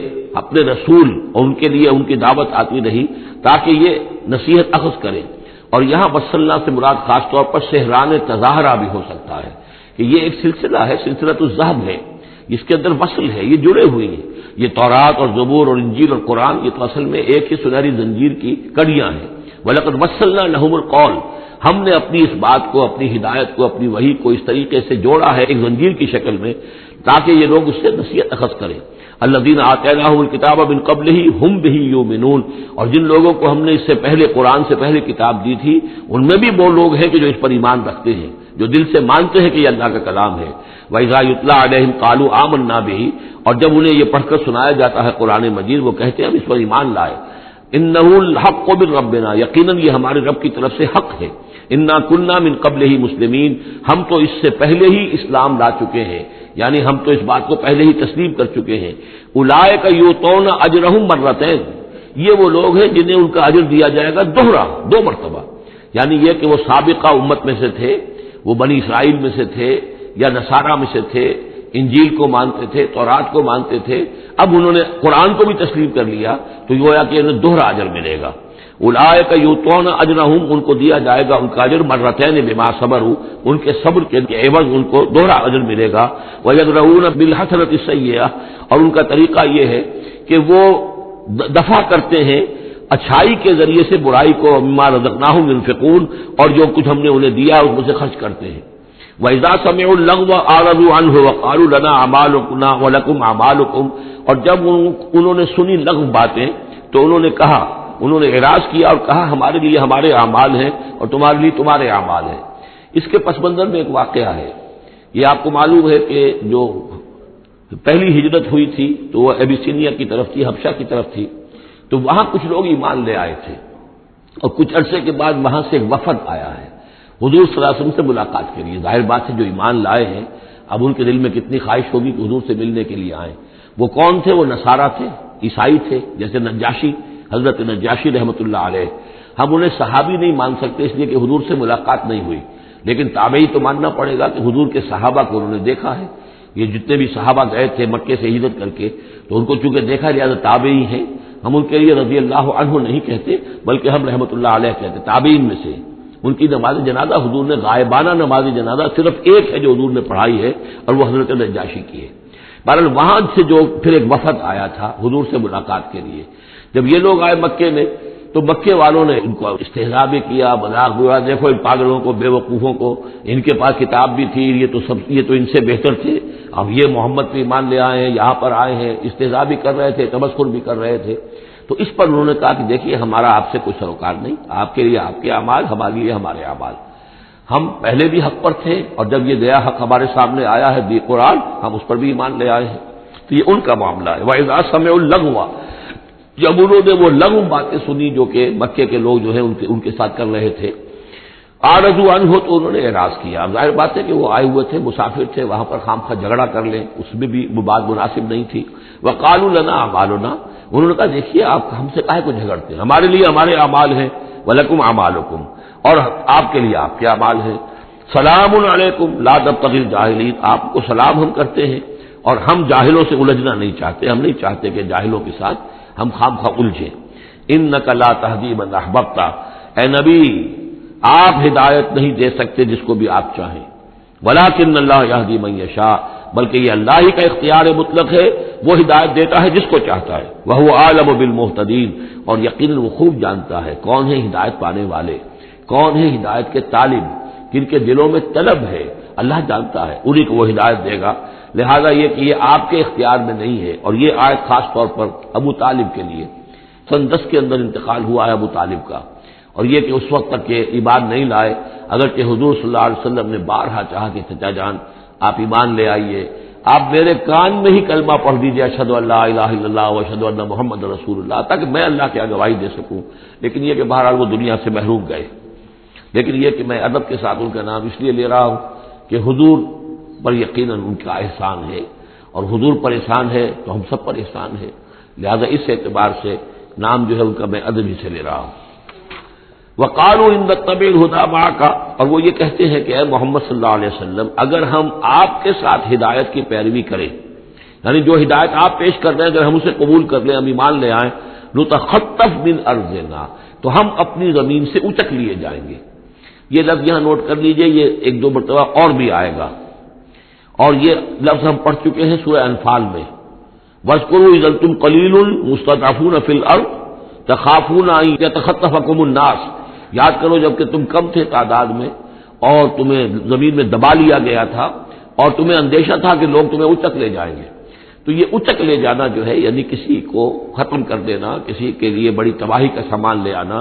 اپنے رسول، اور ان کے لیے ان کی دعوت آتی رہی تاکہ یہ نصیحت اخذ کریں۔ اور یہاں وصلنا سے مراد خاص طور پر سہران تظاہرہ بھی ہو سکتا ہے کہ یہ ایک سلسلہ ہے، سلسلۃ الذہب ہے، اس کے اندر وصل ہے، یہ جڑے ہوئی ہیں۔ یہ تورات اور زبور اور انجیل اور قرآن، یہ تو اصل میں ایک ہی سنہری زنجیر کی کڑیاں ہیں۔ وَلَقَدْ وَصَّلْنَا لَهُمُ الْقَوْلَ، ہم نے اپنی اس بات کو، اپنی ہدایت کو، اپنی وحی کو اس طریقے سے جوڑا ہے ایک زنجیر کی شکل میں تاکہ یہ لوگ اس سے نصیحت اخذ کریں۔ الذین آتیناہم الکتاب من قبلہ ہم بہ یؤمنون، اور جن لوگوں کو ہم نے اس سے پہلے قرآن سے پہلے کتاب دی تھی، ان میں بھی وہ لوگ ہیں کہ جو اس پر ایمان رکھتے ہیں، جو دل سے مانتے ہیں کہ یہ اللہ کا کلام ہے۔ وَإِذَا يُتْلَىٰ عَلَيْهِمْ قَالُوا آمَنَّا بِهِ، اور جب انہیں یہ پڑھ کر سنایا جاتا ہے قرآن مجید، وہ کہتے ہیں ہم اس پر ایمان لائے۔ اِنَّهُ الْحَقُّ مِن رَّبِّنَا، یقیناً یہ ہمارے رب کی طرف سے حق ہے۔ اِنَّا كُنَّا مِن قَبْلِهِ مُسْلِمِينَ، ہم تو اس سے پہلے ہی اسلام لا چکے ہیں، یعنی ہم تو اس بات کو پہلے ہی تسلیم کر چکے ہیں۔ اولئک یؤتون اجرہم مرتین، یہ وہ لوگ ہیں جنہیں ان کا اجر دیا جائے گا دوہرا، دو مرتبہ، یعنی یہ کہ وہ سابقہ امت میں سے تھے، وہ بنی اسرائیل میں سے تھے یا نصارہ میں سے تھے، انجیل کو مانتے تھے، تورات کو مانتے تھے، اب انہوں نے قرآن کو بھی تسلیم کر لیا تو گویا کہ انہیں دوہرا اجر ملے گا۔ اولئک یؤتون اجرہم، ان کو دیا جائے گا ان کا اجر مرتین بما صبروا، ان کے صبر کے عوض ان کو دوہرا اجر ملے گا۔ ویدرؤون بالحسنۃ السیئۃ، اور ان کا طریقہ یہ ہے کہ وہ دفع کرتے ہیں اچھائی کے ذریعے سے برائی کو، مما رزقناہم ينفقون، اور جو کچھ ہم نے انہیں دیا اس میں سے خرچ کرتے ہیں۔ وَإِذَا سَمِعُوا اللَّغْوَ أَعْرَضُوا عَنْهُ وَقَالُوا لَنَا أَعْمَالُنَا وَلَكُمْ أَعْمَالُكُمْ، اور جب انہوں نے سنی لغو باتیں تو انہوں نے کہا، انہوں نے اعراض کیا اور کہا ہمارے لیے ہمارے اعمال ہیں اور تمہارے لیے تمہارے اعمال ہیں۔ اس کے پس منظر میں ایک واقعہ ہے، یہ آپ کو معلوم ہے کہ جو پہلی ہجرت ہوئی تھی تو وہ ابیسینیا کی طرف تھی، حبشہ کی طرف تھی، تو وہاں کچھ لوگ ایمان لے آئے تھے، اور کچھ عرصے کے بعد وہاں سے ایک وفد آیا ہے حضور صلی اللہ علیہ وسلم سے ملاقات کے لیے۔ ظاہر بات ہے جو ایمان لائے ہیں اب ان کے دل میں کتنی خواہش ہوگی کہ حضور سے ملنے کے لیے آئیں۔ وہ کون تھے؟ وہ نصارہ تھے، عیسائی تھے، جیسے نجاشی، حضرت نجاشی رحمۃ اللہ علیہ۔ ہم انہیں صحابی نہیں مان سکتے اس لیے کہ حضور سے ملاقات نہیں ہوئی، لیکن تابعی تو ماننا پڑے گا کہ حضور کے صحابہ کو انہوں نے دیکھا ہے۔ یہ جتنے بھی صحابہ گئے تھے مکے سے ہجرت کر کے تو ان کو چونکہ دیکھا، لہٰذا تابعی ہیں، ہم ان کے لیے رضی اللہ عنہ نہیں کہتے بلکہ ہم رحمۃ اللہ علیہ کہتے، تابعین میں سے۔ ان کی نماز جنازہ حضور نے غائبانہ نماز جنازہ صرف ایک ہے جو حضور نے پڑھائی ہے اور وہ حضرت نجاشی کی ہے۔ بہرحال وہاں سے جو پھر ایک وفد آیا تھا حضور سے ملاقات کے لیے، جب یہ لوگ آئے مکے میں تو مکے والوں نے ان کو استہزاء بھی کیا، مذاق بھی ہوا، دیکھو ان پاگلوں کو، بے وقوفوں کو، ان کے پاس کتاب بھی تھی، یہ تو ان سے بہتر تھے، اب یہ محمد پہ ایمان لے آئے ہیں، یہاں پر آئے ہیں، استہزاء بھی کر رہے تھے، تمسخر بھی کر رہے تھے۔ تو اس پر انہوں نے کہا کہ دیکھیے ہمارا آپ سے کوئی سروکار نہیں، آپ کے لیے آپ کے اعمال، ہمارے لیے ہمارے اعمال، ہم پہلے بھی حق پر تھے اور جب یہ نیا حق ہمارے سامنے آیا ہے دی قرآن، ہم اس پر بھی ایمان لے آئے ہیں۔ تو یہ ان کا معاملہ ہے۔ وَإِذَا سَمِعُوا اللَّغْوَ، جب انہوں نے وہ لغو باتیں سنی جو کہ مکے کے لوگ جو ہے ان کے ساتھ کر رہے تھے، أَعْرَضُوا عَنْهُ، تو انہوں نے اعراض کیا۔ اب ظاہر بات ہے کہ وہ آئے ہوئے تھے، مسافر تھے، وہاں پر خامخواہ جھگڑا کر لیں اس میں بھی وہ بات مناسب نہیں تھی۔ وَقَالُوا لَنَا أَعْمَالُنَا، انہوں نے کہا دیکھیے آپ ہم سے کاہے کو جھگڑتے ہیں، ہمارے لیے ہمارے اعمال ہیں، وَلَكُمْ أَعْمَالُكُمْ، اور آپ کے لیے آپ کے اعمال ہیں۔ سلام علیکم لا تبتغوا الجاہلین، آپ کو سلام ہم کرتے ہیں اور ہم جاہلوں سے الجھنا نہیں چاہتے، ہم نہیں چاہتے کہ جاہلوں کے ساتھ ہم خامخواہ الجھیں۔ انک لا تہدی من احببت، اے نبی آپ ہدایت نہیں دے سکتے جس کو بھی آپ چاہیں، ولکن اللہ یہدی من یشاء، بلکہ یہ اللہ ہی کا اختیار مطلق ہے، وہ ہدایت دیتا ہے جس کو چاہتا ہے۔ وہو اعلم بالمہتدین، اور یقیناً وہ خوب جانتا ہے کون ہے ہدایت پانے والے، کون ہے ہدایت کے طالب، جن کے دلوں میں طلب ہے، اللہ جانتا ہے، انہی کو وہ ہدایت دے گا۔ لہذا یہ کہ یہ آپ کے اختیار میں نہیں ہے، اور یہ آیت خاص طور پر ابو طالب کے لیے، سن 10 کے اندر انتقال ہوا ہے ابو طالب کا، اور یہ کہ اس وقت تک یہ ایمان نہیں لائے، اگرچہ حضور صلی اللہ علیہ وسلم نے بارہا چاہا کہ چچا جان آپ ایمان لے آئیے، آپ میرے کان میں ہی کلمہ پڑھ دیجیے اشہد ان لا الہ الا اللہ واشہد ان محمد رسول اللہ، تاکہ میں اللہ کی گواہی دے سکوں، لیکن یہ کہ بہرحال وہ دنیا سے محروم گئے۔ لیکن یہ کہ میں ادب کے ساتھ ان کا نام اس لیے لے رہا ہوں کہ حضور پر یقیناً ان کا احسان ہے، اور حضور پر احسان ہے تو ہم سب پر احسان ہے، لہذا اس اعتبار سے نام جو ہے ان کا میں ادب ہی سے لے رہا ہوں۔ وقالوا ان نتبع الهدى معك، اور وہ یہ کہتے ہیں کہ اے محمد صلی اللہ علیہ وسلم اگر ہم آپ کے ساتھ ہدایت کی پیروی کریں، یعنی جو ہدایت آپ پیش کر رہے ہیں اگر ہم اسے قبول کر لیں، ہم ایمان لے آئیں، نتخطف من ارضنا، تو ہم اپنی زمین سے اچک لیے جائیں گے۔ یہ لفظ یہاں نوٹ کر لیجئے، یہ ایک دو مرتبہ اور بھی آئے گا، اور یہ لفظ ہم پڑھ چکے ہیں سورہ انفال میں، وَاذْكُرُوا إِذْ أَنْتُمْ قَلِيلٌ مُسْتَضْعَفُونَ فِي الْأَرْضِ تَخَافُونَ أَنْ يَتَخَطَّفَكُمُ النَّاسُ، یاد کرو جب کہ تم کم تھے تعداد میں اور تمہیں زمین میں دبا لیا گیا تھا اور تمہیں اندیشہ تھا کہ لوگ تمہیں اچک لے جائیں گے۔ تو یہ اچک لے جانا جو ہے یعنی کسی کو ختم کر دینا، کسی کے لیے بڑی تباہی کا سامان لے آنا،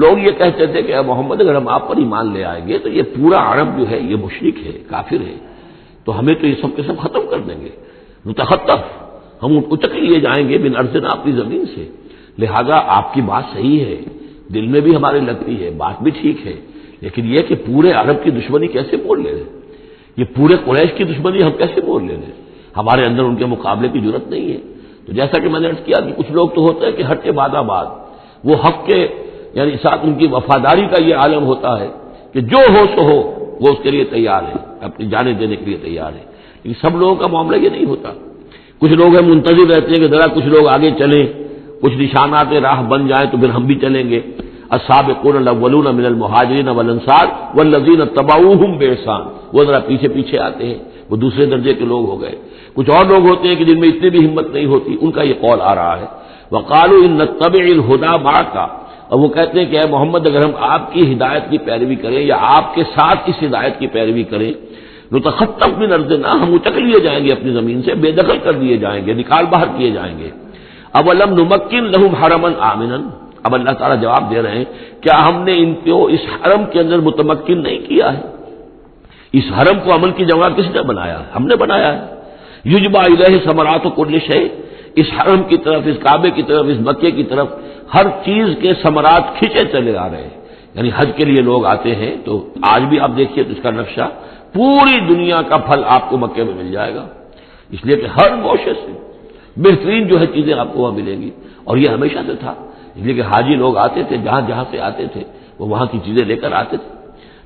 لوگ یہ کہتے تھے کہ اے محمد اگر ہم آپ پر ایمان لے آئیں گے تو یہ پورا عرب جو ہے یہ مشرک ہے، کافر ہے، تو ہمیں تو یہ سب کے سب ختم کر دیں گے، متخطف، ہم اچک لیے جائیں گے من ارضنا، اپنی زمین سے۔ لہذا آپ کی بات صحیح ہے، دل میں بھی ہمارے لگتی ہے، بات بھی ٹھیک ہے، لیکن یہ کہ پورے عرب کی دشمنی کیسے مول لے رہے، یہ پورے قریش کی دشمنی ہم کیسے مول لے رہے، ہمارے اندر ان کے مقابلے کی ضرورت نہیں ہے۔ تو جیسا کہ میں نے عرض کیا کہ کچھ لوگ تو ہوتے ہیں کہ حق کے بعد آباد، وہ حق کے یعنی ساتھ ان کی وفاداری کا یہ عالم ہوتا ہے کہ جو ہو سو ہو، وہ اس کے لیے تیار ہے، اپنی جانیں دینے کے لیے تیار ہے، لیکن سب لوگوں کا معاملہ یہ نہیں ہوتا۔ کچھ لوگ ہیں منتظر رہتے ہیں کہ ذرا کچھ لوگ آگے چلیں، کچھ نشانات راہ بن جائیں تو پھر ہم بھی چلیں گے۔ السابقون الاولون من المہاجرین والانصار والذین اتبعوہم باحسان، وہ ذرا پیچھے پیچھے آتے ہیں، وہ دوسرے درجے کے لوگ ہو گئے۔ کچھ اور لوگ ہوتے ہیں کہ جن میں اتنی بھی ہمت نہیں ہوتی، ان کا یہ قول آ رہا ہے، وقالوا ان نتبع الهدى معك، اور وہ کہتے ہیں کہ اے محمد اگر ہم آپ کی ہدایت کی پیروی کریں یا آپ کے ساتھ اس ہدایت کی پیروی کریں، نتخطف من ارضنا، ہم اچک لیے جائیں گے اپنی زمین سے، بے دخل کر دیے جائیں گے، نکال باہر کیے جائیں گے۔ اولم نمکن لهم حرما آمنا، اب اللہ تعالیٰ جواب دے رہے ہیں کیا ہم نے ان کو اس حرم کے اندر متمکن نہیں کیا ہے؟ اس حرم کو عمل کی جگہ کس نے بنایا ہے؟ ہم نے بنایا ہے۔ یجبا الیہ ثمرات کل شیء، اس حرم کی طرف، اس کعبے کی طرف، اس مکے کی طرف ہر چیز کے ثمرات کھینچے چلے آ رہے ہیں، یعنی حج کے لیے لوگ آتے ہیں تو آج بھی آپ دیکھیے تو اس کا نقشہ، پوری دنیا کا پھل آپ کو مکے میں مل جائے گا، اس لیے کہ ہر گوشے سے بہترین جو ہے چیزیں آپ کو وہاں ملیں گی، اور یہ ہمیشہ سے تھا، اس لیے کہ حاجی لوگ آتے تھے، جہاں جہاں سے آتے تھے وہ وہاں کی چیزیں لے کر آتے تھے۔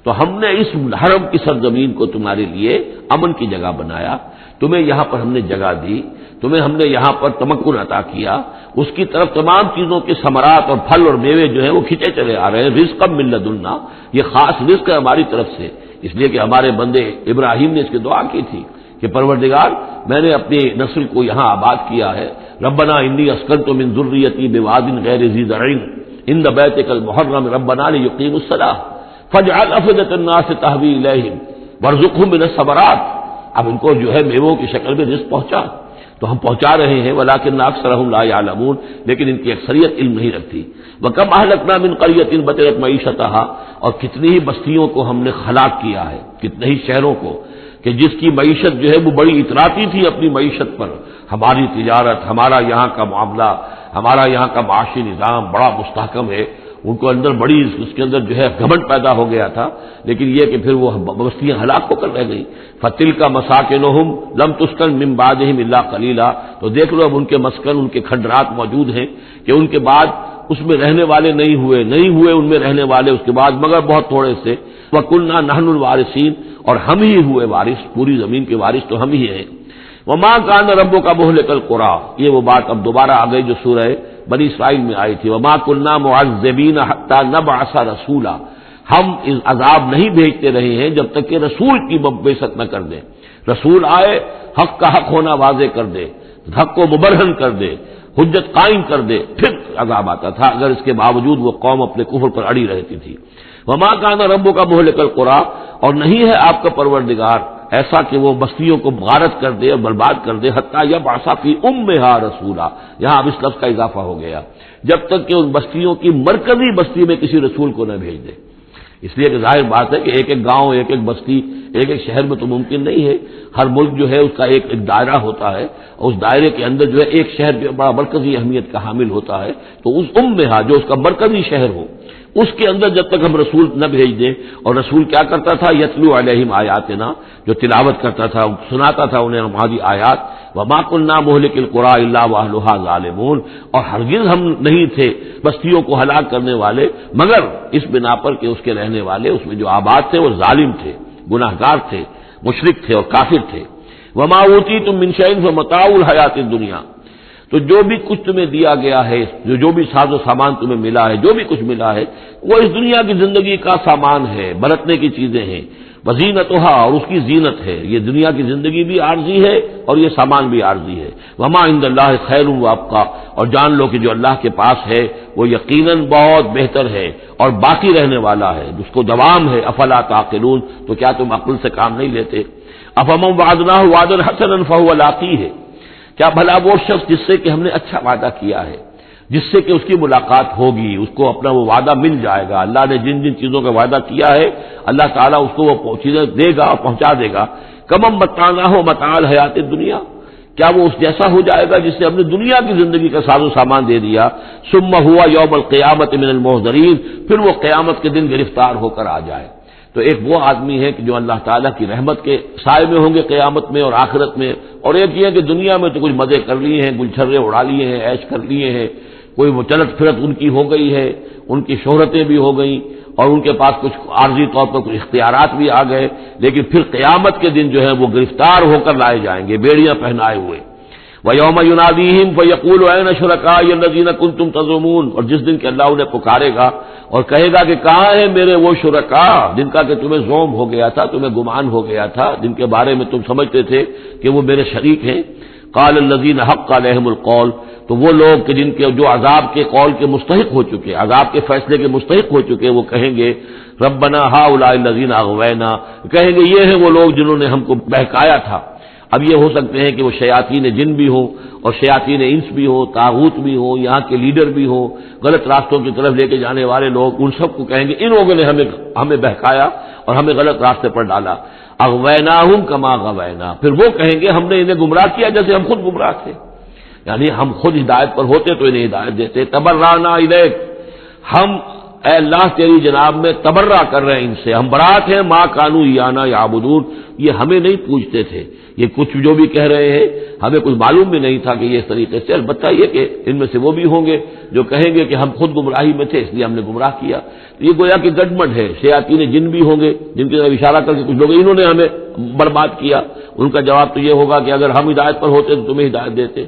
تو ہم نے اس حرم کی سرزمین کو تمہارے لیے امن کی جگہ بنایا، تمہیں یہاں پر ہم نے جگہ دی، تمہیں ہم نے یہاں پر تمکن عطا کیا، اس کی طرف تمام چیزوں کے ثمرات اور پھل اور میوے جو ہیں وہ کھینچے چلے آ رہے ہیں، رزقا من لدنا، یہ خاص رزق ہے ہماری طرف سے، اس لیے کہ ہمارے بندے ابراہیم نے اس کی دعا کی تھی کہ پروردگار میں نے اپنی نسل کو یہاں آباد کیا ہے، ربنا انی اسکنت من ذریتی بواد غیر ذی زرع عند بیتک المحرم ربنا لیقیموا الصلاۃ فاجعل افئدۃ الناس تهوی الیہم وارزقهم من الثمرات، اب ان کو جو ہے میووں کی شکل میں رزق پہنچا، تو ہم پہنچا رہے ہیں، ولکن اکثرهم لا یعلمون، لیکن ان کی اکثریت علم نہیں رکھتی۔ وکم اہلکنا من قریۃ بطرت معیشتها، اور کتنی ہی بستیوں کو ہم نے ہلاک کیا ہے، کتنے ہی شہروں کو کہ جس کی معیشت جو ہے وہ بڑی اتراتی تھی اپنی معیشت پر، ہماری تجارت، ہمارا یہاں کا معاملہ، ہمارا یہاں کا معاشی نظام بڑا مستحکم ہے، ان کو اندر بڑی اس کے اندر جو ہے گھمنڈ پیدا ہو گیا تھا، لیکن یہ کہ پھر وہ بستیاں ہلاک ہو کر رہ گئی۔ فَتِلْكَ مَسَاكِنُهُمْ لَمْ تُسْكَنْ مِنْ بَعْدِهِمْ إِلَّا قَلِيلًا، تو دیکھ لو اب ان کے مسکن، ان کے کھنڈرات موجود ہیں کہ ان کے بعد اس میں رہنے والے نہیں ہوئے ان میں رہنے والے اس کے بعد مگر بہت تھوڑے سے۔ وَكُنَّا نَحْنُ الْوَارِثِينَ، اور ہم ہی ہوئے وارث، پوری زمین کے وارث تو ہم ہی ہیں۔ وَمَا كَانَ رَبُّكَ مُهْلِكَ الْقُرَىٰ، یہ وہ بات اب دوبارہ آ گئی جو سورہ بنی اسرائیل میں آئی تھی، وَمَا كُنَّا مُعَذِّبِينَ حَتَّىٰ نَبْعَثَ رَسُولًا، ہم اس عذاب نہیں بھیجتے رہے ہیں جب تک کہ رسول کی بعثت نہ کر دیں، رسول آئے حق کا حق ہونا واضح کر دے، حق کو مبرہن کر دے، حجت قائم کر دے، پھر عذاب آتا تھا، اگر اس کے باوجود وہ قوم اپنے کفر پر اڑی رہتی تھی۔ وَمَا كَانَ رَبُّكَ مُهْلِكَ الْقُرَىٰ، اور نہیں ہے آپ کا پروردگار ایسا کہ وہ بستیوں کو غارت کر دے اور برباد کر دے، حتیٰ یبعث فی امہا رسولا، یہاں اب اس لفظ کا اضافہ ہو گیا، جب تک کہ ان بستیوں کی مرکزی بستی میں کسی رسول کو نہ بھیج دے۔ اس لیے کہ ظاہر بات ہے کہ ایک ایک گاؤں، ایک ایک بستی، ایک ایک شہر میں تو ممکن نہیں ہے، ہر ملک جو ہے اس کا ایک دائرہ ہوتا ہے، اور اس دائرے کے اندر جو ہے ایک شہر جو بڑا مرکزی اہمیت کا حامل ہوتا ہے، تو اس امہا جو اس کا مرکزی شہر ہو، اس کے اندر جب تک ہم رسول نہ بھیج دیں. اور رسول کیا کرتا تھا؟ یتلو علیہم آیاتنا، جو تلاوت کرتا تھا، سناتا تھا انہیں ہماری آیات. وما كنا مهلك القرى الا واهلها ظالمون، اور ہرگز ہم نہیں تھے بستیوں کو ہلاک کرنے والے مگر اس بنا پر کہ اس کے رہنے والے اس میں جو آباد تھے وہ ظالم تھے، گناہگار تھے، مشرک تھے اور کافر تھے. وما اوتیتم من شیء فمتاع الحیات الدنیا، تو جو بھی کچھ تمہیں دیا گیا ہے، جو بھی ساز و سامان تمہیں ملا ہے، جو بھی کچھ ملا ہے، وہ اس دنیا کی زندگی کا سامان ہے، برتنے کی چیزیں ہیں. وزینتها، اور اس کی زینت ہے. یہ دنیا کی زندگی بھی عارضی ہے اور یہ سامان بھی عارضی ہے. وما عند اللہ خیر وابقا، اور جان لو کہ جو اللہ کے پاس ہے وہ یقیناً بہت بہتر ہے اور باقی رہنے والا ہے، جس کو دوام ہے. افلا تعقلون، تو کیا تم عقل سے کام نہیں لیتے؟ افمن وعدناہ وعدا حسنا فهو لاقیہ، کیا بھلا وہ شخص جس سے کہ ہم نے اچھا وعدہ کیا ہے، جس سے کہ اس کی ملاقات ہوگی، اس کو اپنا وہ وعدہ مل جائے گا. اللہ نے جن جن چیزوں کا وعدہ کیا ہے اللہ تعالیٰ اس کو وہ چیزیں دے گا اور پہنچا دے گا. کمم متعناہ متاع الحیات الدنیا، کیا وہ اس جیسا ہو جائے گا جس سے ہم نے دنیا کی زندگی کا ساز و سامان دے دیا. ثم ہوا یوم القیامت من المحضرین، پھر وہ قیامت کے دن گرفتار ہو کر آ جائے. تو ایک وہ آدمی ہے کہ جو اللہ تعالیٰ کی رحمت کے سائے میں ہوں گے قیامت میں اور آخرت میں، اور ایک یہ کہ دنیا میں تو کچھ مزے کر لیے ہیں، گلچھرے اڑا لیے ہیں، عیش کر لیے ہیں، کوئی وہ چلت پھرت ان کی ہو گئی ہے، ان کی شہرتیں بھی ہو گئیں اور ان کے پاس کچھ عارضی طور پر کچھ اختیارات بھی آ گئے، لیکن پھر قیامت کے دن جو ہے وہ گرفتار ہو کر لائے جائیں گے بیڑیاں پہنائے ہوئے. وَيَوْمَ يُنَادِيهِمْ فَيَقُولُ أَيْنَ شُرَكَائِيَ الَّذِينَ كُنتُمْ تَزْعُمُونَ، اور جس دن کہ اللہ انہیں پکارے گا اور کہے گا کہ کہاں ہیں میرے وہ شرکاء جن کا کہ تمہیں زوم ہو گیا تھا، تمہیں گمان ہو گیا تھا، جن کے بارے میں تم سمجھتے تھے کہ وہ میرے شریک ہیں. قال الذين حق عليهم القول، تو وہ لوگ کہ جن کے جو عذاب کے قول کے مستحق ہو چکے، عذاب کے فیصلے کے مستحق ہو چکے، وہ کہیں گے ربنا هؤلاء الذين اغوينا، کہیں گے یہ ہیں وہ لوگ جنہوں نے ہم کو بہکایا تھا. اب یہ ہو سکتے ہیں کہ وہ شیاطین جن بھی ہوں اور شیاطین انس بھی ہوں، طاغوت بھی ہوں، یہاں کے لیڈر بھی ہوں، غلط راستوں کی طرف لے کے جانے والے لوگ، ان سب کو کہیں گے ان لوگوں نے ہمیں بہکایا اور ہمیں غلط راستے پر ڈالا. اغویناہم کما غوینا، پھر وہ کہیں گے ہم نے انہیں گمراہ کیا جیسے ہم خود گمراہ تھے، یعنی ہم خود ہدایت پر ہوتے تو انہیں ہدایت دیتے. تبرأنا الیک، ہم اے اللہ تیری جناب میں تبرہ کر رہے ہیں ان سے، ہم برات ہیں. ما کانوا ایانا یعبدون، یہ ہمیں نہیں پوجتے تھے، یہ کچھ جو بھی کہہ رہے ہیں ہمیں کچھ معلوم بھی نہیں تھا کہ یہ اس طریقے سے. البتہ یہ کہ ان میں سے وہ بھی ہوں گے جو کہیں گے کہ ہم خود گمراہی میں تھے اس لیے ہم نے گمراہ کیا. یہ گویا کہ گڈمڈ ہے، شیاطین جن بھی ہوں گے جن کی طرف اشارہ کر کے کچھ لوگ انہوں نے ہمیں برباد کیا. ان کا جواب تو یہ ہوگا کہ اگر ہم ہدایت پر ہوتے تو تمہیں ہدایت دیتے.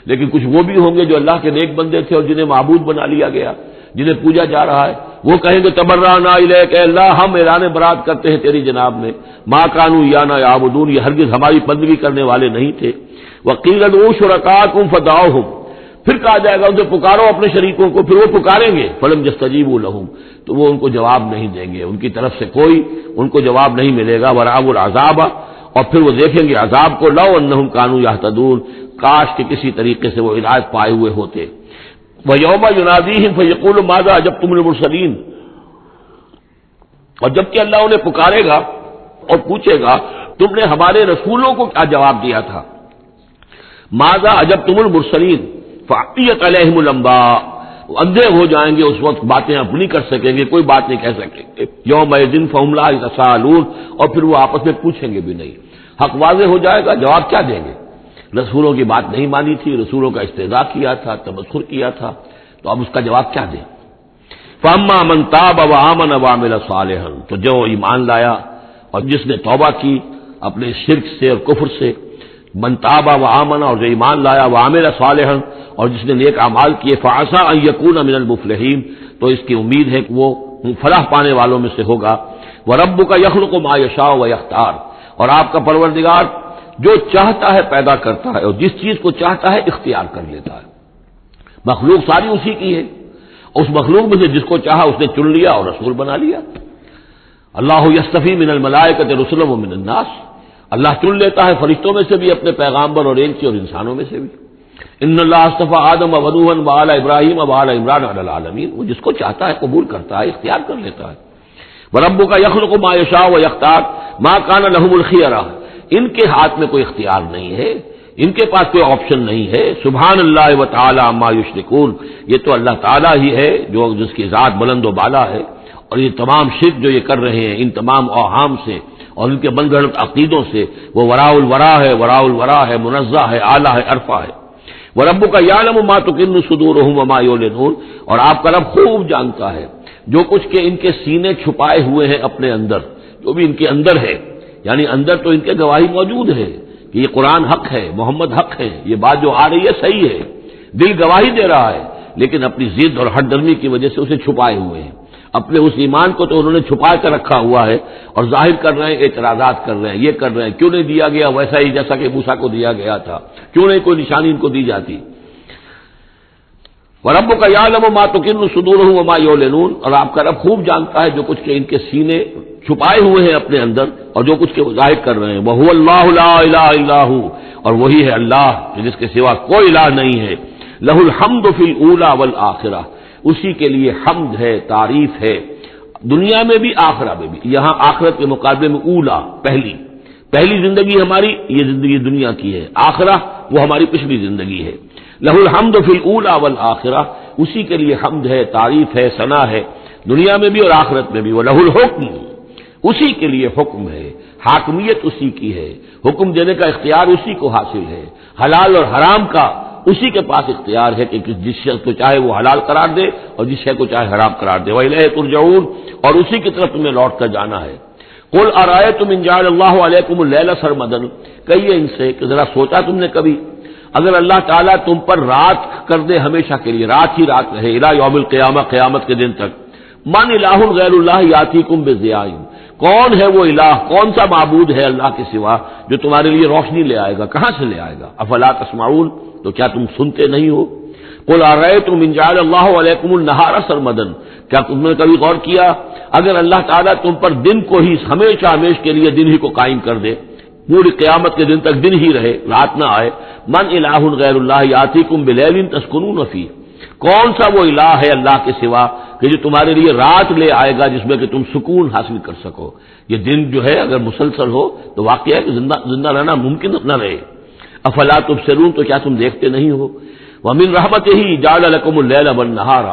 لیکن کچھ وہ بھی ہوں گے جو اللہ کے نیک بندے تھے اور جنہیں معبود بنا لیا گیا، جنہیں پوجا جا رہا ہے، وہ کہیں گے تبرأنا الیک، اے اللہ ہم اعلان برات کرتے ہیں تیری جناب میں. ما کانوا ایانا یعبدون، یہ ہرگز ہماری بندگی کرنے والے نہیں تھے. وقیل ادعوا شرکاءکم فدعوہم، پھر کہا جائے گا ان سے پکارو اپنے شریکوں کو، پھر وہ پکاریں گے. فلم یستجیبوا لہم، تو وہ ان کو جواب نہیں دیں گے، ان کی طرف سے کوئی ان کو جواب نہیں ملے گا. ورأوا العذاب، اور پھر وہ دیکھیں گے عذاب کو. لو انہم کانوا یہتدون، کاش کہ کسی طریقے سے وہ ہدایت پائے ہوئے ہوتے. وَيَوْمَ يُنَادِيهِمْ فَيَقُولُ مَاذَا أَجَبْتُمُ الْمُرْسَلِينَ، اور جب کہ اللہ انہیں پکارے گا اور پوچھے گا تم نے ہمارے رسولوں کو کیا جواب دیا تھا. مَاذَا أَجَبْتُمُ الْمُرْسَلِينَ فَعِّيَتْ عَلَيْهِمُ الْأَنْبَاءُ، اندھے ہو جائیں گے اس وقت، باتیں اب نہیں کر سکیں گے، کوئی بات نہیں کہہ سکیں گے. يَوْمَئِذٍ فَهُمْ لَا يَتَسَاءَلُونَ، اور پھر وہ آپس میں پوچھیں گے بھی نہیں. حق واضح ہو جائے گا، جواب کیا دیں گے؟ رسولوں کی بات نہیں مانی تھی، رسولوں کا استہزاء کیا تھا، تمسخر کیا تھا، تو اب اس کا جواب کیا دیں؟ فَأَمَّا مَن تَابَ وَآمَنَ وَعَمِلَ صَالِحًا، تو جو ایمان لایا اور جس نے توبہ کی اپنے شرک سے اور کفر سے. من تاب وآمن، اور جو ایمان لایا، وعمل صالحا، اور جس نے نیک اعمال کیے. فعسى ان يكون من المفلحين، تو اس کی امید ہے کہ وہ فلاح پانے والوں میں سے ہوگا. وربك يخلق ما يشاء ويختار، اور آپ کا پروردگار جو چاہتا ہے پیدا کرتا ہے اور جس چیز کو چاہتا ہے اختیار کر لیتا ہے. مخلوق ساری اسی کی ہے، اس مخلوق میں سے جس کو چاہا اس نے چن لیا اور رسول بنا لیا. اللہ یصطفی من الملائکۃ رسلا ومن الناس، اللہ چن لیتا ہے فرشتوں میں سے بھی اپنے پیغامبر اور انسی اور انسانوں میں سے بھی. ان اللہ اصطفى آدم ونوحا وآل ابراہیم وآل عمران علی العالمین، وہ جس کو چاہتا ہے قبول کرتا ہے، اختیار کر لیتا ہے. وربک یخلق ما یشاء ویختار ما کان لهم الخیرہ، ان کے ہاتھ میں کوئی اختیار نہیں ہے، ان کے پاس کوئی آپشن نہیں ہے. سبحان اللہ و تعالی عما یشرکون، یہ تو اللہ تعالیٰ ہی ہے جو جس کی ذات بلند و بالا ہے، اور یہ تمام شرک جو یہ کر رہے ہیں ان تمام اوہام سے اور ان کے من گھڑت عقیدوں سے، وہ وراء الورا ہے، وراء الورا ہے، منزہ ہے، اعلیٰ ہے، عرفہ ہے. وَرَبُّكَ يَعْلَمُ مَا تُكِنُّ صُدُورُهُمْ وَمَا يُعْلِنُونَ، اور آپ کا رب خوب جانتا ہے جو کچھ کہ ان کے سینے چھپائے ہوئے ہیں اپنے اندر، جو بھی ان کے اندر ہے، یعنی اندر تو ان کے گواہی موجود ہے کہ یہ قرآن حق ہے، محمد حق ہے، یہ بات جو آ رہی ہے صحیح ہے، دل گواہی دے رہا ہے، لیکن اپنی ضد اور ہٹ درمی کی وجہ سے اسے چھپائے ہوئے ہیں. اپنے اس ایمان کو تو انہوں نے چھپا کر رکھا ہوا ہے اور ظاہر کر رہے ہیں، اعتراضات کر رہے ہیں، یہ کر رہے ہیں کیوں نہیں دیا گیا ویسا ہی جیسا کہ موسیٰ کو دیا گیا تھا، کیوں نہیں کوئی نشانی ان کو دی جاتی. وَرَبُّكَ يَعْلَمُ مَا تُكِنُّ صُدُورُهُمْ وَمَا يُعْلِنُونَ، اور آپ کا رب خوب جانتا ہے جو کچھ کہ ان کے سینے چھپائے ہوئے ہیں اپنے اندر اور جو کچھ کہ وہ ظاہر کر رہے ہیں. وَهُوَ اللَّهُ لَا إِلَٰهَ إِلَّا هُوَ، اور وہی ہے اللہ جس کے سوا کوئی الہ نہیں ہے. لَهُ الْحَمْدُ فِي الْأُولَىٰ وَالْآخِرَةِ، اسی کے لیے حمد ہے، تعریف ہے، دنیا میں بھی آخرہ میں بھی. یہاں آخرت کے مقابلے میں اولا، پہلی زندگی ہماری یہ زندگی دنیا کی ہے، آخرہ وہ ہماری پچھلی زندگی ہے. لہ الحمد فی الاولی والآخرہ، اسی کے لیے حمد ہے، تعریف ہے، ثنا ہے، دنیا میں بھی اور آخرت میں بھی. وَلَهُ الْحُکْمُ، اسی کے لیے حکم ہے، حاکمیت اسی کی ہے، حکم دینے کا اختیار اسی کو حاصل ہے، حلال اور حرام کا اسی کے پاس اختیار ہے کہ جس شے کو چاہے وہ حلال قرار دے اور جس شے کو چاہے حرام قرار دے. وَإِلَيْهِ تُرْجَعُونَ، اور اسی کی طرف تمہیں لوٹ کر جانا ہے. قُلْ أَرَأَيْتُمْ إِنْ جَعَلَ اللَّهُ عَلَيْكُمُ اللَّيْلَ سَرْمَدًا، کہیے ان سے کہ ذرا سوچا تم نے کبھی اگر اللہ تعالیٰ تم پر رات کر دے ہمیشہ کے لیے، رات ہی رات رہے، الی یوم القیامہ، قیامت کے دن تک. من الہ غیر اللہ یاتیکم بضیاء، کون ہے وہ الہ، کون سا معبود ہے اللہ کے سوا جو تمہارے لیے روشنی لے آئے گا، کہاں سے لے آئے گا؟ افلا تسمعون، تو کیا تم سنتے نہیں ہو؟ قل ارأیتم ان جعل اللہ علیکم النہار سرمدا، کیا تم نے کبھی غور کیا اگر اللہ تعالیٰ تم پر دن کو ہی ہمیشہ ہمیشہ کے لیے دن ہی کو قائم کر دے، پوری قیامت کے دن تک دن ہی رہے، رات نہ آئے. من الہ غیر اللہ یاتیکم بلیل تسکنون فیہ، کون سا وہ الہ ہے اللہ کے سوا کہ جو تمہارے لیے رات لے آئے گا جس میں کہ تم سکون حاصل کر سکو. یہ دن جو ہے اگر مسلسل ہو تو واقعہ ہے کہ زندہ رہنا ممکن نہ رہے. افلا تبصرون، تو کیا تم دیکھتے نہیں ہو؟ ومن رحمتہ جعل لکم اللیل والنہار،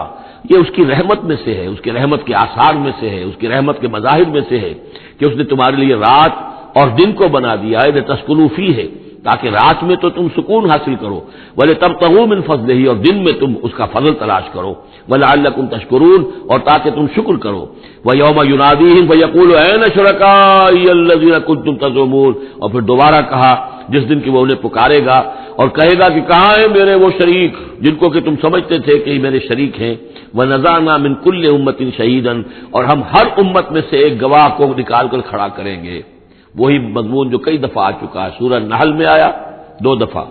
یہ اس کی رحمت میں سے ہے، اس کی رحمت کے آثار میں سے ہے، اس کی رحمت کے مظاہر میں سے ہے کہ اس نے تمہارے لیے رات اور دن کو بنا دیا ہے. لتسکنوا فیہ، تاکہ رات میں تو تم سکون حاصل کرو، ولتبتغوا من فضلہ، اور دن میں تم اس کا فضل تلاش کرو، ولعلکم تشکرون، اور تاکہ تم شکر کرو. ویوم ینادیہم فیقول این شرکائی الذین کنتم تزعمون، اور پھر دوبارہ کہا جس دن کہ وہ انہیں پکارے گا اور کہے گا کہ کہاں ہیں میرے وہ شریک جن کو کہ تم سمجھتے تھے کہ یہ میرے شریک ہیں. ونزعنا من کل امۃ شہیدا، اور ہم ہر امت میں سے ایک گواہ کو نکال کر کھڑا کریں گے. وہی مضمون جو کئی دفعہ آ چکا ہے، سورہ نحل میں آیا 2 دفعہ،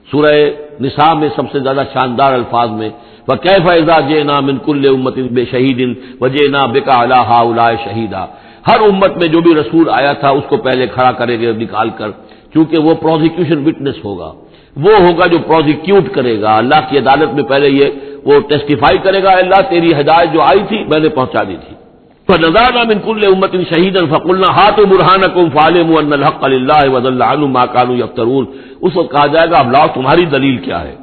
سورہ نساء میں سب سے زیادہ شاندار الفاظ میں وَكَيْفَ إِذَا جِئْنَا مِن كُلِّ أُمَّةٍ بِشَهِيدٍ وَجِئْنَا بِكَ عَلَىٰ هَٰؤُلَاءِ شَهِيدًا، ہر امت میں جو بھی رسول آیا تھا اس کو پہلے کھڑا کریں گے نکال کر، کیونکہ وہ پروزیکیوشن وٹنس ہوگا، وہ ہوگا جو پروزیکیوٹ کرے گا اللہ کی عدالت میں. پہلے یہ وہ ٹیسٹیفائی کرے گا اللہ تیری ہدایت جو آئی تھی میں نے پہنچا دی تھی. فَنَزَعْنَا مِن كُلِّ أُمَّةٍ شَهِيدًا فَقُلْنَا هَاتُوا بُرْهَانَكُمْ فَعَلِمُوا أَنَّ الْحَقَّ لِلَّهِ وَضَلَّ عَنْهُم مَّا كَانُوا يَفْتَرُونَ. اس وقت کہا جائے گا اب لاؤ تمہاری دلیل کیا ہے،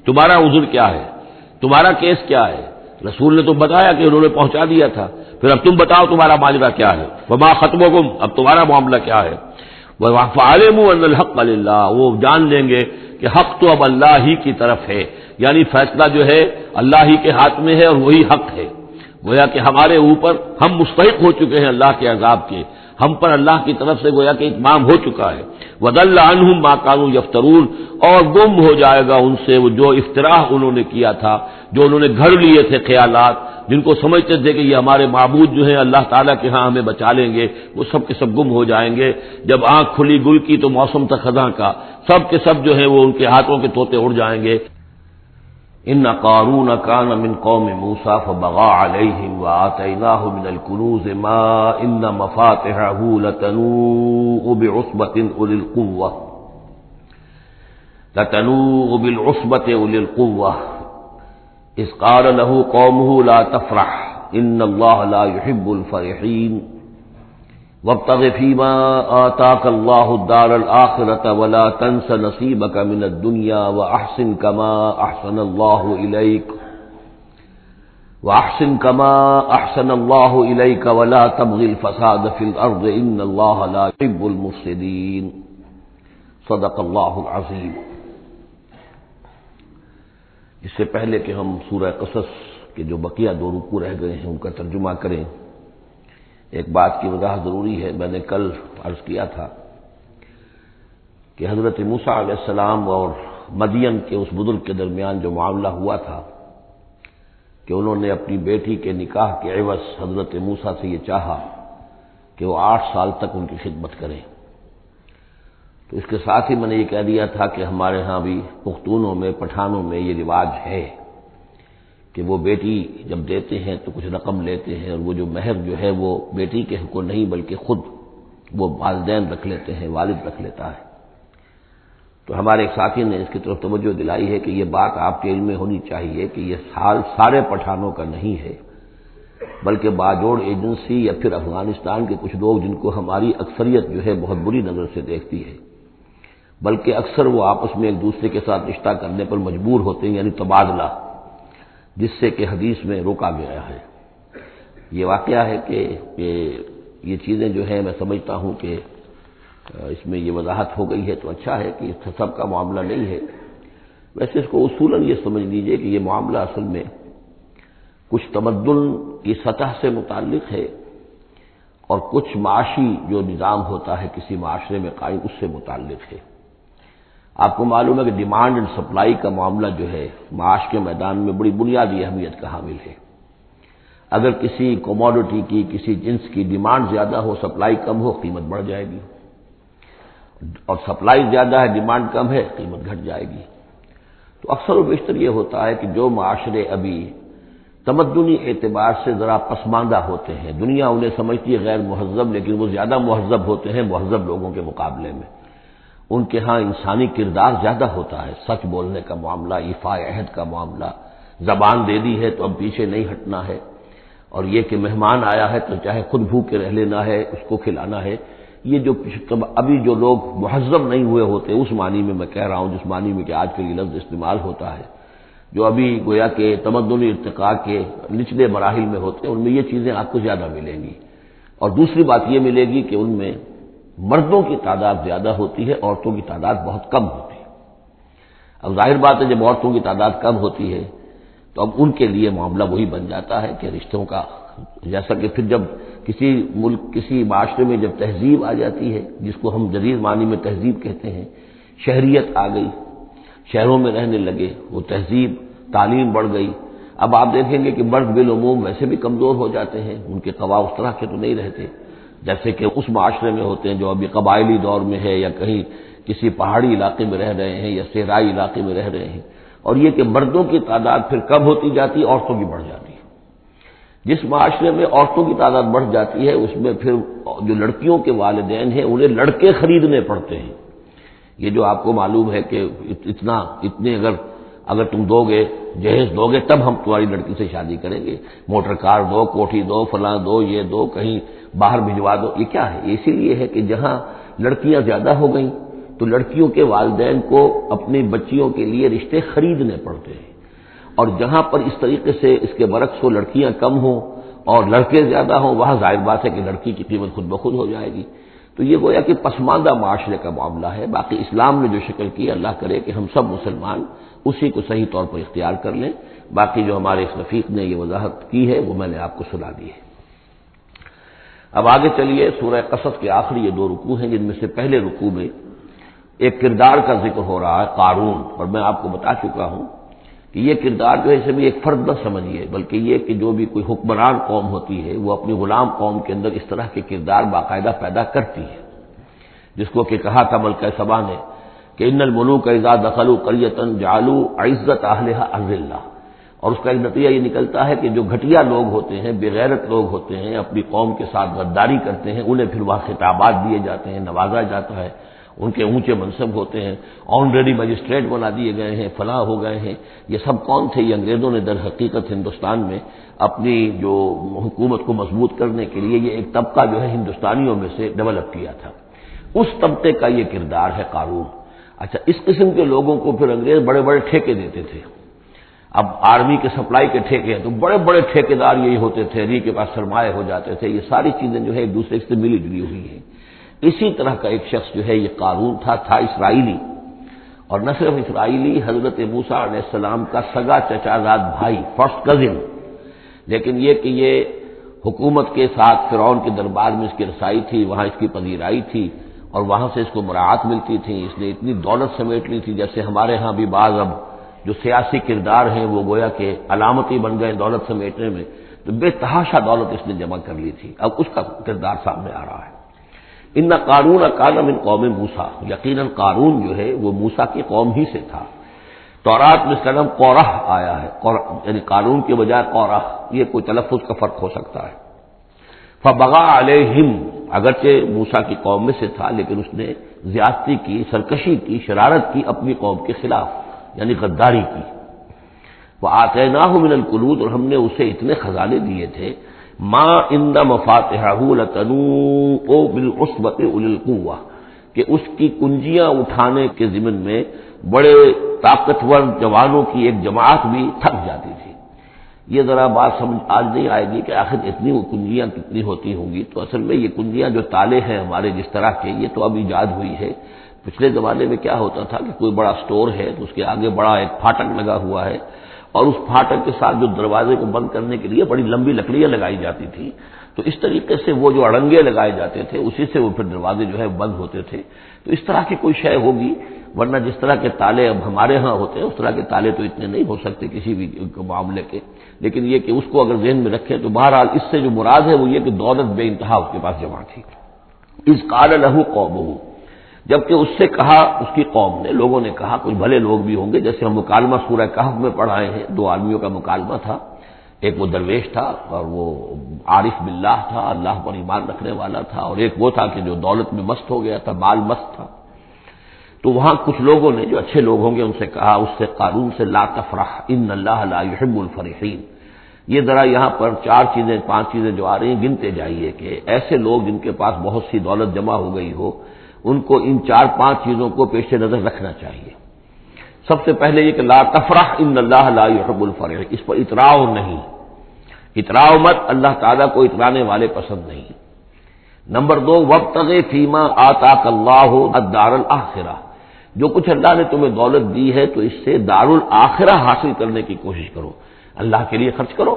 تمہارا عذر کیا ہے، تمہارا کیس کیا ہے. رسول نے تو بتایا کہ انہوں نے پہنچا دیا تھا، پھر اب تم بتاؤ تمہارا ماجرا کیا ہے. وَمَا خَطْبُكُمْ، اب تمہارا معاملہ کیا ہے. فَعَلِمُوا أَنَّ الْحَقَّ لِلَّهِ، وہ جان لیں گے کہ حق تو اب اللہ ہی کی طرف ہے، یعنی فیصلہ جو ہے اللہ ہی کے ہاتھ میں ہے اور وہی حق ہے. گویا کہ ہمارے اوپر ہم مستحق ہو چکے ہیں اللہ کے عذاب کے، ہم پر اللہ کی طرف سے گویا کہ اتمام ہو چکا ہے. وَضَلَّ عَنْهُمْ مَا كَانُوا يَفْتَرُونَ، اور گم ہو جائے گا ان سے وہ جو افتراء انہوں نے کیا تھا، جو انہوں نے گھڑ لیے تھے خیالات، جن کو سمجھتے تھے کہ یہ ہمارے معبود جو ہیں اللہ تعالیٰ کے ہاں ہمیں بچا لیں گے، وہ سب کے سب گم ہو جائیں گے. جب آنکھ کھلی گل کی تو موسم تھا خزاں کا، سب کے سب جو ہیں وہ ان کے ہاتھوں کے طوطے اڑ جائیں گے. ان قارون کان من قوم موسیٰ فبغى علیہم وآتیناہ من الکنوز ما ان مفاتحہ لتنوء بعصبۃ اولی القوة اذ قال له قومه لا تفرح ان اللہ لا يحب الفرحین. وابتغ فیما آتاک اللہ الدار الآخرۃ ولا تنس نصیبک من الدنیا واحسن کما احسن اللہ الیک وَأَحْسِن كَمَا أَحْسَنَ اللَّهُ إِلَيْكَ وَلَا تَبْغِ الْفَسَادَ فِي الْأَرْضِ إِنَّ اللَّهَ لَا يُحِبُّ الْمُفْسِدِينَ صدق اللہ العظیم۔ اس سے پہلے کہ ہم سورہ قصص کے جو بقیہ دو رکوع رہ گئے ہیں ان کا ترجمہ کریں، ایک بات کی وضاحت ضروری ہے۔ میں نے کل عرض کیا تھا کہ حضرت موسیٰ علیہ السلام اور مدین کے اس بزرگ کے درمیان جو معاملہ ہوا تھا کہ انہوں نے اپنی بیٹی کے نکاح کے عوض حضرت موسیٰ سے یہ چاہا کہ وہ 8 سال تک ان کی خدمت کریں، تو اس کے ساتھ ہی میں نے یہ کہہ دیا تھا کہ ہمارے ہاں بھی پختونوں میں، پٹھانوں میں یہ رواج ہے کہ وہ بیٹی جب دیتے ہیں تو کچھ رقم لیتے ہیں، اور وہ جو مہر جو ہے وہ بیٹی کے حق کو نہیں بلکہ خود وہ والدین رکھ لیتے ہیں، والد رکھ لیتا ہے۔ تو ہمارے ایک ساتھی نے اس کی طرف توجہ دلائی ہے کہ یہ بات آپ کے علم میں ہونی چاہیے کہ یہ سارے پٹھانوں کا نہیں ہے، بلکہ باجوڑ ایجنسی یا پھر افغانستان کے کچھ لوگ جن کو ہماری اکثریت جو ہے بہت بری نظر سے دیکھتی ہے، بلکہ اکثر وہ آپس میں ایک دوسرے کے ساتھ رشتہ کرنے پر مجبور ہوتے ہیں، یعنی تبادلہ، جس سے کہ حدیث میں روکا گیا ہے۔ یہ واقعہ ہے کہ یہ چیزیں جو ہیں میں سمجھتا ہوں کہ اس میں یہ وضاحت ہو گئی ہے تو اچھا ہے کہ اس سب کا معاملہ نہیں ہے۔ ویسے اس کو اصولاً یہ سمجھ لیجئے کہ یہ معاملہ اصل میں کچھ تمدن کی سطح سے متعلق ہے اور کچھ معاشی جو نظام ہوتا ہے کسی معاشرے میں قائم اس سے متعلق ہے۔ آپ کو معلوم ہے کہ ڈیمانڈ اینڈ سپلائی کا معاملہ جو ہے معاش کے میدان میں بڑی بنیادی اہمیت کا حامل ہے۔ اگر کسی کوموڈٹی کی، کسی جنس کی ڈیمانڈ زیادہ ہو، سپلائی کم ہو، قیمت بڑھ جائے گی، اور سپلائی زیادہ ہے، ڈیمانڈ کم ہے، قیمت گھٹ جائے گی۔ تو اکثر و بیشتر یہ ہوتا ہے کہ جو معاشرے ابھی تمدنی اعتبار سے ذرا پسماندہ ہوتے ہیں، دنیا انہیں سمجھتی ہے غیر مہذب، لیکن وہ زیادہ مہذب ہوتے ہیں مہذب لوگوں کے مقابلے میں۔ ان کے ہاں انسانی کردار زیادہ ہوتا ہے، سچ بولنے کا معاملہ، ایفاء عہد کا معاملہ، زبان دے دی ہے تو اب پیچھے نہیں ہٹنا ہے، اور یہ کہ مہمان آیا ہے تو چاہے خود بھوکے رہ لینا ہے، اس کو کھلانا ہے۔ یہ جو ابھی جو لوگ مہذب نہیں ہوئے ہوتے، اس معنی میں کہہ رہا ہوں جس معنی میں کہ آج کے لیے لفظ استعمال ہوتا ہے، جو ابھی گویا کہ تمدنی ارتقاء کے نچلے مراحل میں ہوتے ہیں، ان میں یہ چیزیں آپ کو زیادہ ملیں گی۔ اور دوسری بات یہ ملے گی کہ ان میں مردوں کی تعداد زیادہ ہوتی ہے، عورتوں کی تعداد بہت کم ہوتی ہے۔ اب ظاہر بات ہے جب عورتوں کی تعداد کم ہوتی ہے تو اب ان کے لیے معاملہ وہی بن جاتا ہے کہ رشتوں کا، جیسا کہ پھر جب کسی ملک، کسی معاشرے میں جب تہذیب آ جاتی ہے، جس کو ہم جدید معنی میں تہذیب کہتے ہیں، شہریت آ گئی، شہروں میں رہنے لگے، وہ تہذیب، تعلیم بڑھ گئی، اب آپ دیکھیں گے کہ مرد بالعموم ویسے بھی کمزور ہو جاتے ہیں، ان کے قوا اس طرح کے تو نہیں رہتے جیسے کہ اس معاشرے میں ہوتے ہیں جو ابھی قبائلی دور میں ہے، یا کہیں کسی پہاڑی علاقے میں رہ رہے ہیں یا صحرائی علاقے میں رہ رہے ہیں۔ اور یہ کہ مردوں کی تعداد پھر کم ہوتی جاتی ہے، عورتوں کی بڑھ جاتی ہے۔ جس معاشرے میں عورتوں کی تعداد بڑھ جاتی ہے اس میں پھر جو لڑکیوں کے والدین ہیں انہیں لڑکے خریدنے پڑتے ہیں۔ یہ جو آپ کو معلوم ہے کہ اتنے اگر تم دو گے، جہیز دو گے تب ہم تمہاری لڑکی سے شادی کریں گے، موٹر کار دو، کوٹھی دو، فلاں دو، یہ دو، کہیں باہر بھجوا دو۔ یہ کیا ہے؟ اسی لیے ہے کہ جہاں لڑکیاں زیادہ ہو گئیں تو لڑکیوں کے والدین کو اپنی بچیوں کے لیے رشتے خریدنے پڑتے ہیں، اور جہاں پر اس طریقے سے اس کے برعکس ہو، لڑکیاں کم ہوں اور لڑکے زیادہ ہوں، وہاں ظاہر بات ہے کہ لڑکی کی قیمت خود بخود ہو جائے گی۔ تو یہ گویا کہ پسماندہ معاشرے کا معاملہ ہے۔ باقی اسلام نے جو شکل کی، اللہ کرے کہ ہم سب مسلمان اسی کو صحیح طور پر اختیار کر لیں۔ باقی جو ہمارے اس رفیق نے یہ وضاحت کی ہے وہ میں نے آپ کو سنا دی ہے۔ اب آگے چلیے، سورہ قصص کے آخری یہ 2 رکوع ہیں، جن میں سے پہلے رکوع میں ایک کردار کا ذکر ہو رہا ہے، قارون، اور میں آپ کو بتا چکا ہوں کہ یہ کردار جو ہے اسے بھی ایک فرد نہ سمجھیے، بلکہ یہ کہ جو بھی کوئی حکمران قوم ہوتی ہے وہ اپنی غلام قوم کے اندر اس طرح کے کردار باقاعدہ پیدا کرتی ہے، جس کو کہ کہا تھا ملکہ سبا نے کہ ان الملوک اذا دخلوا قریۃ جعلوا عزت اہلھا اذلہ، اور اس کا ایک نتیجہ یہ نکلتا ہے کہ جو گھٹیا لوگ ہوتے ہیں، بے غیرت لوگ ہوتے ہیں، اپنی قوم کے ساتھ غداری کرتے ہیں، انہیں پھر وہاں خطابات دیے جاتے ہیں، نوازا جاتا ہے، ان کے اونچے منصب ہوتے ہیں، آنریڈی مجسٹریٹ بنا دیے گئے ہیں، فلاں ہو گئے ہیں۔ یہ سب کون تھے؟ یہ انگریزوں نے در حقیقت ہندوستان میں اپنی جو حکومت کو مضبوط کرنے کے لیے یہ ایک طبقہ جو ہے ہندوستانیوں میں سے ڈیولپ کیا تھا، اس طبقے کا یہ کردار ہے قارون۔ اچھا، اس قسم کے لوگوں کو پھر انگریز بڑے بڑے ٹھیکے دیتے تھے۔ اب آرمی کے سپلائی کے ٹھیکے ہیں تو بڑے بڑے ٹھیکیدار یہی ہوتے تھے، انہیں کے پاس سرمایہ ہو جاتے تھے۔ یہ ساری چیزیں جو ہے ایک دوسرے سے ملی جلی ہوئی ہیں۔ اسی طرح کا ایک شخص جو ہے یہ قارون تھا اسرائیلی، اور نہ صرف اسرائیلی، حضرت موسیٰ علیہ السلام کا سگا چچا زاد بھائی، فرسٹ کزن، لیکن یہ کہ یہ حکومت کے ساتھ فرعون کے دربار میں اس کی رسائی تھی، وہاں اس کی پذیرائی تھی اور وہاں سے اس کو مراعات ملتی تھی۔ اس نے اتنی دولت سمیٹ لی تھی، جیسے ہمارے ہاں بھی بعض اب جو سیاسی کردار ہیں وہ گویا کہ علامتی بن گئے دولت سمیٹنے میں، تو بے تحاشا دولت اس نے جمع کر لی تھی۔ اب اس کا کردار سامنے آ رہا ہے۔ ان قارون کان من قوم موسیٰ، یقیناً قارون جو ہے وہ موسیٰ کی قوم ہی سے تھا۔ تورات میں اس کا نام قورہ آیا ہے، یعنی قارون کے بجائے قورہ، یہ کوئی تلفظ کا فرق ہو سکتا ہے۔ فبغى علیہم، اگرچہ موسیٰ کی قوم میں سے تھا لیکن اس نے زیادتی کی، سرکشی کی، شرارت کی اپنی قوم کے خلاف، یعنی غداری کی۔ وآتیناہ من الکنوز، اور ہم نے اسے اتنے خزانے دیے تھے، ما ان مفاتحہ لتنوء بالعصبۃ اولي القوہ، کہ اس کی کنجیاں اٹھانے کے ضمن میں بڑے طاقتور جوانوں کی ایک جماعت بھی تھک جاتی تھی۔ یہ ذرا بات سمجھ آج نہیں آئے گی کہ آخر اتنی کنجیاں کتنی ہوتی ہوں گی، تو اصل میں یہ کنجیاں جو تالے ہیں ہمارے جس طرح کے، یہ تو اب ایجاد ہوئی ہے۔ پچھلے زمانے میں کیا ہوتا تھا کہ کوئی بڑا سٹور ہے تو اس کے آگے بڑا ایک پھاٹک لگا ہوا ہے، اور اس پھاٹک کے ساتھ جو دروازے کو بند کرنے کے لیے بڑی لمبی لکڑیاں لگائی جاتی تھی، تو اس طریقے سے وہ جو اڑنگے لگائے جاتے تھے اسی سے وہ پھر دروازے جو ہے بند ہوتے تھے۔ تو اس طرح کی کوئی شے ہوگی، ورنہ جس طرح کے تالے اب ہمارے ہاں ہوتے ہیں اس طرح کے تالے تو اتنے نہیں ہو سکتے کسی بھی معاملے کے، لیکن یہ کہ اس کو اگر ذہن میں رکھیں تو بہرحال اس سے جو مراد ہے وہ یہ کہ دولت بے انتہا اس کے پاس جمع تھی۔ اذ قال له قومه، جبکہ اس سے کہا اس کی قوم نے، لوگوں نے کہا، کچھ بھلے لوگ بھی ہوں گے، جیسے ہم مکالمہ سورہ کہف میں پڑھائے ہیں، دو آدمیوں کا مکالمہ تھا، ایک وہ درویش تھا اور وہ عارف باللہ تھا، اللہ پر ایمان رکھنے والا تھا، اور ایک وہ تھا کہ جو دولت میں مست ہو گیا تھا، مال مست تھا۔ تو وہاں کچھ لوگوں نے جو اچھے لوگ ہوں گے ان سے کہا، اس سے قارون سے، لا تفرح ان اللہ لا يحب الفرحین۔ یہ ذرا یہاں پر چار چیزیں، پانچ چیزیں جو آ رہی ہیں گنتے جائیے کہ ایسے لوگ جن کے پاس بہت سی دولت جمع ہو گئی ہو، ان کو ان چار پانچ چیزوں کو پیش نظر رکھنا چاہیے۔ سب سے پہلے یہ کہ لا تفرح ان اللہ لا يحب الفرح، اس پر اتراؤ نہیں، اتراؤ مت، اللہ تعالیٰ کو اترانے والے پسند نہیں۔ نمبر دو، وابتغ فیما آتاک اللہ الدار الآخرہ، جو کچھ اللہ نے تمہیں دولت دی ہے تو اس سے دار الآخرہ حاصل کرنے کی کوشش کرو، اللہ کے لیے خرچ کرو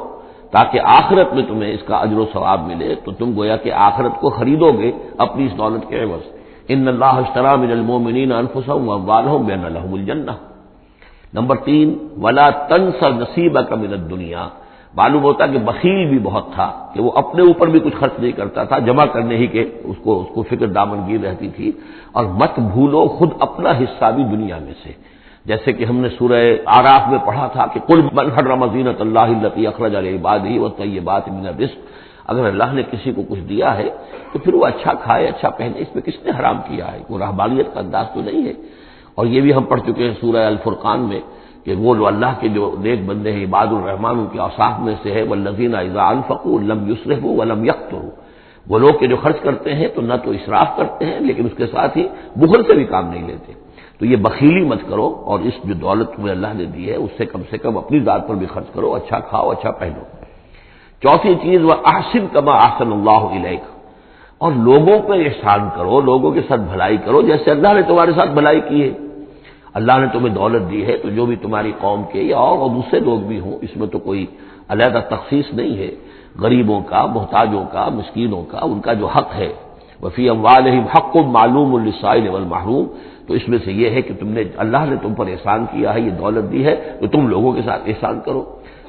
تاکہ آخرت میں تمہیں اس کا اجر و ثواب ملے، تو تم گویا کہ آخرت کو خریدو گے اپنی اس دولت کے عوض۔ ان اللہ اشتری من المؤمنین انفسهم واموالهم بان لهم الجنہ۔ نمبر تین، ولا تنس نصیبک من الدنیا، معلوم ہوتا کہ بخیل بھی بہت تھا کہ وہ اپنے اوپر بھی کچھ خرچ نہیں کرتا تھا، جمع کرنے ہی کے اس کو فکر دامنگیر رہتی تھی۔ اور مت بھولو خود اپنا حصہ بھی دنیا میں سے، جیسے کہ ہم نے سورہ اعراف میں پڑھا تھا کہ قل من حرم زینۃ اللہ التی اخرج لعبادہ والطیبات من الرزق، اگر اللہ نے کسی کو کچھ دیا ہے تو پھر وہ اچھا کھائے، اچھا پہنے، اس میں کس نے حرام کیا ہے؟ وہ رہبانیت کا انداز تو نہیں ہے۔ اور یہ بھی ہم پڑھ چکے ہیں سورہ الفرقان میں کہ وہ اللہ کے جو نیک بندے ہیں عباد الرحمن، ان کے اوصاف میں سے ہے والذین اذا انفقوا لم یسرفوا ولم یقتروا، وہ لوگ کہ جو خرچ کرتے ہیں تو نہ تو اسراف کرتے ہیں لیکن اس کے ساتھ ہی بخل سے بھی کام نہیں لیتے۔ تو یہ بخیلی مت کرو، اور اس جو دولت تمہیں اللہ نے دی ہے اس سے کم اپنی ذات پر بھی خرچ کرو، اچھا کھاؤ، اچھا پہنو۔ چوتھی چیز، وَأَحْسِنْ كَمَا أَحْسَنَ اللَّهُ إِلَيْكَ، اور لوگوں پہ احسان کرو، لوگوں کے ساتھ بھلائی کرو جیسے اللہ نے تمہارے ساتھ بھلائی کی ہے۔ اللہ نے تمہیں دولت دی ہے تو جو بھی تمہاری قوم کے یا اور دوسرے لوگ بھی ہوں، اس میں تو کوئی علیحدہ تخصیص نہیں ہے، غریبوں کا، محتاجوں کا، مسکینوں کا، ان کا جو حق ہے، وفی اموالہم حق معلوم للسائل والمحروم، تو اس میں سے یہ ہے کہ تم نے، اللہ نے تم پر احسان کیا ہے، یہ دولت دی ہے تو تم لوگوں کے ساتھ احسان کرو۔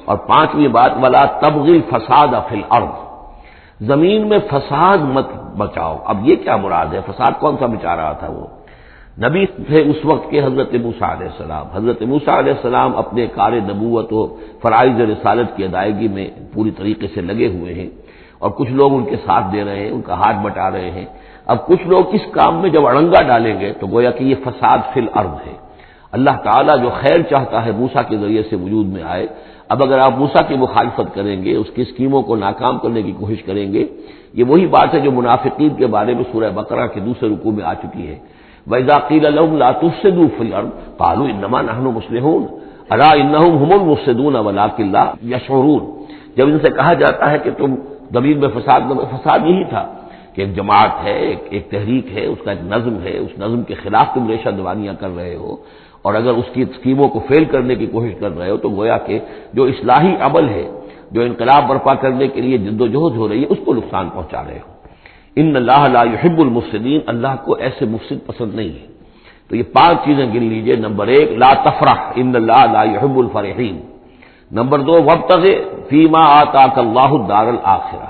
اور پانچویں بات، ولا تبغی الفساد فی الارض، زمین میں فساد مت بچاؤ۔ اب یہ کیا مراد ہے؟ فساد کون سا بچا رہا تھا؟ وہ نبی تھے اس وقت کے حضرت موسیٰ علیہ السلام۔ حضرت موسیٰ علیہ السلام اپنے کار نبوت و فرائض رسالت کی ادائیگی میں پوری طریقے سے لگے ہوئے ہیں، اور کچھ لوگ ان کے ساتھ دے رہے ہیں، ان کا ہاتھ بٹا رہے ہیں۔ اب کچھ لوگ اس کام میں جب اڑنگا ڈالیں گے تو گویا کہ یہ فساد فی الارض ہے۔ اللہ تعالیٰ جو خیر چاہتا ہے موسیٰ کے ذریعے سے وجود میں آئے، اب اگر آپ موسیٰ کی مخالفت کریں گے، اس کی اسکیموں کو ناکام کرنے کی کوشش کریں گے، یہ وہی بات ہے جو منافقین کے بارے میں سورہ بقرہ کے دوسرے رکوع میں آ چکی ہے۔ وَإِذَا قِيلَ لَهُمْ لَا تُفْسِدُوا فِي الْأَرْضِ قَالُوا إِنَّمَا نَحْنُ مُصْلِحُونَ أَلَا إِنَّهُمْ هُمُ الْمُفْسِدُونَ وَلَٰكِن لَا يَشْعُرُونَ۔ جب ان سے کہا جاتا ہے کہ تم زمین میں فساد یہی تھا کہ ایک جماعت ہے، ایک تحریک ہے، اس کا ایک نظم ہے، اس نظم کے خلاف تم ریشہ دوانیاں کر رہے ہو، اور اگر اس کی اسکیموں کو فیل کرنے کی کوشش کر رہے ہو تو گویا کہ جو اصلاحی عمل ہے، جو انقلاب برپا کرنے کے لیے جد و جہد ہو رہی ہے، اس کو نقصان پہنچا رہے ہو۔ ان اللہ لا يحب المفسدین، اللہ کو ایسے مفسد پسند نہیں ہے۔ تو یہ 5 چیزیں گن لیجئے۔ نمبر 1 لا تفرح ان اللہ لا يحب الفرحین۔ نمبر 2 وابتغ فیما آتاک اللہ الدار الآخرہ،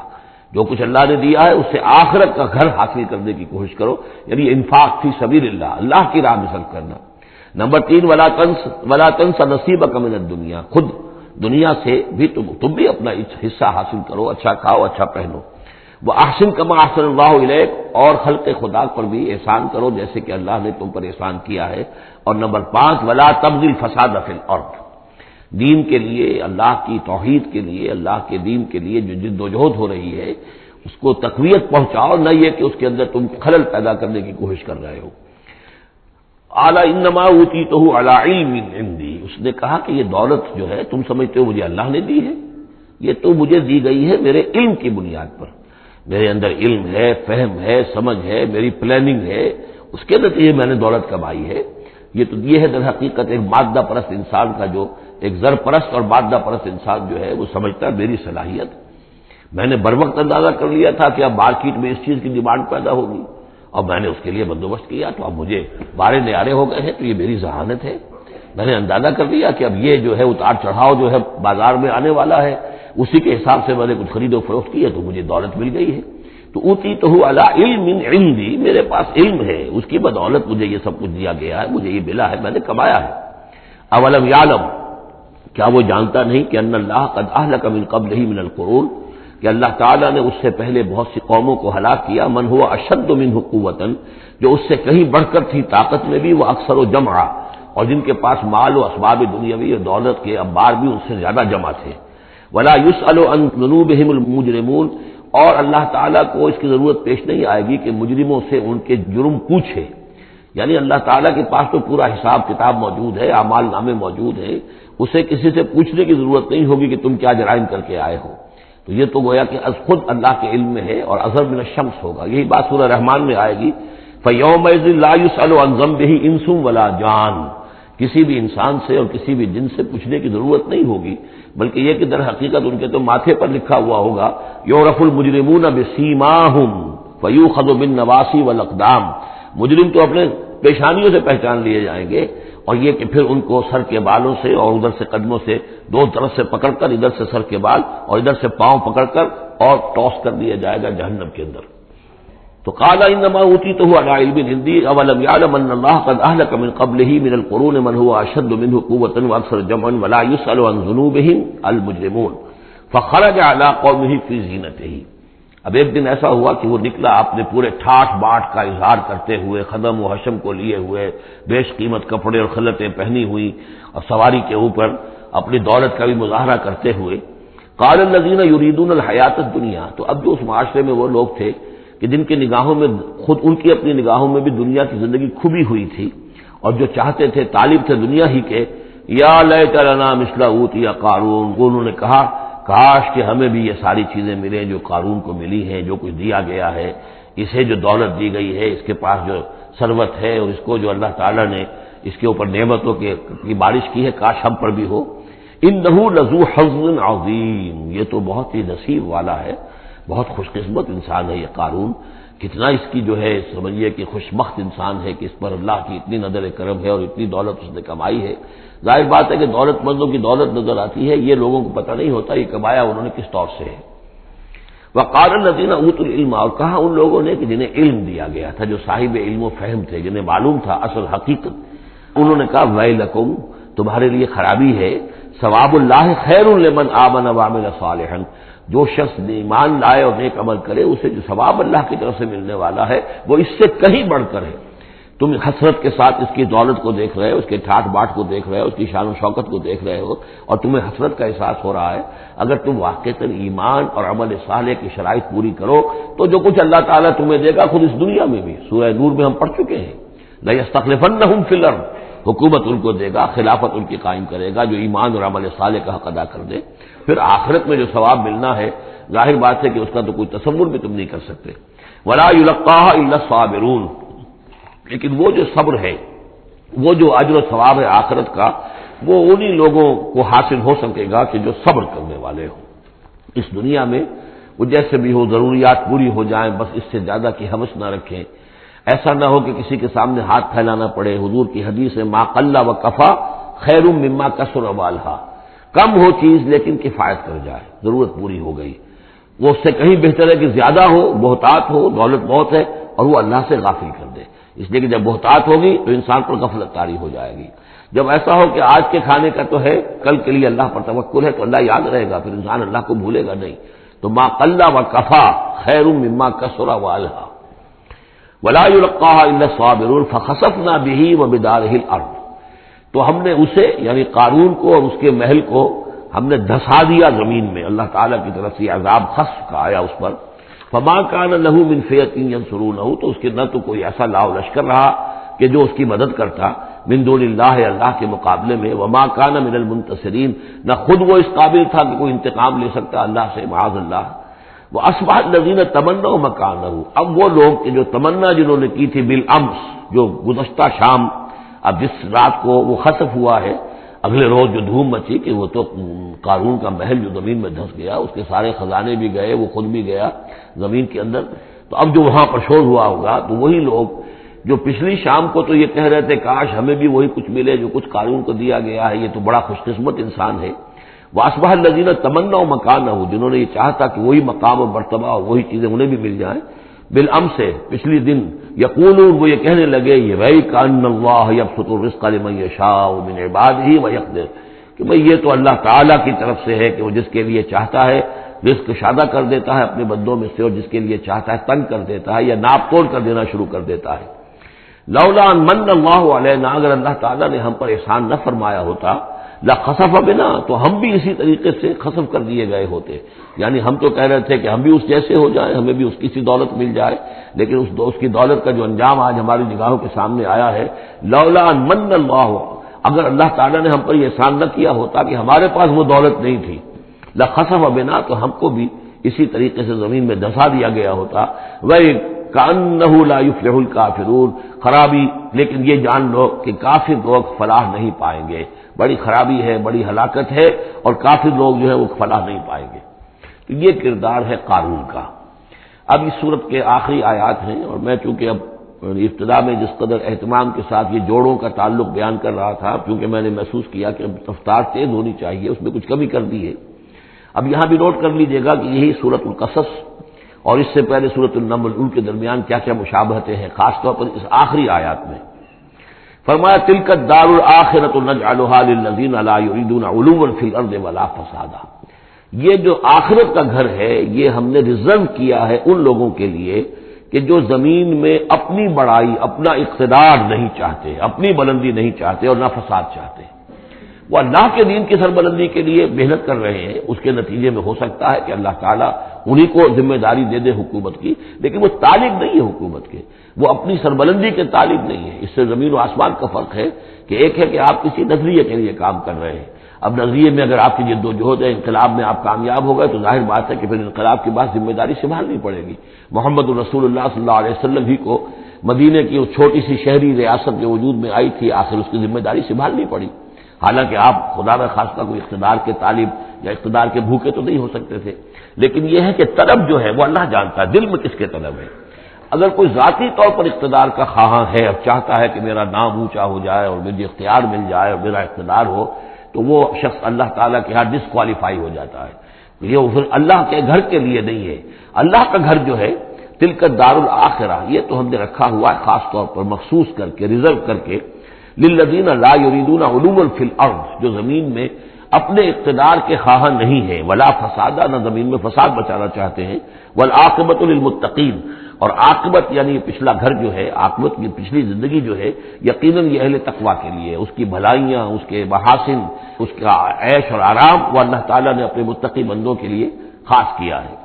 جو کچھ اللہ نے دیا ہے اس سے آخرت کا گھر حاصل کرنے کی کوشش کرو، یعنی انفاق فی سبیل اللہ، اللہ کی راہ میں صرف کرنا۔ نمبر 3 ولا تنس نصیبک من الدنیا، خود دنیا سے بھی تم بھی اپنا حصہ حاصل کرو، اچھا کھاؤ، اچھا پہنو۔ وَأَحْسِن كَمَا أَحْسَنَ اللَّهُ إِلَيْكَ، اور خلق خدا پر بھی احسان کرو جیسے کہ اللہ نے تم پر احسان کیا ہے۔ اور نمبر 5 ولا تبغِ الفساد فی الارض، دین کے لیے، اللہ کی توحید کے لیے، اللہ کے دین کے لیے جو جد و جہد ہو رہی ہے اس کو تقویت پہنچاؤ، نہ یہ کہ اس کے اندر تم خلل پیدا کرنے کی کوشش کر رہے ہو۔ اعلی انما اوتیتہ علی علم عندی، اس نے کہا کہ یہ دولت جو ہے تم سمجھتے ہو مجھے اللہ نے دی ہے، یہ تو مجھے دی گئی ہے میرے علم کی بنیاد پر، میرے اندر علم ہے، فہم ہے، سمجھ ہے، میری پلاننگ ہے، اس کے نتیجے میں نے دولت کمائی ہے۔ یہ ہے در حقیقت ایک مادہ پرست انسان کا، جو ایک زر پرست اور مادہ پرست انسان جو ہے وہ سمجھتا ہے میری صلاحیت، میں نے بروقت اندازہ کر لیا تھا کہ اب مارکیٹ میں اس چیز کی ڈیمانڈ پیدا ہوگی اور میں نے اس کے لیے بندوبست کیا، تو اب مجھے بارے نیارے ہو گئے ہیں، تو یہ میری ذہانت ہے، میں نے اندازہ کر لیا کہ اب یہ جو ہے اتار چڑھاؤ جو ہے بازار میں آنے والا ہے، اسی کے حساب سے میں نے کچھ خرید و فروخت کی ہے تو مجھے دولت مل گئی ہے۔ تو اوتیتہ علی علم عندی، میرے پاس علم ہے، اس کی بدولت مجھے یہ سب کچھ دیا گیا ہے، مجھے یہ ملا ہے، میں نے کمایا ہے۔ اولم یعلم، کیا وہ جانتا نہیں کہ ان اللہ قد اہلک من قبلہ من القرون، کہ اللہ تعالیٰ نے اس سے پہلے بہت سی قوموں کو ہلاک کیا، من ہوا اشد منہ قوۃ، جو اس سے کہیں بڑھ کر تھی طاقت میں بھی، وہ اکثر و جمعا، اور جن کے پاس مال و اسباب دنیاوی اور دولت کے انبار بھی ان سے زیادہ جمع تھے۔ ولا یسأل عن ذنوبہم المجرمون، اور اللہ تعالیٰ کو اس کی ضرورت پیش نہیں آئے گی کہ مجرموں سے ان کے جرم پوچھے، یعنی اللہ تعالیٰ کے پاس تو پورا حساب کتاب موجود ہے، اعمال نامے موجود ہیں، اسے کسی سے پوچھنے کی ضرورت نہیں ہوگی کہ تم کیا جرائم کر کے آئے ہو۔ تو یہ تو گویا کہ از خود اللہ کے علم میں ہے، اور اظہر من الشمس ہوگا، یہی بات سورہ رحمان میں آئے گی، فَيَوْمَئِذٍ لَا يُسْأَلُ عَنْ ذَنبِهِ إِنسٌ وَلَا جَانٌ، کسی بھی انسان سے اور کسی بھی جن سے پوچھنے کی ضرورت نہیں ہوگی، بلکہ یہ کہ در حقیقت ان کے تو ماتھے پر لکھا ہوا ہوگا، یعرف المجرمون بسیماہم فیؤخذ بالنواصی والاقدام، مجرم تو اپنے پیشانیوں سے پہچان لیے جائیں گے، اور یہ کہ پھر ان کو سر کے بالوں سے اور ادھر سے قدموں سے دو طرف سے پکڑ کر، ادھر سے سر کے بال اور ادھر سے پاؤں پکڑ کر اور ٹاس کر دیا جائے گا جہنم کے اندر۔ تو قال انما اوتیتہ علی علم عندی اولم یعلم ان اللہ قد اہلک من قبلہ من القرون من هو اشد منہ قوۃ واکثر جمعا ولا یسأل عن ذنوبہم المجرمون فخرج علی قومہ فی زینتہ۔ اب ایک دن ایسا ہوا کہ وہ نکلا اپنے پورے ٹھاٹ باٹ کا اظہار کرتے ہوئے، خدم و حشم کو لیے ہوئے، بیش قیمت کپڑے اور خلعتیں پہنی ہوئی، اور سواری کے اوپر اپنی دولت کا بھی مظاہرہ کرتے ہوئے۔ قال الذین یریدون الحیاۃ الدنیا، تو اب جو اس معاشرے میں وہ لوگ تھے کہ جن کی نگاہوں میں، خود ان کی اپنی نگاہوں میں بھی دنیا کی زندگی کھبی ہوئی تھی، اور جو چاہتے تھے، طالب تھے دنیا ہی کے، یا لیت لنا مثل اوتی قارون، انہوں نے کہا کاش کہ ہمیں بھی یہ ساری چیزیں ملیں جو قارون کو ملی ہیں، جو کچھ دیا گیا ہے، اسے جو دولت دی گئی ہے، اس کے پاس جو ثروت ہے، اور اس کو جو اللہ تعالیٰ نے اس کے اوپر نعمتوں کی بارش کی ہے، کاش ہم پر بھی ہو۔ انہ لذو حظ عظیم، یہ تو بہت ہی نصیب والا ہے، بہت خوش قسمت انسان ہے یہ قارون، کتنا اس کی جو ہے سمجھیے کہ خوش بخت انسان ہے کہ اس پر اللہ کی اتنی نظر کرم ہے اور اتنی دولت اس نے کمائی ہے۔ ظاہر بات ہے کہ دولت مندوں کی دولت نظر آتی ہے، یہ لوگوں کو پتہ نہیں ہوتا یہ کمایا انہوں نے کس طور سے ہے۔ وقال الذین اوتوا العلم، اور کہا ان لوگوں نے کہ جنہیں علم دیا گیا تھا، جو صاحب علم و فہم تھے، جنہیں معلوم تھا اصل حقیقت، انہوں نے کہا ویلکم، تمہارے لیے خرابی ہے، ثواب اللہ خیر لمن آمن وعمل صالحا، جو شخص ایمان لائے اور نیک عمل کرے اسے جو ثواب اللہ کی طرف سے ملنے والا ہے وہ اس سے کہیں بڑھ کر ہے۔ تم حسرت کے ساتھ اس کی دولت کو دیکھ رہے ہو، اس کے ٹھاٹ باٹ کو دیکھ رہے ہو، اس کی شان و شوکت کو دیکھ رہے ہو اور تمہیں حسرت کا احساس ہو رہا ہے، اگر تم واقعتاً ایمان اور عمل صالح کی شرائط پوری کرو تو جو کچھ اللہ تعالیٰ تمہیں دے گا خود اس دنیا میں بھی، سورہ نور میں ہم پڑھ چکے ہیں، لَيَسْتَخْلِفَنَّهُمْ فِي الْأَرْضِ، حکومت ان کو دے گا، خلافت ان کی قائم کرے گا جو ایمان اور عمل صالح کا حق ادا کر دے۔ پھر آخرت میں جو ثواب ملنا ہے ظاہر بات ہے کہ اس کا تو کوئی تصور بھی تم نہیں کر سکتے۔ وَلَا يُلَقَّاهَا إِلَّا الصَّابِرُونَ، لیکن وہ جو صبر ہے، وہ جو اجر و ثواب ہے آخرت کا، وہ انہی لوگوں کو حاصل ہو سکے گا کہ جو صبر کرنے والے ہوں۔ اس دنیا میں وہ جیسے بھی ہو ضروریات پوری ہو جائیں، بس اس سے زیادہ کی ہوس نہ رکھیں، ایسا نہ ہو کہ کسی کے سامنے ہاتھ پھیلانا پڑے۔ حضور کی حدیث ہے ما قل و کفا خیر مما کثر والہا، کم ہو چیز لیکن کفایت کر جائے، ضرورت پوری ہو گئی، وہ اس سے کہیں بہتر ہے کہ زیادہ ہو، بہتات ہو، دولت بہت ہے اور وہ اللہ سے غافل کر دے، اس لیے کہ جب بہتات ہوگی تو انسان پر غفلت طاری ہو جائے گی۔ جب ایسا ہو کہ آج کے کھانے کا تو ہے، کل کے لیے اللہ پر توکل ہے تو اللہ یاد رہے گا، پھر انسان اللہ کو بھولے گا نہیں۔ تو ما قل و کفا خیر مما کثر والہا ولا يلقاها الا الصابرون فخسفنا به وبداره الارض، تو ہم نے اسے یعنی قارون کو اور اس کے محل کو ہم نے دھسا دیا زمین میں، اللہ تعالیٰ کی طرف سے عذاب خسف کا آیا اس پر۔ فما كان له من فئة ينصرونه، تو اس کے نہ تو کوئی ایسا لاؤ لشکر رہا کہ جو اس کی مدد کرتا من دون اللہ، اللہ کے مقابلے میں، وما كان من المنتصرین، نہ خود وہ اس قابل تھا کہ کوئی انتقام لے سکتا اللہ سے، معاذ اللہ۔ وَأَصْبَحَ الَّذِينَ تَمَنَّوْا مَكَانَهُ، اب وہ لوگ کہ جو تمنا جنہوں نے کی تھی بالامس، جو گزشتہ شام، اب جس رات کو وہ خسف ہوا ہے، اگلے روز جو دھوم مچی کہ وہ تو قارون کا محل جو زمین میں دھس گیا، اس کے سارے خزانے بھی گئے، وہ خود بھی گیا زمین کے اندر، تو اب جو وہاں پر شور ہوا ہوگا تو وہی لوگ جو پچھلی شام کو تو یہ کہہ رہے تھے کاش ہمیں بھی وہی کچھ ملے جو کچھ قارون کو دیا گیا ہے، یہ تو بڑا خوش قسمت انسان ہے۔ وَأَصْبَحَ الَّذِينَ تَمَنَّوْا مَكَانَهُ، جنہوں نے یہ چاہتا کہ وہی مقام و مرتبہ اور وہی چیزیں انہیں بھی مل جائیں، بالامس سے پچھلی دن، یقولون، وہ یہ کہنے لگے، یہ بھائی کأن اللہ یبسط الرزق لمن یشاء من عبادہ ویقدر، کہ بھئی یہ تو اللہ تعالیٰ کی طرف سے ہے کہ وہ جس کے لیے چاہتا ہے رزق شادہ کر دیتا ہے اپنے بندوں میں سے، اور جس کے لیے چاہتا ہے تنگ کر دیتا ہے یا ناپ توڑ کر دینا شروع کر دیتا ہے۔ لولا ان من اللہ علینا، اگر اللہ تعالیٰ نے ہم پر احسان نہ فرمایا ہوتا، لخسف بنا، تو ہم بھی اسی طریقے سے خسف کر دیے گئے ہوتے، یعنی ہم تو کہہ رہے تھے کہ ہم بھی اس جیسے ہو جائیں، ہمیں بھی اس کی سی دولت مل جائے، لیکن اس کی دولت کا جو انجام آج ہماری نگاہوں کے سامنے آیا ہے، لولا ان من اللہ، اگر اللہ تعالیٰ نے ہم پر یہ احسان نہ کیا ہوتا کہ ہمارے پاس وہ دولت نہیں تھی، لخسف بنا، تو ہم کو بھی اسی طریقے سے زمین میں دھسا دیا گیا ہوتا۔ وَكَأَنَّهُ لَا يُفْلِحُ الْكَافِرُونَ، خرابی، لیکن یہ جان لو کہ کافر لوگ فلاح نہیں پائیں گے، بڑی خرابی ہے، بڑی ہلاکت ہے، اور کافر لوگ جو ہے وہ فلاح نہیں پائیں گے۔ تو یہ کردار ہے قارون کا۔ اب اس صورت کے آخری آیات ہیں، اور میں چونکہ اب ابتدا میں جس قدر اہتمام کے ساتھ یہ جوڑوں کا تعلق بیان کر رہا تھا، کیونکہ میں نے محسوس کیا کہ اب رفتار تیز ہونی چاہیے، اس میں کچھ کمی کر دی ہے۔ اب یہاں بھی نوٹ کر لیجئے گا کہ یہی سورۃ القصص اور اس سے پہلے سورۃ النمل، ان کے درمیان کیا کیا مشابہتیں ہیں، خاص طور پر اس آخری آیات میں۔ فرمایا تلک الدار الآخرۃ نجعلها للذین لا یریدون علوا فی الارض ولا فسادا، یہ جو آخرت کا گھر ہے یہ ہم نے ریزرو کیا ہے ان لوگوں کے لیے کہ جو زمین میں اپنی بڑائی، اپنا اقتدار نہیں چاہتے، اپنی بلندی نہیں چاہتے اور نہ فساد چاہتے، وہ اللہ کے دین کی سربلندی کے لیے محنت کر رہے ہیں۔ اس کے نتیجے میں ہو سکتا ہے کہ اللہ تعالیٰ انہی کو ذمہ داری دے دے حکومت کی، لیکن وہ طالب نہیں ہے حکومت کے، وہ اپنی سربلندی کے طالب نہیں ہے۔ اس سے زمین و آسمان کا فرق ہے کہ ایک ہے کہ آپ کسی نظریے کے لیے کام کر رہے ہیں، اب نظریے میں اگر آپ کی جد و جہد ہے، انقلاب میں آپ کامیاب ہو گئے تو ظاہر بات ہے کہ پھر انقلاب کے بعد ذمہ داری سنبھالنی پڑے گی۔ محمد رسول اللہ صلی اللہ علیہ وسلم ہی کو مدینے کی اس چھوٹی سی شہری ریاست جو وجود میں آئی تھی، آخر اس کی ذمہ داری سنبھالنی پڑی، حالانکہ آپ خدا نہ خواستہ کوئی اقتدار کے طالب یا اقتدار کے بھوکے تو نہیں ہو سکتے تھے، لیکن یہ ہے کہ طلب جو ہے وہ اللہ جانتا ہے دل میں کس کے طلب ہے۔ اگر کوئی ذاتی طور پر اقتدار کا خواہاں ہے، اب چاہتا ہے کہ میرا نام اونچا ہو جائے اور مجھے اختیار مل جائے اور میرا اقتدار ہو، تو وہ شخص اللہ تعالیٰ کے ہاں ڈسکوالیفائی ہو جاتا ہے، یہ پھر اللہ کے گھر کے لیے نہیں ہے۔ اللہ کا گھر جو ہے تلک الدار الآخرہ، یہ تو ہم نے رکھا ہوا ہے خاص طور پر مخصوص کر کے، ریزرو کر کے، للذین لا یریدون علوا فی الارض، جو زمین میں اپنے اقتدار کے خواہاں نہیں ہیں، ولا فسادہ، نہ زمین میں فساد بچانا چاہتے ہیں، والعاقبۃ للمتقین، اور عاقبت یعنی پچھلا گھر جو ہے، عاقبت کی پچھلی زندگی جو ہے یقیناً یہ اہل تقویٰ کے لیے، اس کی بھلائیاں، اس کے محاسن، اس کا عیش اور آرام وہ اللہ تعالیٰ نے اپنے متقی بندوں کے لیے خاص کیا ہے۔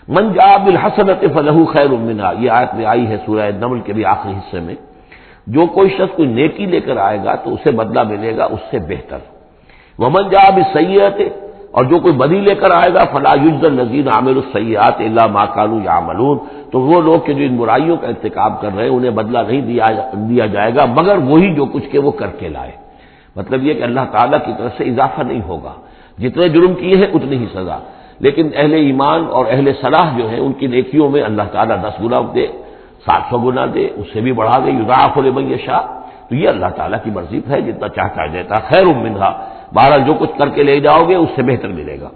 من جاء بالحسنۃ فلہ خیر منہا، یہ آیت میں آئی ہے سورہ نمل کے بھی آخری حصے میں، جو کوئی شخص کوئی نیکی لے کر آئے گا تو اسے بدلہ ملے گا اس سے بہتر۔ ومن جاء بالسیئۃ، اور جو کوئی بدی لے کر آئے گا فلا یجزی الذین عملوا السیئات الا ما كانوا یعملون، تو وہ لوگ کہ جو ان برائیوں کا ارتکاب کر رہے ہیں انہیں بدلہ نہیں دیا جائے گا مگر وہی جو کچھ کہ وہ کر کے لائے۔ مطلب یہ کہ اللہ تعالیٰ کی طرف سے اضافہ نہیں ہوگا، جتنے جرم کیے ہیں اتنی ہی سزا، لیکن اہل ایمان اور اہل صلاح جو ہیں ان کی نیکیوں میں اللہ تعالیٰ 10 گنا دے، 700 گنا دے، اس سے بھی بڑھا دے، یضاعف لمن یشاء، تو یہ اللہ تعالیٰ کی مرضی ہے، جتنا چاہتا ہے دیتا، خیر منہا، بہرحال جو کچھ کر کے لے جاؤ گے اس سے بہتر ملے گا۔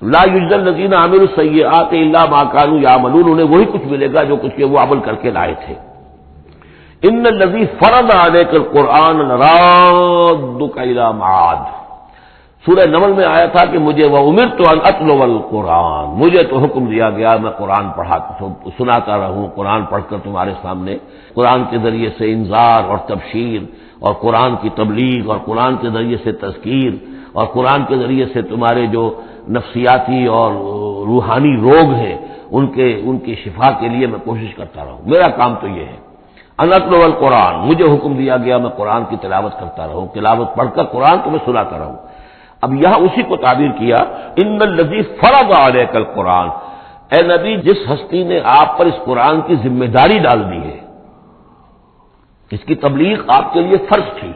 لا یجزی الذین عملوا السیئات الا ما كانوا یعملون، انہیں وہی کچھ ملے گا جو کچھ کہ وہ عمل کر کے لائے تھے۔ ان الذی فرض علیک القرآن لرادک الی معاد، سورہ نمل میں آیا تھا کہ مجھے وَأُمِرْتُ أَنْ أَتْلُوَ الْقُرْآنَ، مجھے تو حکم دیا گیا میں قرآن سناتا رہوں، قرآن پڑھ کر تمہارے سامنے، قرآن کے ذریعے سے انذار اور تبشیر اور قرآن کی تبلیغ اور قرآن کے ذریعے سے تذکیر اور قرآن کے ذریعے سے تمہارے جو نفسیاتی اور روحانی روگ ہیں ان کی شفا کے لیے میں کوشش کرتا رہوں، میرا کام تو یہ ہے۔ ان اتلو القرآن، مجھے حکم دیا گیا میں قرآن کی تلاوت کرتا رہوں، تلاوت پڑھ کر قرآن کو میں سناتا رہوں۔ اب یہاں اسی کو تعبیر کیا، ان الذی فرض علیک القرآن، اے نبی جس ہستی نے آپ پر اس قرآن کی ذمہ داری ڈال دی ہے، اس کی تبلیغ آپ کے لیے فرض تھی،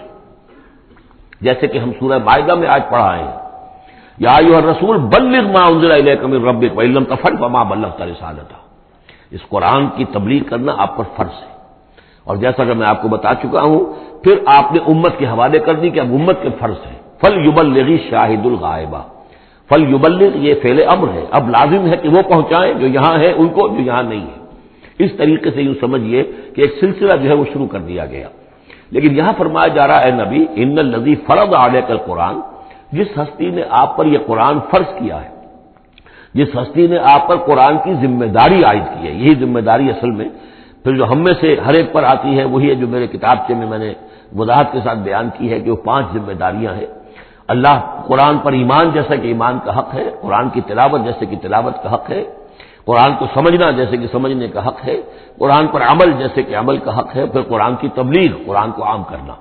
جیسے کہ ہم سورہ مائدہ میں آج پڑھا ہے، یا ایھا الرسول بلغ ما انزل الیک من ربک وان لم تفعل فما بلغت رسالتہ، اس قرآن کی تبلیغ کرنا آپ پر فرض ہے۔ اور جیسا کہ میں آپ کو بتا چکا ہوں، پھر آپ نے امت کے حوالے کر دی کہ اب امت کے فرض ہے، فَلْيُبَلِّغِ الشَّاهِدُ الْغَائِبَ، فَلْيُبَلِّغ یہ فعل امر ہے، اب لازم ہے کہ وہ پہنچائیں جو یہاں ہے ان کو، جو یہاں نہیں ہے۔ اس طریقے سے یوں سمجھیے کہ ایک سلسلہ جو ہے وہ شروع کر دیا گیا، لیکن یہاں فرمایا جا رہا ہے نبی ان الذی فرض علیک القرآن، جس ہستی نے آپ پر یہ قرآن فرض کیا ہے، جس ہستی نے آپ پر قرآن کی ذمہ داری عائد کی ہے، یہی ذمہ داری اصل میں پھر جو ہم میں سے ہر ایک پر آتی ہے وہی ہے جو میرے کتابچے میں نے وضاحت کے ساتھ بیان کی ہے کہ وہ 5 ذمہ داریاں ہیں۔ اللہ قرآن پر ایمان جیسا کہ ایمان کا حق ہے، قرآن کی تلاوت جیسے کہ تلاوت کا حق ہے، قرآن کو سمجھنا جیسے کہ سمجھنے کا حق ہے، قرآن پر عمل جیسے کہ عمل کا حق ہے، پھر قرآن کی تبلیغ، قرآن کو عام کرنا۔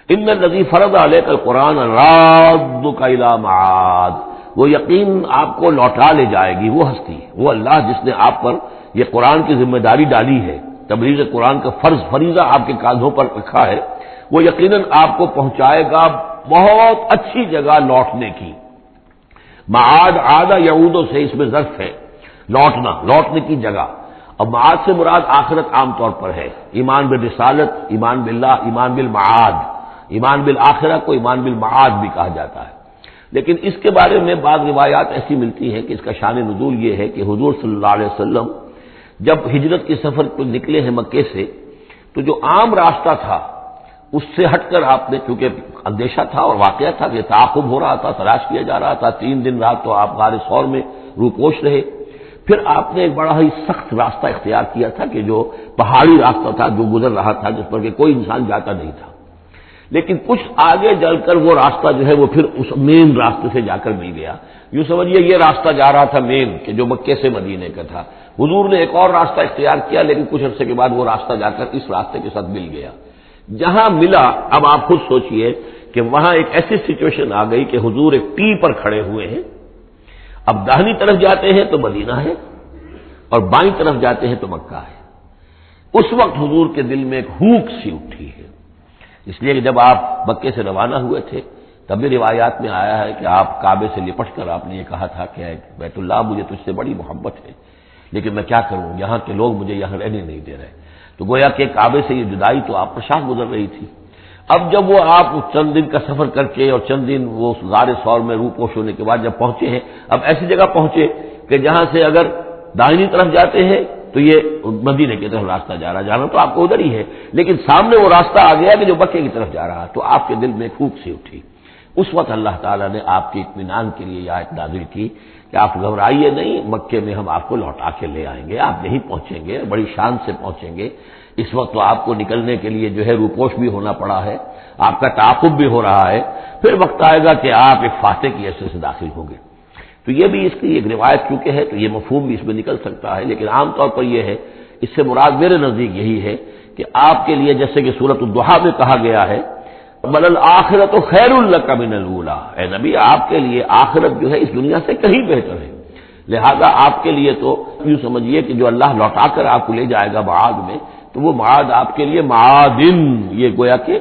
ان الذی فرض علیک القرآن رادک الی معاد، وہ یقین آپ کو لوٹا لے جائے گی، وہ ہستی، وہ اللہ جس نے آپ پر یہ قرآن کی ذمہ داری ڈالی ہے، تبلیغ قرآن کا فریضہ آپ کے کاندھوں پر رکھا ہے، وہ یقیناً آپ کو پہنچائے گا بہت اچھی جگہ لوٹنے کی۔ معاد عاد یعود سے اس میں ظرف ہے، لوٹنے کی جگہ۔ اب معاد سے مراد آخرت عام طور پر ہے، ایمان بالرسالت، ایمان باللہ، ایمان بالمعاد، ایمان بالآخرہ کو ایمان بالمعاد بھی کہا جاتا ہے۔ لیکن اس کے بارے میں بعض روایات ایسی ملتی ہیں کہ اس کا شان نزول یہ ہے کہ حضور صلی اللہ علیہ وسلم جب ہجرت کے سفر پر نکلے ہیں مکے سے، تو جو عام راستہ تھا اس سے ہٹ کر آپ نے، چونکہ اندیشہ تھا اور واقعہ تھا کہ تعاقب ہو رہا تھا، تلاش کیا جا رہا تھا، 3 دن رات تو آپ غار ثور میں روپوش رہے، پھر آپ نے ایک بڑا ہی سخت راستہ اختیار کیا تھا کہ جو پہاڑی راستہ تھا جو گزر رہا تھا، جس پر کہ کوئی انسان جاتا نہیں تھا، لیکن کچھ آگے چل کر وہ راستہ جو ہے وہ پھر اس مین راستے سے جا کر مل گیا۔ یوں سمجھیے یہ راستہ جا رہا تھا مین، کہ جو مکے سے مدینے کا تھا، حضور نے ایک اور راستہ اختیار کیا، لیکن کچھ عرصے کے بعد وہ راستہ جا کر اس راستے کے ساتھ مل گیا۔ جہاں ملا، اب آپ خود سوچئے کہ وہاں ایک ایسی سچویشن آ گئی کہ حضور ایک ٹی پر کھڑے ہوئے ہیں، اب داہنی طرف جاتے ہیں تو مدینہ ہے اور بائیں طرف جاتے ہیں تو مکہ ہے۔ اس وقت حضور کے دل میں ایک ہوک سی اٹھی ہے، اس لیے کہ جب آپ مکے سے روانہ ہوئے تھے تب بھی روایات میں آیا ہے کہ آپ کعبے سے لپٹ کر آپ نے یہ کہا تھا کہ اے بیت اللہ مجھے تجھ سے بڑی محبت ہے، لیکن میں کیا کروں، یہاں کے لوگ مجھے یہاں رہنے نہیں دے رہے۔ تو گویا کہ کعبے سے یہ جدائی تو آپ پر شاق گزر رہی تھی۔ اب جب وہ آپ چند دن کا سفر کر کے اور چند دن وہ غار ثور میں روپوش ہونے کے بعد جب پہنچے ہیں، اب ایسی جگہ پہنچے کہ جہاں سے اگر دائنی طرف جاتے ہیں تو یہ مدینے کی طرف راستہ جانا تو آپ کو ادھر ہی ہے، لیکن سامنے وہ راستہ آ گیا کہ جو مکے کی طرف جا رہا، تو آپ کے دل میں پھونک سی اٹھی۔ اس وقت اللہ تعالیٰ نے آپ کے اطمینان کے لیے یہ آیت نازل کی کہ آپ گھبرائیے نہیں، مکے میں ہم آپ کو لوٹا کے لے آئیں گے، آپ یہیں پہنچیں گے، بڑی شان سے پہنچیں گے۔ اس وقت تو آپ کو نکلنے کے لیے جو ہے روپوش بھی ہونا پڑا ہے، آپ کا تعاقب بھی ہو رہا ہے، پھر وقت آئے گا کہ آپ ایک فاتح کی حیثیت سے داخل ہوں گے۔ تو یہ بھی اس کی ایک روایت کیونکہ ہے تو یہ مفہوم بھی اس میں نکل سکتا ہے، لیکن عام طور پر یہ ہے، اس سے مراد میرے نزدیک یہی ہے کہ آپ کے لیے جیسے کہ سورۃ الضحیٰ میں کہا گیا ہے وَلَلْآخِرَةُ خَيْرٌ لَكَ مِنَ الْأُولَىٰ، اے نبی آپ کے لیے آخرت جو ہے اس دنیا سے کہیں بہتر ہے، لہذا آپ کے لیے تو یوں سمجھیے کہ جو اللہ لوٹا کر آپ کو لے جائے گا معاد میں، تو وہ معاد آپ کے لیے معادن، یہ گویا کہ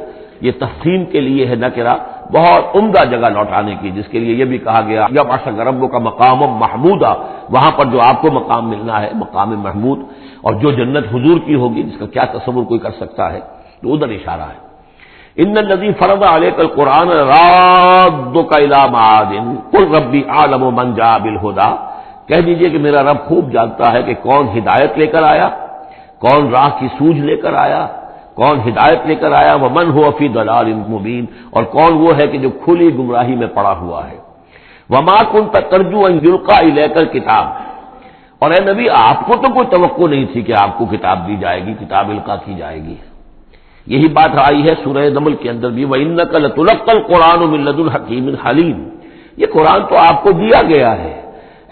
یہ تفہیم کے لیے ہے نکرہ، بہت عمدہ جگہ لوٹانے کی، جس کے لیے یہ بھی کہا گیا جب عرش ربک کا مقام محمودہ، وہاں پر جو آپ کو مقام ملنا ہے مقام محمود، اور جو جنت حضور کی ہوگی جس کا کیا تصور کوئی کر سکتا ہے، تو ادھر اشارہ ہے۔ ان الذی فرض علیک القرآن رادک الی معاد قل ربی اعلم من جاء بالہدی، کہہ دیجئے کہ میرا رب خوب جانتا ہے کہ کون ہدایت لے کر آیا، کون راہ کی سوجھ لے کر آیا، کون ہدایت لے کر آیا، ومن هو فی ضلال مبین، اور کون وہ ہے کہ جو کھلی گمراہی میں پڑا ہوا ہے۔ وما كنت ترجو ان یلقى الیک الکتاب، اور اے نبی آپ کو تو کوئی توقع نہیں تھی کہ آپ کو کتاب دی جائے گی، کتاب القا کی جائے گی۔ یہی بات آئی ہے سورہ نمل کے اندر بھی وَإِنَّكَ لَتُلَقَّى الْقُرْآنُ مِن لَّدُنْ حَكِيمٍ حَلِيمٍ، یہ قرآن تو آپ کو دیا گیا ہے،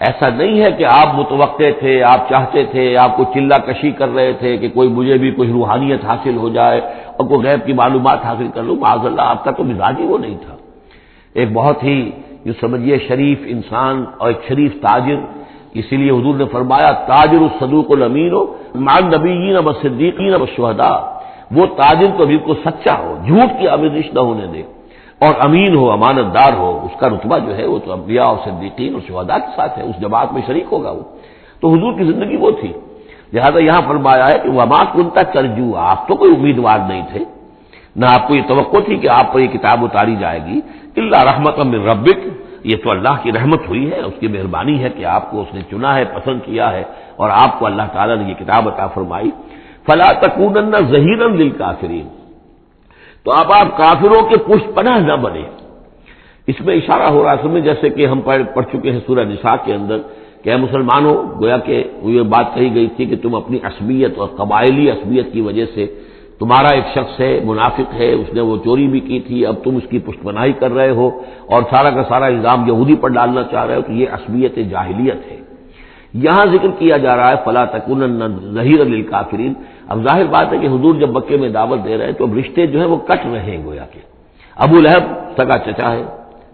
ایسا نہیں ہے کہ آپ متوقع تھے، آپ چاہتے تھے، آپ کو چلہ کشی کر رہے تھے کہ کوئی مجھے بھی کچھ روحانیت حاصل ہو جائے اور کوئی غیب کی معلومات حاصل کر لوں، معاذ اللہ آپ کا تو مزاج ہی وہ نہیں تھا۔ ایک بہت ہی جو سمجھیے شریف انسان اور ایک شریف تاجر، اسی لیے حضور نے فرمایا تاجر الصدوق الامین مع النبیین والصدیقین والشہداء، وہ تاجر تو بالکل سچا ہو، جھوٹ کی آمیزش نہ ہونے دے، اور امین ہو، امانت دار ہو، اس کا رتبہ جو ہے وہ تو انبیاء اور صدیقین اور شہداء کے ساتھ ہے، اس جماعت میں شریک ہوگا وہ۔ تو حضور کی زندگی وہ تھی، لہذا یہاں فرمایا ہے کہ وما كنت ترجو، آپ تو کوئی امیدوار نہیں تھے، نہ آپ کو یہ توقع تھی کہ آپ پر یہ کتاب اتاری جائے گی، الا رحمتا من ربک، یہ تو اللہ کی رحمت ہوئی ہے، اس کی مہربانی ہے کہ آپ کو اس نے چنا ہے، پسند کیا ہے، اور آپ کو اللہ تعالیٰ نے یہ کتاب عطا فرمائی۔ فلا تکونن ظہیرا للکافرین، تو اب آپ کافروں کے پشت پناہ نہ بنے۔ اس میں اشارہ ہو رہا ہے سمجھ، جیسے کہ ہم پڑھ چکے ہیں سورہ نساء کے اندر کہ اے مسلمانوں، گویا کہ یہ بات کہی گئی تھی کہ تم اپنی عصبیت اور قبائلی عصبیت کی وجہ سے، تمہارا ایک شخص ہے منافق ہے، اس نے وہ چوری بھی کی تھی، اب تم اس کی پشت پناہی کر رہے ہو اور سارا کا سارا الزام یہودی پر ڈالنا چاہ رہے ہو، تو یہ عصبیت جاہلیت ہے۔ یہاں ذکر کیا جا رہا ہے فلا تکونن ظہیرا للکافرین۔ اب ظاہر بات ہے کہ حضور جب مکے میں دعوت دے رہے ہیں تو اب رشتے جو ہیں وہ کٹ رہے ہیں، گویا کہ ابو لہب سگا چچا ہے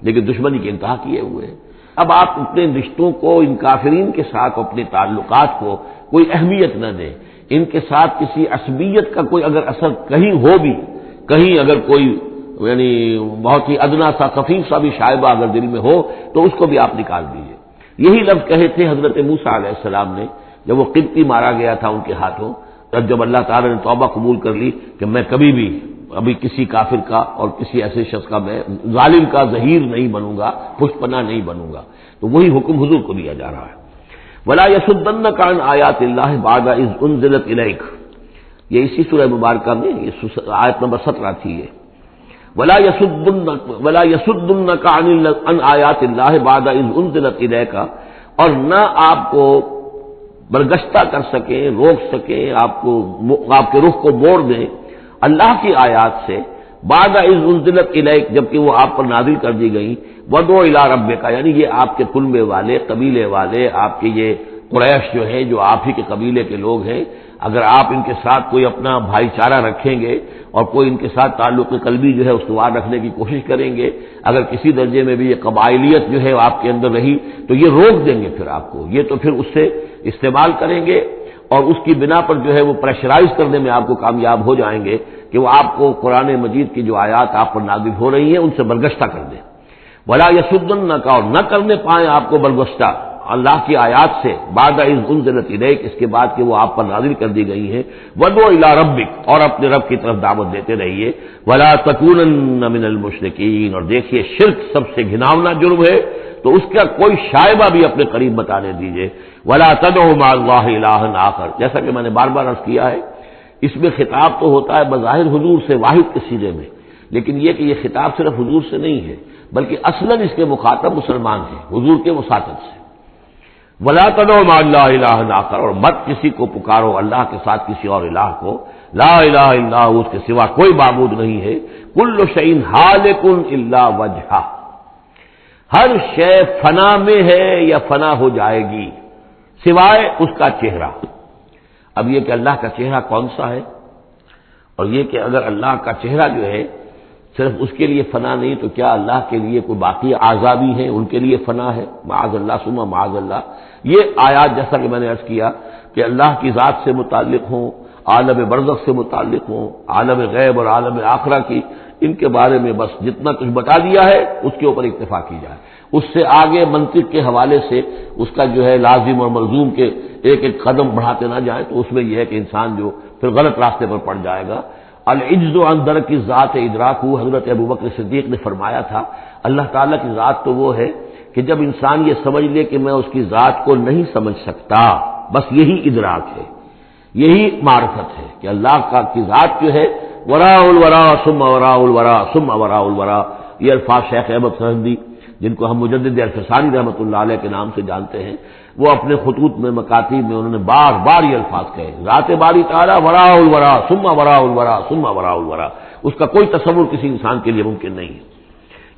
لیکن دشمنی کی انتہا کیے ہوئے ہیں۔ اب آپ اپنے رشتوں کو، ان کافرین کے ساتھ اپنے تعلقات کو کوئی اہمیت نہ دیں، ان کے ساتھ کسی عصبیت کا کوئی اگر اثر کہیں ہو بھی، کہیں اگر کوئی یعنی بہت ہی ادنا سا خفیف سا بھی شائبہ اگر دل میں ہو تو اس کو بھی آپ نکال دیجیے۔ یہی لفظ کہے تھے حضرت موسیٰ علیہ السلام نے جب وہ قبطی مارا گیا تھا ان کے ہاتھوں، جب اللہ تعالیٰ نے توبہ قبول کر لی کہ میں کبھی بھی ابھی کسی کافر کا اور کسی ایسے شخص کا، میں ظالم کا ظہیر نہیں بنوں گا، پشت پناہ نہیں بنوں گا، تو وہی حکم حضور کو دیا جا رہا ہے۔ وَلَا يَصُدَّنَّكَ عَنْ آيَاتِ اللَّهِ بَعْدَ إِذْ أُنزِلَتْ إِلَيْكَ، یہ اسی سورہ مبارکہ میں یہ آیت نمبر 17 تھی یہ۔ وَلَا يَصُدُّنَّكَ عَنْ آيَاتِ اللَّهِ بَعْدَ إِذْ أُنزِلَتْ إِلَيْكَ، اور نہ آپ کو برگشتہ کر سکیں، روک سکیں، آپ کے رخ کو موڑ دیں اللہ کی آیات سے، بعد اذ انزلت الیک، جبکہ وہ آپ پر نازل کر دی گئی، ودعو الی ربک، یعنی یہ آپ کے کنبے والے، قبیلے والے، آپ کے یہ قریش جو ہیں، جو آپ ہی کے قبیلے کے لوگ ہیں، اگر آپ ان کے ساتھ کوئی اپنا بھائی چارہ رکھیں گے اور کوئی ان کے ساتھ تعلق قلبی جو ہے استوار رکھنے کی کوشش کریں گے، اگر کسی درجے میں بھی یہ قبائلیت جو ہے آپ کے اندر رہی تو یہ روک دیں گے پھر آپ کو، یہ تو پھر اس سے استعمال کریں گے اور اس کی بنا پر جو ہے وہ پریشرائز کرنے میں آپ کو کامیاب ہو جائیں گے کہ وہ آپ کو قرآن مجید کی جو آیات آپ پر نازل ہو رہی ہیں ان سے برگشتہ کر دیں۔ ولا یصدنک، اور نہ کرنے پائیں آپ کو برگشتہ اللہ کی آیات سے، بعد اذ انزلت الیک، اس کے بعد کہ وہ آپ پر نازل کر دی گئی ہیں، ودعو الی ربک، اور اپنے رب کی طرف دعوت دیتے رہیے، ولا تکونن من المشرکین، اور دیکھیے شرک سب سے گھناؤنا جرم ہے تو اس کا کوئی شائبہ بھی اپنے قریب بتانے دیجیے۔ ولا تدعوا مع اللہ الہا آخر، جیسا کہ میں نے بار بار عرض کیا ہے، اس میں خطاب تو ہوتا ہے بظاہر حضور سے واحد کے سیرے میں، لیکن یہ کہ یہ خطاب صرف حضور سے نہیں ہے بلکہ اصلاً اس کے مخاطب مسلمان ہیں حضور کے وساطت سے۔ ولا تدعوا مع اللہ الہ آخر، اور مت کسی کو پکارو اللہ کے ساتھ کسی اور الہ کو، لا الہ الا ہو، اس کے سوا کوئی معبود نہیں ہے، کل شیء ہالک الا وجہہ، ہر شے فنا میں ہے یا فنا ہو جائے گی سوائے اس کا چہرہ۔ اب یہ کہ اللہ کا چہرہ کون سا ہے، اور یہ کہ اگر اللہ کا چہرہ جو ہے صرف اس کے لیے فنا نہیں تو کیا اللہ کے لیے کوئی باقی اعضاء بھی ہیں، ان کے لیے فنا ہے؟ معاذ اللہ ثم معاذ اللہ۔ یہ آیات جیسا کہ میں نے عرض کیا کہ اللہ کی ذات سے متعلق ہوں، عالم برزخ سے متعلق ہوں، عالم غیب اور عالم آخرہ کی، ان کے بارے میں بس جتنا کچھ بتا دیا ہے اس کے اوپر اکتفا کی جائے، اس سے آگے منطق کے حوالے سے اس کا جو ہے لازم اور ملزوم کے ایک ایک قدم بڑھاتے نہ جائیں تو اس میں یہ ہے کہ انسان جو پھر غلط راستے پر پڑ جائے گا۔ العجز عن درک ذات ادراک، حضرت ابوبکر صدیق نے فرمایا تھا اللہ تعالیٰ کی ذات تو وہ ہے کہ جب انسان یہ سمجھ لے کہ میں اس کی ذات کو نہیں سمجھ سکتا، بس یہی ادراک ہے، یہی معرفت ہے کہ اللہ کا کی ذات جو ہے وراء الورا ثم وراء الورا ثم وراء الورا۔ یہ الفاظ شیخ احمد سرہندی جن کو ہم مجدد الفسانی رحمۃ اللہ علیہ کے نام سے جانتے ہیں، وہ اپنے خطوط میں مکاتیب میں انہوں نے بار بار یہ الفاظ کہے، ذات باری تعالیٰ وراء الورا ثم وراء الورا ثم وراء الورا، اس کا کوئی تصور کسی انسان کے لیے ممکن نہیں ہے۔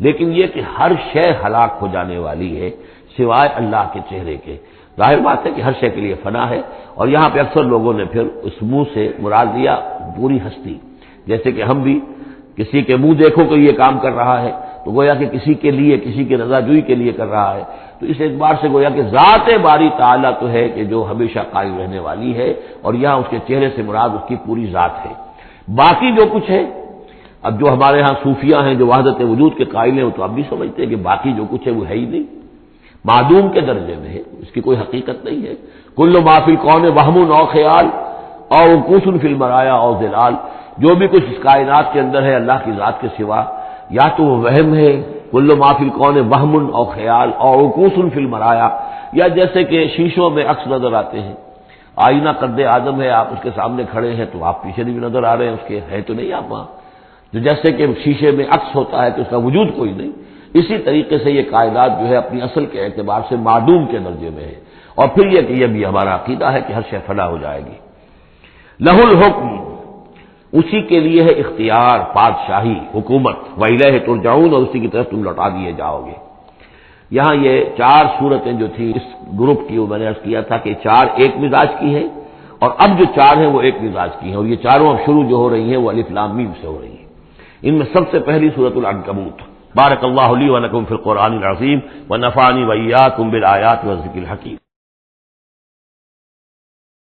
لیکن یہ کہ ہر شے ہلاک ہو جانے والی ہے سوائے اللہ کے چہرے کے، ظاہر بات ہے کہ ہر شے کے لیے فنا ہے، اور یہاں پہ اکثر لوگوں نے پھر اس منہ سے مراد لیا پوری ہستی، جیسے کہ ہم بھی کسی کے منہ دیکھو تو یہ کام کر رہا ہے تو گویا کہ کسی کے لیے، کسی کے رضا جوئی کے لیے کر رہا ہے، تو اس اعتبار سے گویا کہ ذات باری تعالیٰ تو ہے کہ جو ہمیشہ قائم رہنے والی ہے، اور یہاں اس کے چہرے سے مراد اس کی پوری ذات ہے۔ باقی جو کچھ ہے، اب جو ہمارے ہاں صوفیہ ہیں جو وحدت وجود کے قائل ہیں وہ تو اب بھی سمجھتے ہیں کہ باقی جو کچھ ہے وہ ہے ہی نہیں، معدوم کے درجے میں ہے، اس کی کوئی حقیقت نہیں ہے۔ کل ما فی الکون وہم او خیال او وقوف فی المرایا او ظلال، جو بھی کچھ اس کائنات کے اندر ہے اللہ کی ذات کے سوا یا تو وہ وہم ہے، کل ما فی الکون وہم او خیال او وقوف فی المرایا، یا جیسے کہ شیشوں میں عکس نظر آتے ہیں، آئینہ قد آدم ہے، آپ اس کے سامنے کھڑے ہیں تو آپ پیچھے بھی نظر آ رہے ہیں، اس کے ہے تو نہیں آپ وہاں، جو جیسے کہ شیشے میں عکس ہوتا ہے کہ اس کا وجود کوئی نہیں، اسی طریقے سے یہ کائنات جو ہے اپنی اصل کے اعتبار سے معدوم کے درجے میں ہے۔ اور پھر یہ کہ یہ بھی ہمارا عقیدہ ہے کہ ہر شے فنا ہو جائے گی۔ لہ الحکم، اسی کے لیے ہے اختیار، بادشاہی، حکومت، وَإِلَيْهِ تُرْجَعُونَ، اور اسی کی طرف تم لوٹا دیے جاؤ گے۔ یہاں یہ چار صورتیں جو تھی اس گروپ کی، وہ میں نے عرض کیا تھا کہ چار ایک مزاج کی ہیں، اور اب جو چار ہیں وہ ایک مزاج کی ہیں، اور یہ چاروں اب شروع جو ہو رہی ہیں وہ الف لام میم سے ہو رہی ہیں۔ ان میں سب سے پہلی سورۃ العنکبوت۔ بارک اللہ لی و لکم فی القرآن العظیم ونفعنی وإیاکم بالآیات والذکر الحکیم۔